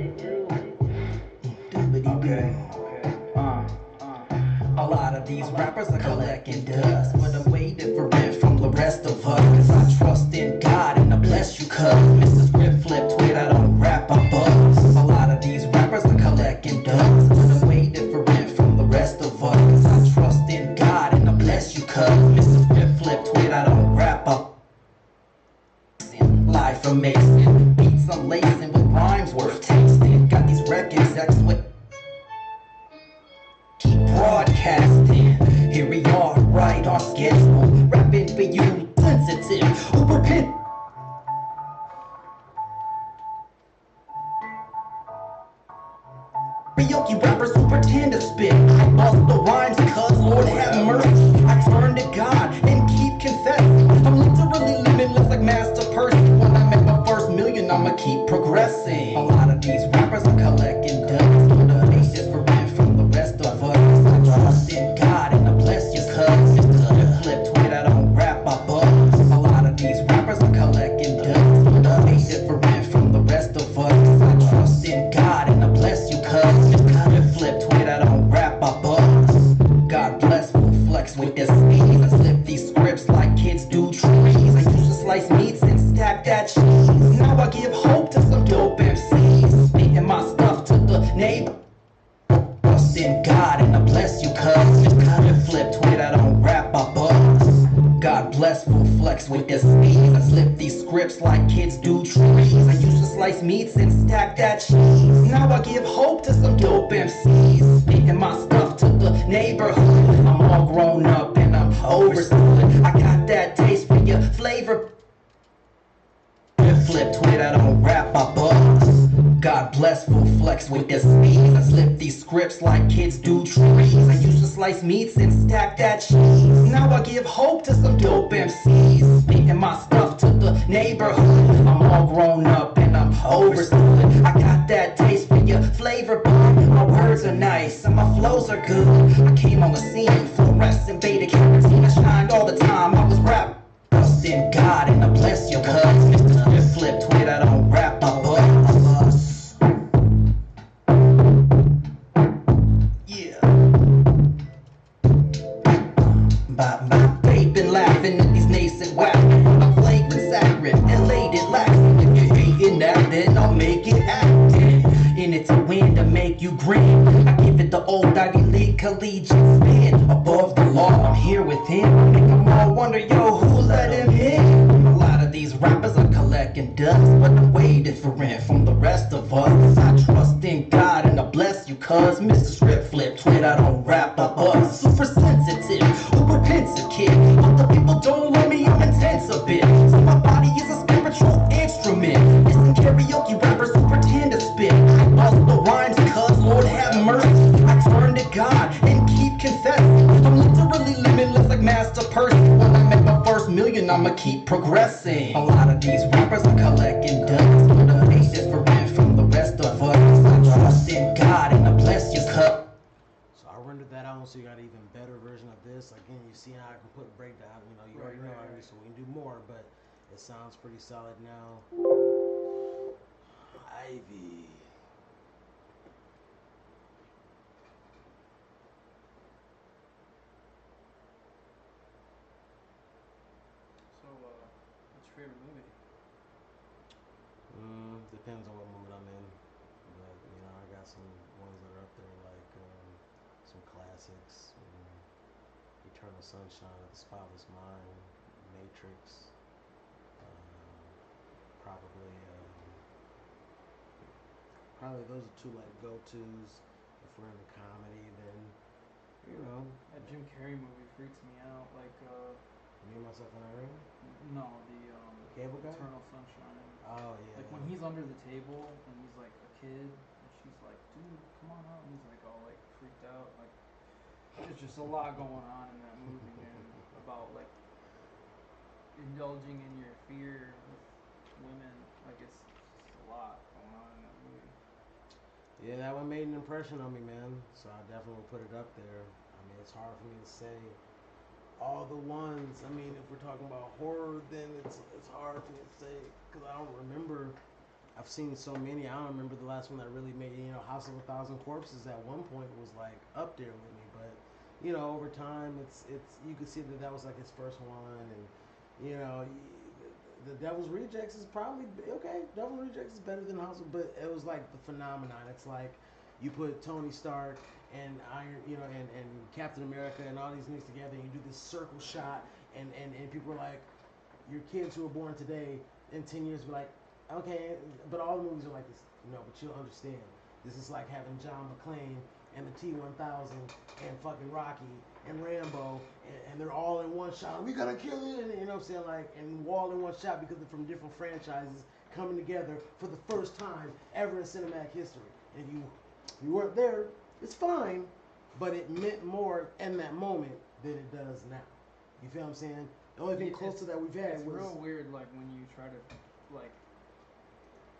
Okay.
A lot of these rappers are collecting dust, but I'm way different from the rest of us. Cause I trust in God and I bless you, cuz Mr. ScripFlip tweet, I don't rap, I buzz. A lot of these rappers are collecting dust, but I'm way different from the rest of us. Cause I trust in God and I bless you, cuz Mr. ScripFlip tweet, I don't rap, I buzz. Live from Mason, beats I'm lacing with rhymes worth tasting. Got these records that's with keep broadcasting. Here we are, right on schedule, rapping for you, sensitive, who repent. Karaoke rappers who pretend to spit. I bust the rhymes cause Lord have mercy. I turn to God and keep confessing. I'm literally limitless like Master Percy. When I make my first million, I'ma keep progressing. A lot of these rappers are collecting dust, but I'm different from the rest of us. I trust in God and I bless you, cuz Mr. ScripFlip tweet, I don't rap, I buzz. A lot of these rappers are collecting dust, but I'm different from the rest of us. I trust in God and I bless you, cuz ScripFlip tweet, I don't rap, I buzz. God bless, will flex with this speed. I slip these scripts like kids do trees. I used to slice meats and stack that cheese. Now I give hope to some dope MCs. Speaking my stuff to the neighbor. Trust in God and I bless you, cuz ScripFlip tweet, I don't rap, I buzz. God bless, will flex with this speed. I slip these scripts like kids do trees. I used to slice meats and stack that cheese. Now I give hope to some dope MCs. Speaking my stuff to the neighborhood. I'm all grown up and I'm overstood. I got that taste for your flavor. ScripFlip tweet, I don't rap, I buzz. God bless, will flex with this speed. I slip these scripts like kids do trees. I used to slice meats and stack that cheese. Now I give hope to some dope MCs. Speaking my stuff to the neighborhood. I'm all grown up and I'm overstood. I got that taste for your flavor, but my words are nice and my flows are good. I came on the scene, fluorescent beta carotene. I shined all the time, I was rap. Trust in God and I bless you, cuz Mr. ScripFlip tweet, I don't rap, I buzz. Yeah. They've been laughing at these nascent wapping. I'm flagrant, saccharine, elated, laxing. If you're hating that, then I'll make it happen. In it to win, to make you grin. I give it the old Ivy League collegiate spin. Above the law, I'm here with him. Make them all wonder, yo, who let him in? A lot of these rappers are collecting dust, but I'm way different from the rest of us. I trust in God and I bless you, cuz Mr. ScripFlip tweet, I don't rap, I buzz. Super sensitive, who repents a kid. Other people don't love me, I'm intense a bit. So my body is a spiritual instrument. Listen, karaoke rappers who pretend to spit. I bust the rhymes, cuz Lord have mercy. I turn to God and keep confessing. I'm literally limitless like Master Percy. When I make my first million, I'ma keep progressing. A lot of these rappers are collecting dust, but I'm way different from the rest of us. I trust in God and I bless you, cuz.
So I rendered that out so you got an even better version of this. Again, you see how I can put breakdown. You know, you already know already, so we can do more, but it sounds pretty solid now. Ivy.
So, what's your favorite movie?
Depends on what mood I'm in. But, you know, I got some ones that are up there like some classics. Eternal Sunshine of the Spotless Mind, Matrix, probably those are two like go-tos. If we're into comedy, then you know,
That Jim Carrey movie freaks me out. Like,
Me, Myself, and Irene.
no, the
Cable Guy?
Eternal Sunshine.
Oh yeah.
Like when he's under the table and he's like a kid, and she's like, "Dude, come on out," and he's like all like freaked out, like. There's just a lot going on in that movie, man. About like indulging in your fear with women. Like it's just a lot going on in that movie.
Yeah, that one made an impression on me, man. So I definitely will put it up there. I mean, it's hard for me to say all the ones. I mean, if we're talking about horror, then it's hard for me to say because I don't remember. I've seen so many. I don't remember the last one that really made. House of a Thousand Corpses at one point was like up there with me, but over time, it's you could see that was like his first one, and the Devil's Rejects is probably okay. Devil's Rejects is better than House of, but it was like the phenomenon. It's like you put Tony Stark and Iron, and Captain America and all these niggas together, and you do this circle shot, and people are like, your kids who are born today in 10 years be like, okay, but all the movies are like this, but you'll understand. This is like having John McClane and the T-1000 and fucking Rocky and Rambo, and they're all in one shot. We gotta kill it, and you know what I'm saying, like, and all in one shot because they're from different franchises coming together for the first time ever in cinematic history. And if you weren't there, it's fine, but it meant more in that moment than it does now. You feel what I'm saying? The only thing close to that we've had was
real weird, like when you try to like.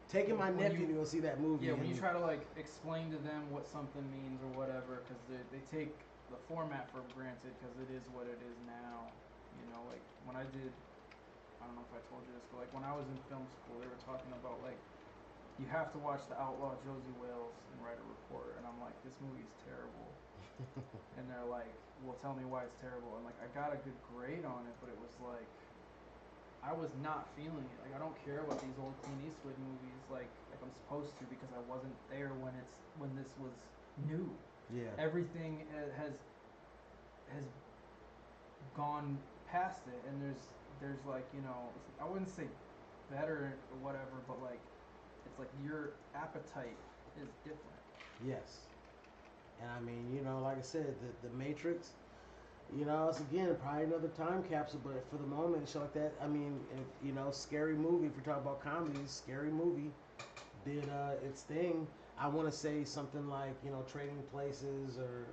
Taking my nephew to go see that movie.
Yeah, when you try to like explain to them what something means or whatever, because they take the format for granted because it is what it is now. Like when I did, I don't know if I told you this, but like when I was in film school, they were talking about like you have to watch The Outlaw Josie Wales and write a report, and I'm like, this movie's terrible. And they're like, well, tell me why it's terrible. And like I got a good grade on it, but it was like. I was not feeling it. Like I don't care about these old Clint Eastwood movies like I'm supposed to because I wasn't there when this was new.
Yeah.
Everything has gone past it, and there's like I wouldn't say better or whatever, but like it's like your appetite is different.
Yes. And I mean, like I said, the Matrix. It's again probably another time capsule, but for the moment, and shit like that. I mean, Scary Movie. If we're talking about comedies, Scary Movie did its thing. I want to say something like Trading Places or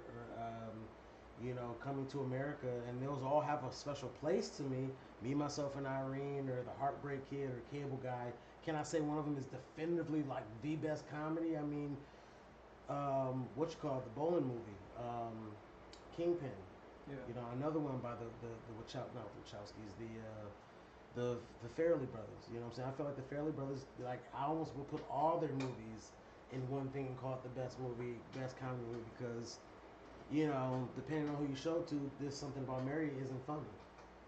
Coming to America, and those all have a special place to me. Me, Myself, and Irene, or The Heartbreak Kid, or Cable Guy. Can I say one of them is definitively like the best comedy? I mean, what you call it, the Bowling movie, Kingpin.
Yeah.
Another one by the Wachowskis, the Farrelly brothers. You know what I'm saying? I feel like the Farrelly brothers, like I almost will put all their movies in one thing and call it the best comedy movie because, depending on who you show to, there's something about Mary isn't funny.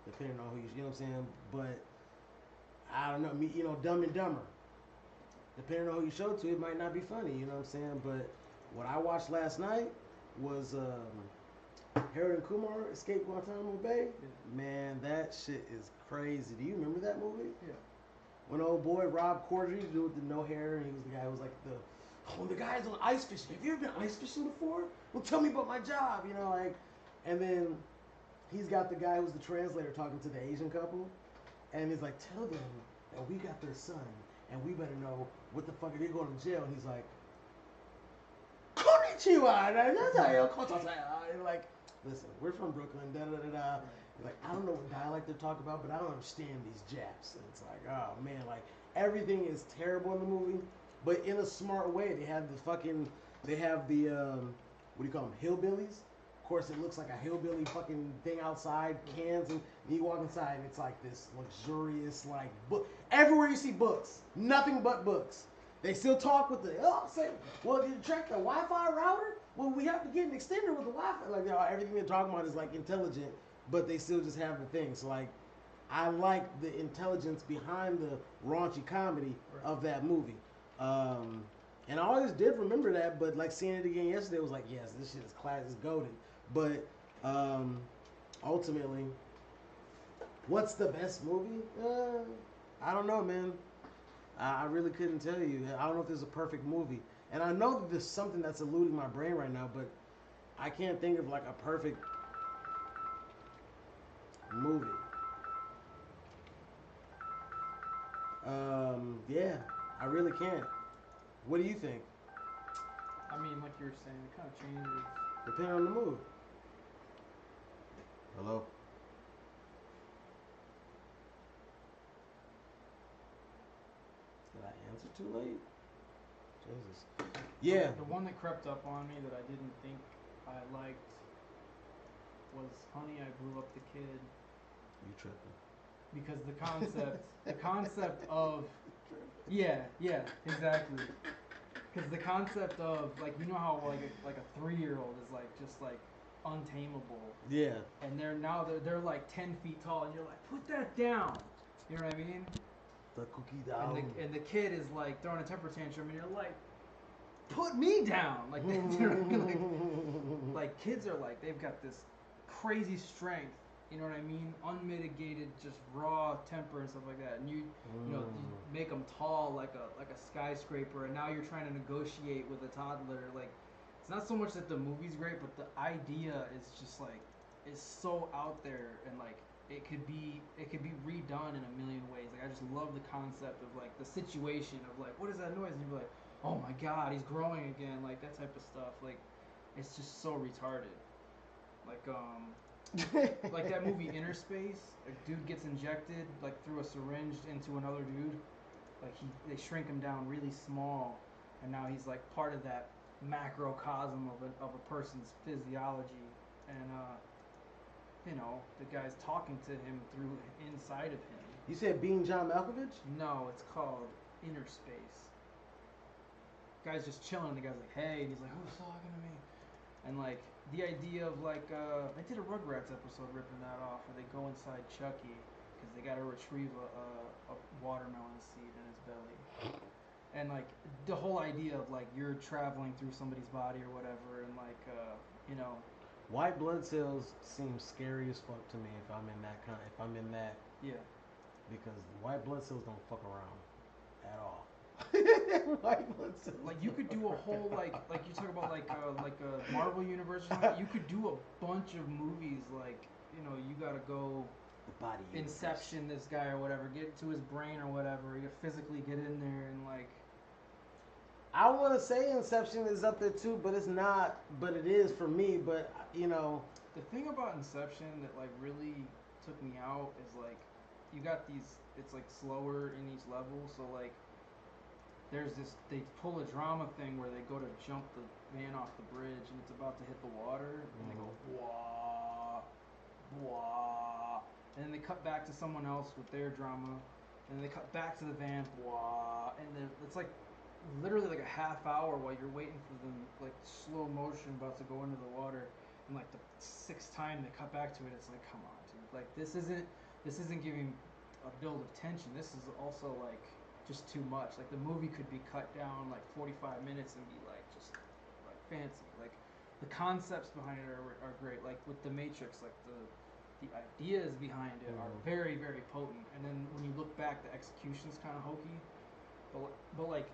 Depending on who you know what I'm saying? But I don't know, Dumb and Dumber. Depending on who you show to, it might not be funny, you know what I'm saying? But what I watched last night was Harold and Kumar Escape Guantanamo Bay.
Yeah.
Man, that shit is crazy. Do you remember that movie?
Yeah.
When old boy Rob Corddry, the dude with the no hair, and he was the guy who was like the guy's on ice fishing. Have you ever been ice fishing before? Well, tell me about my job, and then he's got the guy who's the translator talking to the Asian couple, and he's like, tell them that we got their son, and we better know what the fuck are they going to jail, and he's like, Konnichiwa, and like, listen, we're from Brooklyn, da-da-da-da. Like, I don't know what dialect they're talking about, but I don't understand these Japs. And it's like, oh, man, like, everything is terrible in the movie, but in a smart way. They have the, what do you call them, hillbillies? Of course, it looks like a hillbilly fucking thing outside, cans, and you walk inside, and it's like this luxurious, like, book. Everywhere you see books, nothing but books. They still talk with well, did you check the Wi-Fi router? Well, we have to get an extender with the Wi-Fi. Like, everything they're talking about is like intelligent, but they still just have the thing. So like, I like the intelligence behind the raunchy comedy of that movie. And I always did remember that, but like seeing it again yesterday was like, yes, this shit is class, is goated. But ultimately, what's the best movie? I don't know, man. I really couldn't tell you. I don't know if there's a perfect movie. And I know that there's something that's eluding my brain right now, but I can't think of like a perfect movie. Yeah, I really can't. What do you think?
I mean, like you were saying, it kind of changes.
Depending on the mood. Hello? Did I answer too late? Jesus. Yeah.
The one that crept up on me that I didn't think I liked was Honey, I Blew Up the Kid.
You tripping.
Because the concept of, yeah, exactly. Because the concept of, like, you know how like a 3-year-old is like just like untamable,
Yeah.
and they're like 10 feet tall, and you're like, put that down. You know what I mean?
The cookie down.
And the kid is like throwing a temper tantrum, and you're like, put me down. Like, you know what I mean? Like kids are like, they've got this crazy strength. You know what I mean? Unmitigated, just raw temper and stuff like that. And you know, you make them tall like a skyscraper, and now you're trying to negotiate with a toddler. Like, it's not so much that the movie's great, but the idea is just like, is so out there, and like it could be redone in a million ways. Like, I just love the concept of like the situation of like, what is that noise? And you're like, oh my god, he's growing again. Like that type of stuff. Like, it's just so retarded. Like like that movie Inner Space, a dude gets injected like through a syringe into another dude. Like they shrink him down really small, and now he's like part of that macrocosm of a person's physiology. And you know, the guy's talking to him through inside of him.
You said Being John Malkovich?
No, it's called Inner Space. Guy's just chilling. The guy's like, hey, and he's like, who's talking to me? And like the idea of like they did a Rugrats episode ripping that off, where they go inside Chucky because they got to retrieve a watermelon seed in his belly, and like the whole idea of like you're traveling through somebody's body or whatever, and like you know,
White blood cells seem scary as fuck to me if I'm in that
yeah,
because white blood cells don't fuck around at all. White blood cells.
like you could do a whole like you talk about like a Marvel universe or something. You could do a bunch of movies like, you know, you gotta go
The body universe.
Inception this guy or whatever, get to his brain or whatever, you physically get in there and like.
I want to say Inception is up there too, but it's not. But it is for me. But you know,
The thing about Inception that like really took me out is like you got these, it's like slower in each level, so like there's this, they pull a drama thing where they go to jump the van off the bridge and it's about to hit the water, and they go wah wah, and then they cut back to someone else with their drama, and then they cut back to the van, wah, and then it's like literally like a half hour while you're waiting for them, like slow motion about to go into the water, and like the 6th time they cut back to it, it's like, come on dude, like this isn't giving a build of tension. This is also like just too much. Like the movie could be cut down like 45 minutes and be like just like fancy. Like the concepts behind it are great. Like with the Matrix, like the ideas behind it are very, very potent. And then when you look back, the execution's kind of hokey. But like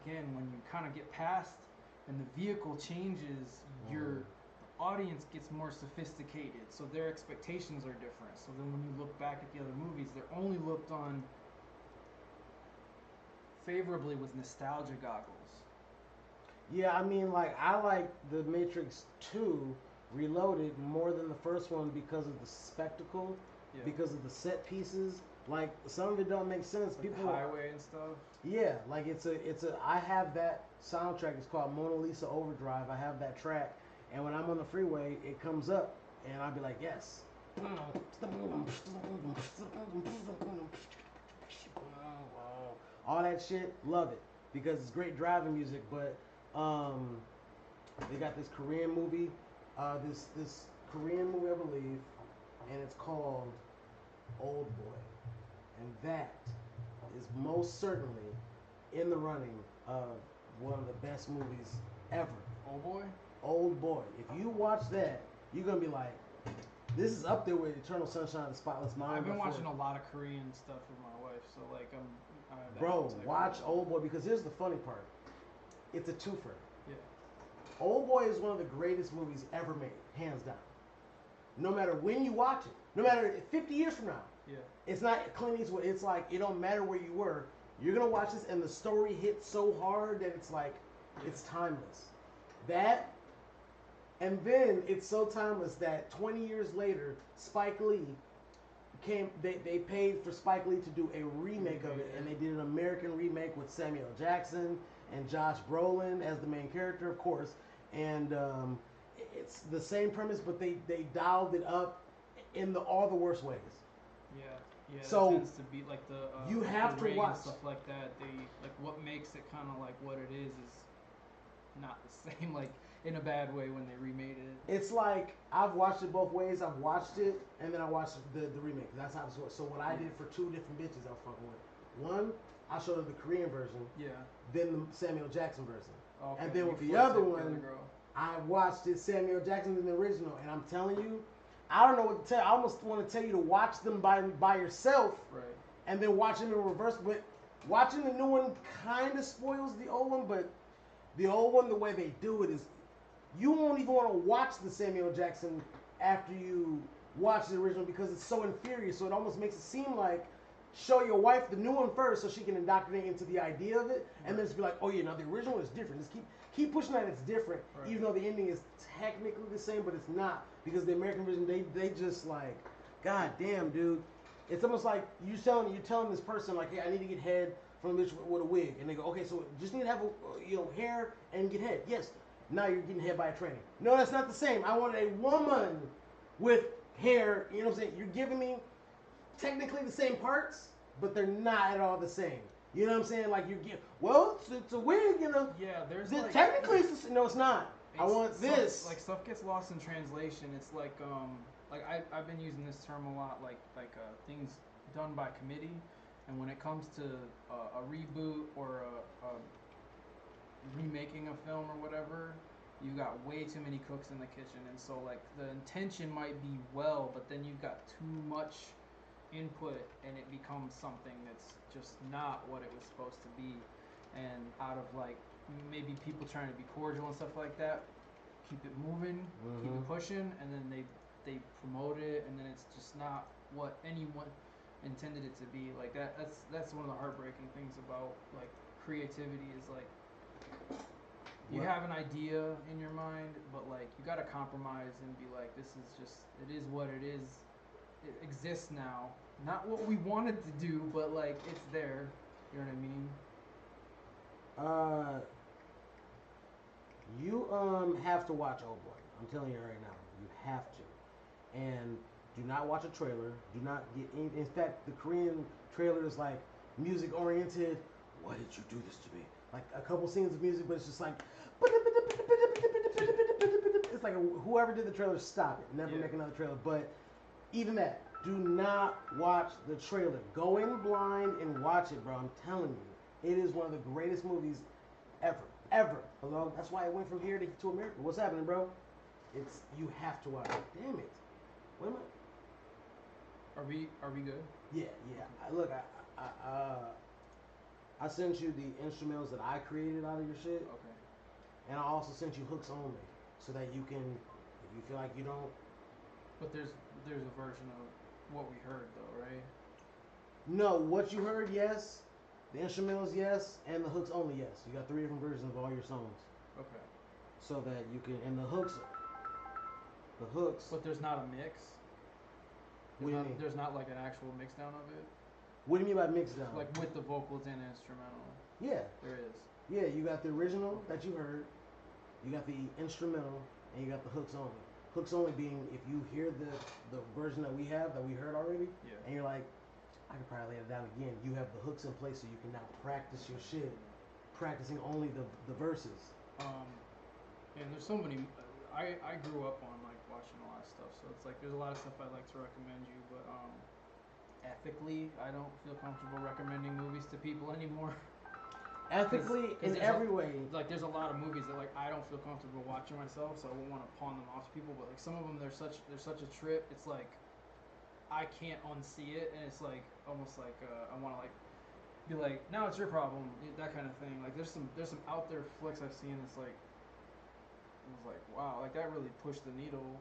again, when you kind of get past and the vehicle changes, your audience gets more sophisticated, so their expectations are different. So then when you look back at the other movies, they're only looked on favorably with nostalgia goggles.
yeah, I mean, like I like the Matrix 2 Reloaded more than the first one because of the spectacle,
Yeah.
because of the set pieces. Like some of it don't make sense.
Like
People,
the highway and stuff.
yeah, like it's a. I have that soundtrack. It's called Mona Lisa Overdrive. I have that track, and when I'm on the freeway, it comes up, and I'll be like, yes. All that shit, love it because it's great driving music. But they got this Korean movie, this Korean movie, I believe, and it's called Old Boy, and that is most certainly in the running of one of the best movies ever.
Oh boy.
Old Boy. If you watch that, you're gonna be like, this is up there with Eternal Sunshine of the Spotless Mind.
I've been
before.
watching a lot of Korean stuff with my wife, so like I have that
Bro,
appetite.
watch Old Boy because here's the funny part. It's a twofer.
Yeah.
Old Boy is one of the greatest movies ever made, hands down. No matter when you watch it, no matter 50 years from now,
Yeah.
it's not Clint Eastwood. It's like it don't matter where you were. You're gonna watch this, and the story hits so hard that it's like it's timeless. That And then it's so timeless that 20 years later, Spike Lee came. They paid for Spike Lee to do a remake of it, and they did an American remake with Samuel Jackson and Josh Brolin as the main character, of course. And it's the same premise, but they dialed it up in all the worst ways.
Yeah. Yeah,
So,
that tends to be like the
you have
the
to
ring
watch-
and stuff like that. They like what makes it kind of like what it is not the same. Like in a bad way when they remade it.
It's like I've watched it both ways. I've watched it and then I watched the remake. That's how it's works. So what I did for two different bitches I was fucking with. One, I showed her the Korean version,
Yeah.
then the Samuel Jackson version.
Okay.
And then
you
with the
flipped
other
it for
one,
girl.
I watched it Samuel Jackson in the original, and I'm telling you, I don't know what to tell. I almost want to tell you to watch them by yourself,
Right.
and then watch them in reverse. But watching the new one kind of spoils the old one. But the old one, the way they do it is, you won't even want to watch the Samuel Jackson after you watch the original because it's so inferior. So it almost makes it seem like show your wife the new one first so she can indoctrinate into the idea of it, and then just be like, oh yeah, no, the original is different. Just keep pushing that it's different,
Right.
even though the ending is technically the same, but it's not because the American version they just like, god damn, dude, it's almost like you're telling this person like, hey, I need to get head from a bitch with a wig, and they go, okay, so just need to have hair and get head. Yes, now you're getting head by a tranny. No, that's not the same. I wanted a woman with hair. You know what I'm saying? You're giving me technically the same parts, but they're not at all the same. You know what I'm saying? Like you get, well, it's a wig, you know.
Yeah. There's
This,
like
technically, no, it's not. I
it's
want
stuff-
this.
Like stuff gets lost in translation. It's like I've been using this term a lot. Like things done by committee, and when it comes to a reboot or a remaking a film or whatever, you got way too many cooks in the kitchen, and so like the intention might be well, but then you've got too much input, and it becomes something that's just not what it was supposed to be, and out of like maybe people trying to be cordial and stuff like that, keep it moving, keep it pushing, and then they promote it, and then it's just not what anyone intended it to be. Like that's one of the heartbreaking things about like creativity is like you
What?
have an idea in your mind, but like you gotta compromise and be like, this is just it is what it is. It exists now. Not what we wanted to do, but like it's there. You know what I mean?
You have to watch Oldboy. I'm telling you right now, you have to, and do not watch a trailer. Do not get in fact, the Korean trailer is like music oriented. Why did you do this to me? Like a couple scenes of music, but it's just like it's like whoever did the trailer, stop it. Never
Yeah.
make another trailer. But even that, do not watch the trailer. Go in blind and watch it, bro. I'm telling you, it is one of the greatest movies ever. Hello, that's why it went from here to America. What's happening, bro? It's you have to watch it. Damn it. What am I?
Are we good?
Yeah. Look, I sent you the instrumentals that I created out of your shit,
Okay.
and I also sent you hooks only, so that you can, if you feel like you don't.
But there's a version of what we heard though, right?
No, what you heard, yes. The instrumentals, yes, and the hooks only, yes. You got 3 different versions of all your songs,
Okay.
so that you can. And the hooks.
But there's not a mix.
What do you mean?
There's not like an actual mix down of it,
What do you mean by mix down?
like with the vocals and instrumental.
Yeah,
There is.
yeah. You got the original that you heard. You got the instrumental, and you got the hooks only. Hooks only being if you hear the version that we heard already,
Yeah.
and you're like, I could probably lay it down again. You have the hooks in place, so you can now practice your shit, practicing only the verses.
And there's so many. I grew up on like watching a lot of stuff, so it's like there's a lot of stuff I'd like to recommend you, but ethically, I don't feel comfortable recommending movies to people anymore.
Ethically,
'cause
in
there's
every way.
Like there's a lot of movies that like I don't feel comfortable watching myself, so I won't want to pawn them off to people. But like some of them, they're such a trip. It's like I can't unsee it, and it's like almost like I want to like be like, now it's your problem, that kind of thing. Like there's some out there flicks I've seen. It's like it was like wow, like that really pushed the needle.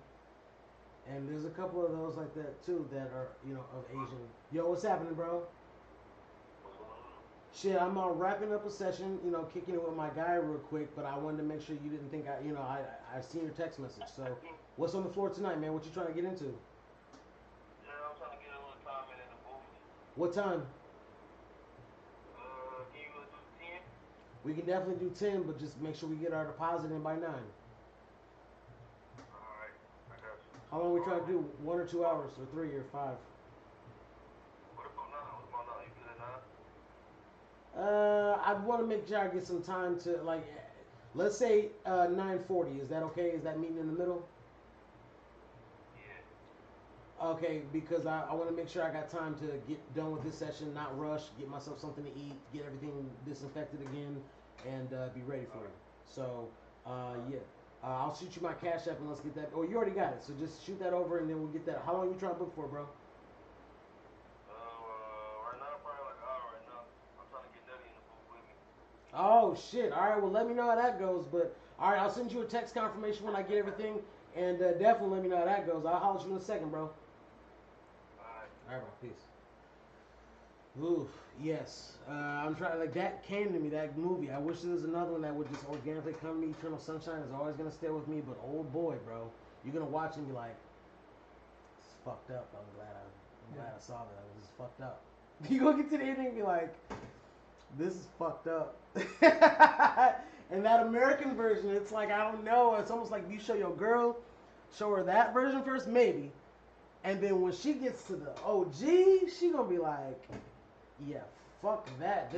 And there's a couple of those like that too that are of Asian. Yo, what's happening, bro? Shit, I'm wrapping up a session, you know, kicking it with my guy real quick, but I wanted to make sure you didn't think I seen your text message. So, what's on the floor tonight, man? What you trying to get into?
Yeah, I'm trying to get a little time in the booth.
What time?
Can you do 10?
We can definitely do 10, but just make sure we get our deposit in by 9.
Alright, I got you.
How long we trying to do? 1 or 2 hours, or 3 or 5?
What about now? What about now? You good at 9?
I want to make sure I get some time to, like, let's say 9:40. Is that okay? Is that meeting in the middle?
Yeah.
Okay, because I want to make sure I got time to get done with this session, not rush, get myself something to eat, get everything disinfected again, and be ready for it. So, yeah. I'll shoot you my Cash App and let's get that. Oh, you already got it. So just shoot that over and then we'll get that. How long are you trying to book for, bro?
Right now, probably like an hour right now. I'm trying to get Nelly in the booth with me.
Oh, shit. All right, well, let me know how that goes. But, all right, I'll send you a text confirmation when I get everything. And definitely let me know how that goes. I'll holler at you in a second, bro.
Alright.
All right, bro. Peace. Oof, yes. I'm trying, like, that came to me, that movie. I wish there was another one that would just organically come to me. Eternal Sunshine is always going to stay with me, but oh boy, bro. You're going to watch and be like, it's fucked up. I'm glad I saw that. This is fucked up. You go get to the ending and be like, this is fucked up. And that American version, it's like, I don't know. It's almost like you show your girl, show her that version first, maybe. And then when she gets to the OG, she gonna be like, yeah, fuck that.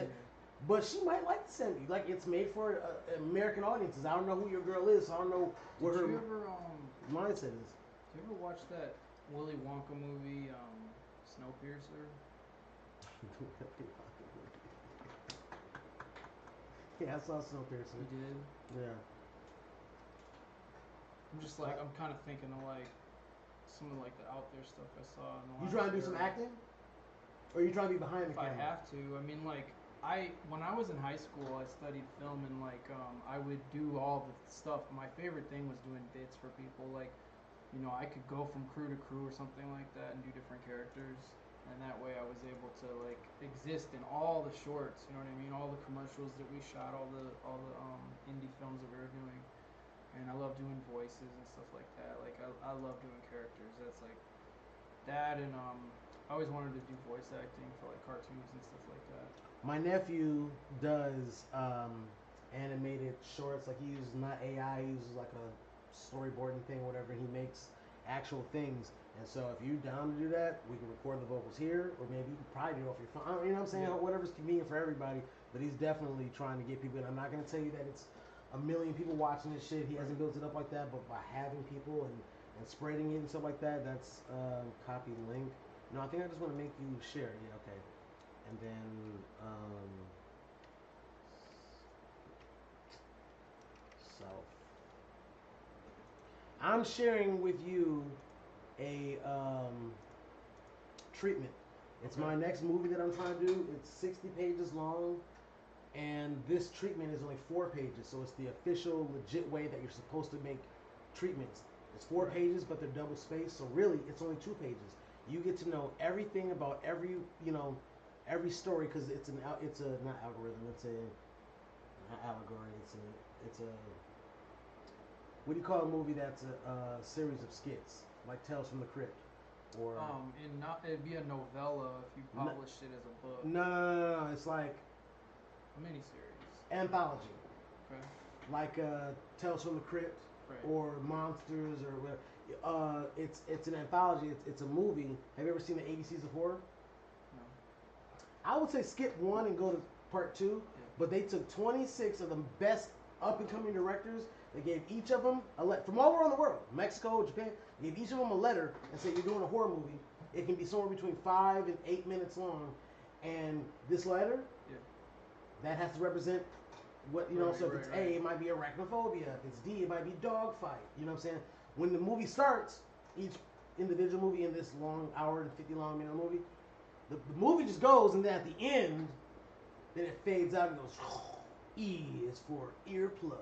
But she might like the semi. Like, it's made for American audiences. I don't know who your girl is, so I don't know what
Did
her
you ever
mindset is.
Did you ever watch that Willy Wonka movie, Snowpiercer?
Yeah, I saw Snowpiercer.
You did?
Yeah.
I'm just like, I'm kind of thinking of like some of like the out there stuff I saw in the
You
last
trying to do
year.
some acting? Or you trying to be behind the
If I
camera?
have to, I mean, like, when I was in high school, I studied film and like I would do all the stuff. My favorite thing was doing bits for people. Like, you know, I could go from crew to crew or something like that and do different characters. And that way I was able to like exist in all the shorts, you know what I mean? All the commercials that we shot, all the indie films that we were doing. And I love doing voices and stuff like that. Like I love doing characters. That's like that, and I always wanted to do voice acting for like cartoons and stuff like that.
My nephew does animated shorts. Like, he uses not AI, he uses like a storyboarding thing, whatever. He makes actual things. And so if you're down to do that, we can record the vocals here, or maybe you can probably do it off your phone. You know what I'm saying?
Yeah.
Whatever's convenient for everybody. But he's definitely trying to get people. And I'm not going to tell you that it's a million people watching this shit. He hasn't built it up like that. But by having people and spreading it and stuff like that, that's copy link. No, I think I just want to make you share. Yeah, okay. And then self. I'm sharing with you a treatment. It's
Okay.
my next movie that I'm trying to do. It's 60 pages long, and this treatment is only 4 pages. So it's the official, legit way that you're supposed to make treatments. It's 4
Right.
pages, but they're double spaced. So really, it's only 2 pages. You get to know everything about every story, because it's a not algorithm. It's a not allegory. It's a what do you call a movie that's a series of skits, like Tales from the Crypt, or
It'd be a novella if you published it as a book.
no, it's like
A miniseries.
anthology,
Okay.
like Tales from the Crypt
Right.
or Monsters or whatever. It's an anthology. It's a movie. Have you ever seen the ABCs of Horror?
No.
I would say skip 1 and go to part 2.
Yeah.
But they took 26 of the best up and coming directors. They gave each of them a letter from all around the world, Mexico, Japan. They gave each of them a letter and said, "You're doing a horror movie. It can be somewhere between 5 and 8 minutes long, and this letter,
Yeah.
that has to represent what you know.
Right,
so if
right,
it's
right.
A, it might be arachnophobia. If it's D, it might be dogfight. You know what I'm saying? When the movie starts, each individual movie in this long hour and 50 long minute movie, the movie just goes, and then at the end, then it fades out and goes. E is for earplug.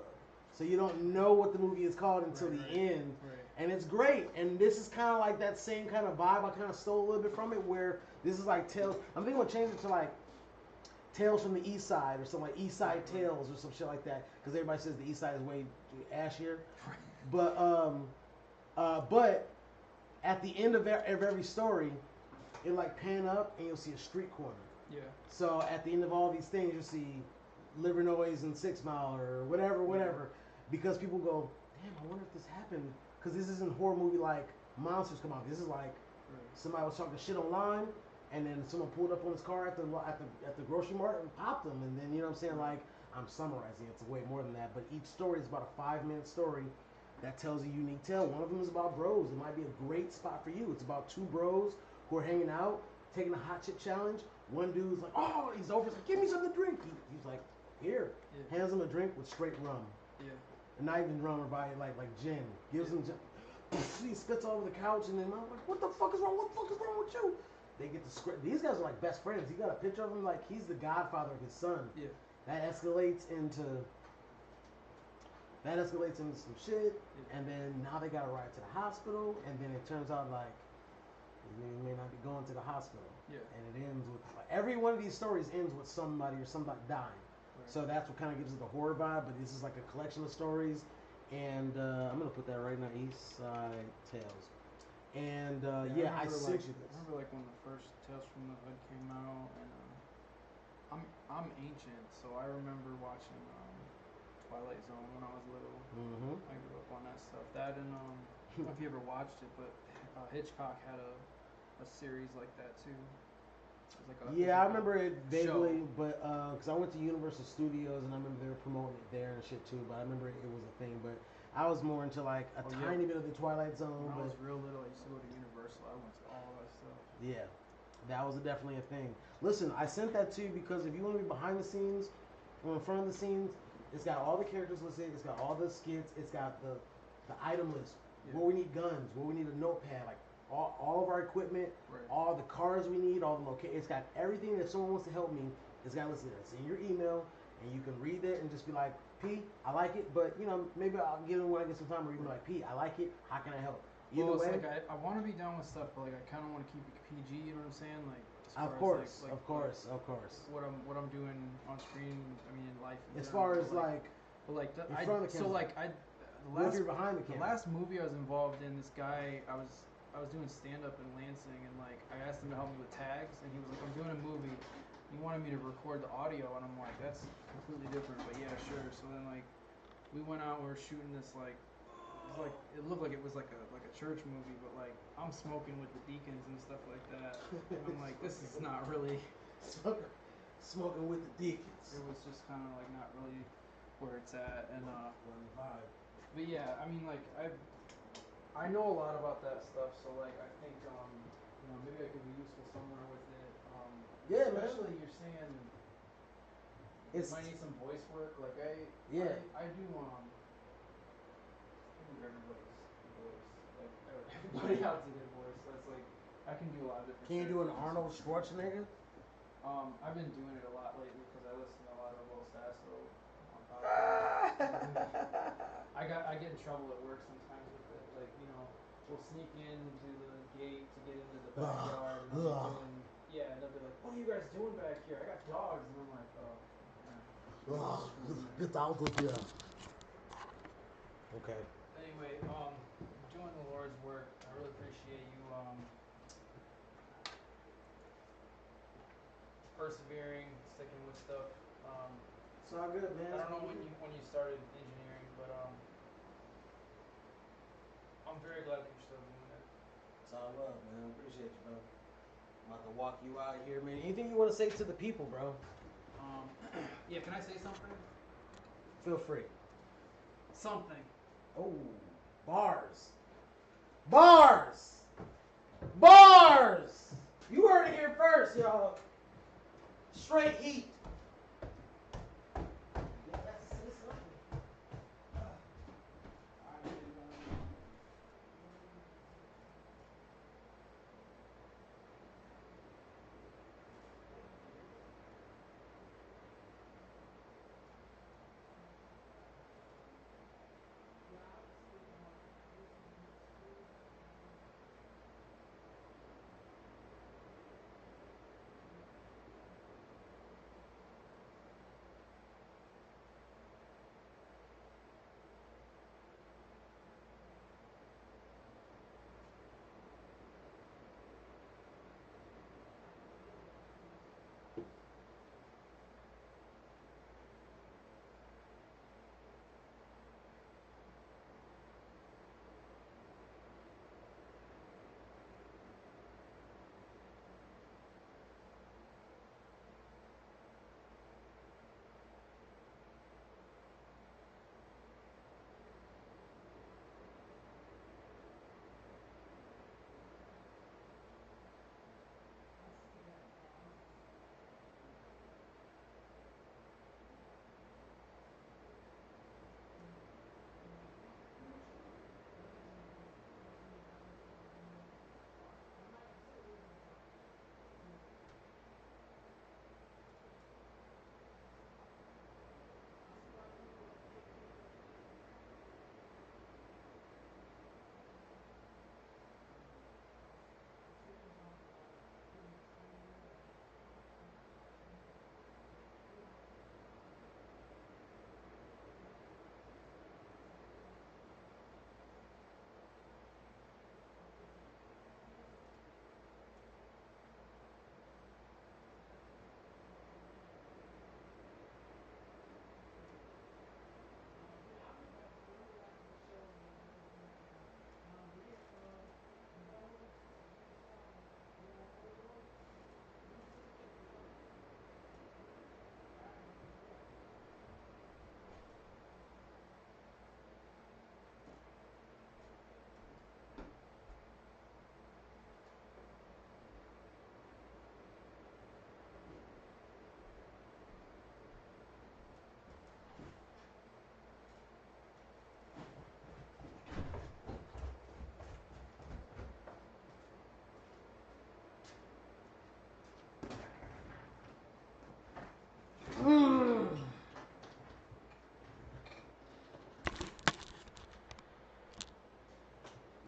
So you don't know what the movie is called until
Right,
the
right.
end.
Right.
And it's great. And this is kind of like that same kind of vibe. I kind of stole a little bit from it, where this is like Tales. I'm thinking we'll change it to like Tales from the East Side or something like East Side Tales or some shit like that. Because everybody says the East Side is way ashier. But at the end of every story, it like pan up and you'll see a street corner.
Yeah.
So at the end of all these things, you'll see Livernois and 6 Mile or whatever. Because people go, damn, I wonder if this happened. Because this isn't a horror movie like monsters come out. This is like somebody was talking shit online, and then someone pulled up on his car at the grocery mart and popped them. And then, you know what I'm saying? Like, I'm summarizing. It's way more than that. But each story is about a 5-minute story that tells a unique tale. One of them is about bros. It might be a great spot for you. It's about 2 bros who are hanging out, taking a hot chip challenge. One dude's like, oh, he's over. He's like, give me something to drink. He's like, here.
Yeah.
Hands him a drink with straight rum.
Yeah.
And not even rum or like gin. Gives him gin. He spits all over the couch, and then I'm like, what the fuck is wrong? What the fuck is wrong with you? They get the script. These guys are like best friends. He got a picture of him like he's the godfather of his son.
Yeah.
That escalates into some shit, and then now they got to ride to the hospital, and then it turns out like he may not be going to the hospital.
Yeah.
And it ends with like, every one of these stories ends with somebody or somebody dying.
Right.
So that's what kind of gives it the horror vibe. But this is like a collection of stories, and I'm gonna put that right now. East Side Tales. And I sent you this.
I remember like when the first Tales from the Hood came out, and I'm ancient, so I remember watching Twilight Zone when I was little.
Mm-hmm.
I grew up on that stuff. That and I don't know if you ever watched it, but Hitchcock had a series like that too. It was like
I remember it vaguely, but because I went to Universal Studios and I remember they were promoting it there and shit too. But I remember it was a thing. But I was more into like a tiny bit of the Twilight Zone.
When I
but
was real little, I used to go to Universal. I went to all that stuff.
yeah, that was definitely a thing. Listen, I sent that to you because if you want to be behind the scenes or in front of the scenes, it's got all the characters listed. It's got all the skits. It's got the item list.
Yeah.
Where we need guns. Where we need a notepad. Like all of our equipment.
Right.
All the cars we need. All the locations. It's got everything. If someone wants to help me, it's got listed there. It's in your email, and you can read it and just be like, P, I like it, but you know maybe I'll get it when I get some time. Or you can be like, P, I like it. How can I help? Either
Well, it's
way.
like I want to be down with stuff, but like I kind of want to keep it PG. You know what I'm saying? Like as
Of
far as,
course.
What I'm doing on screen. I mean, in life. In
As
general,
far as
but,
like
but like
in front of the
so
camera.
like
What if you're behind the
the
camera?
last movie I was involved in, this guy I was doing stand up in Lansing, and like I asked him to help me with tags, and he was like, I'm doing a movie. He wanted me to record the audio, and I'm like, that's completely different, but yeah, sure. So then like we went out, we were shooting this like. It looked like it was like a church movie, but like I'm smoking with the deacons and stuff like that. And I'm like, this is not really.
Smoking with the deacons.
It was just kind of like not really where it's at, and
Vibe.
but yeah, I mean like I know a lot about that stuff, so like I think you know maybe I could be useful somewhere with it.
Yeah, man.
Especially you're saying you
It's
might need some voice work. Like I do everybody's voice. Like everybody else is their voice. So it's like I can do a lot of different.
Can you do an
characters.
Arnold Schwarzenegger?
I've been doing it a lot lately because I listen to a lot of Will Sasso on I get in trouble at work sometimes with it. Like, you know, we'll sneak into the gate to get into the backyard. And they'll be and they'll be like, what are you guys doing back here? I got dogs. And I'm like, oh.
Get out of here. Okay.
Anyway, doing the Lord's work. I really appreciate you persevering, sticking with stuff.
It's all good, man.
I don't know when you started engineering, but I'm very glad that you're still doing it.
It's all love, man. Appreciate you, bro. I'm about to walk you out here, man. Anything you want to say to the people, bro?
Yeah, can I say something?
Feel free.
Something.
Oh, bars. Bars! Bars! You heard it here first, y'all. Straight heat.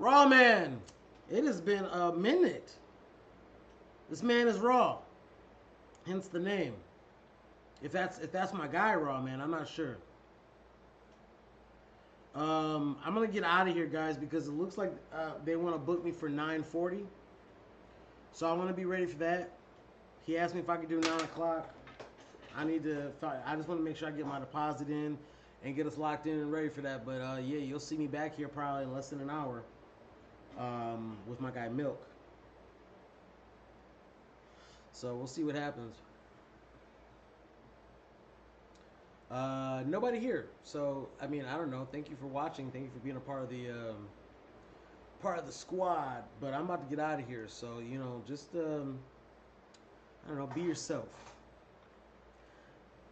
Raw man. It has been a minute. This man is Raw. Hence the name. If that's my guy, Raw man, I'm not sure. I'm gonna get out of here, guys, because it looks like they want to book me for 9:40. So I want to be ready for that. He asked me if I could do 9 o'clock. I just want to make sure I get my deposit in and get us locked in and ready for that. But yeah, you'll see me back here probably in less than an hour with my guy Milk. So we'll see what happens. Nobody here. So I mean, I don't know. Thank you for watching. Thank you for being a part of the squad. But I'm about to get out of here. So you know, just I don't know, be yourself.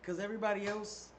Because everybody else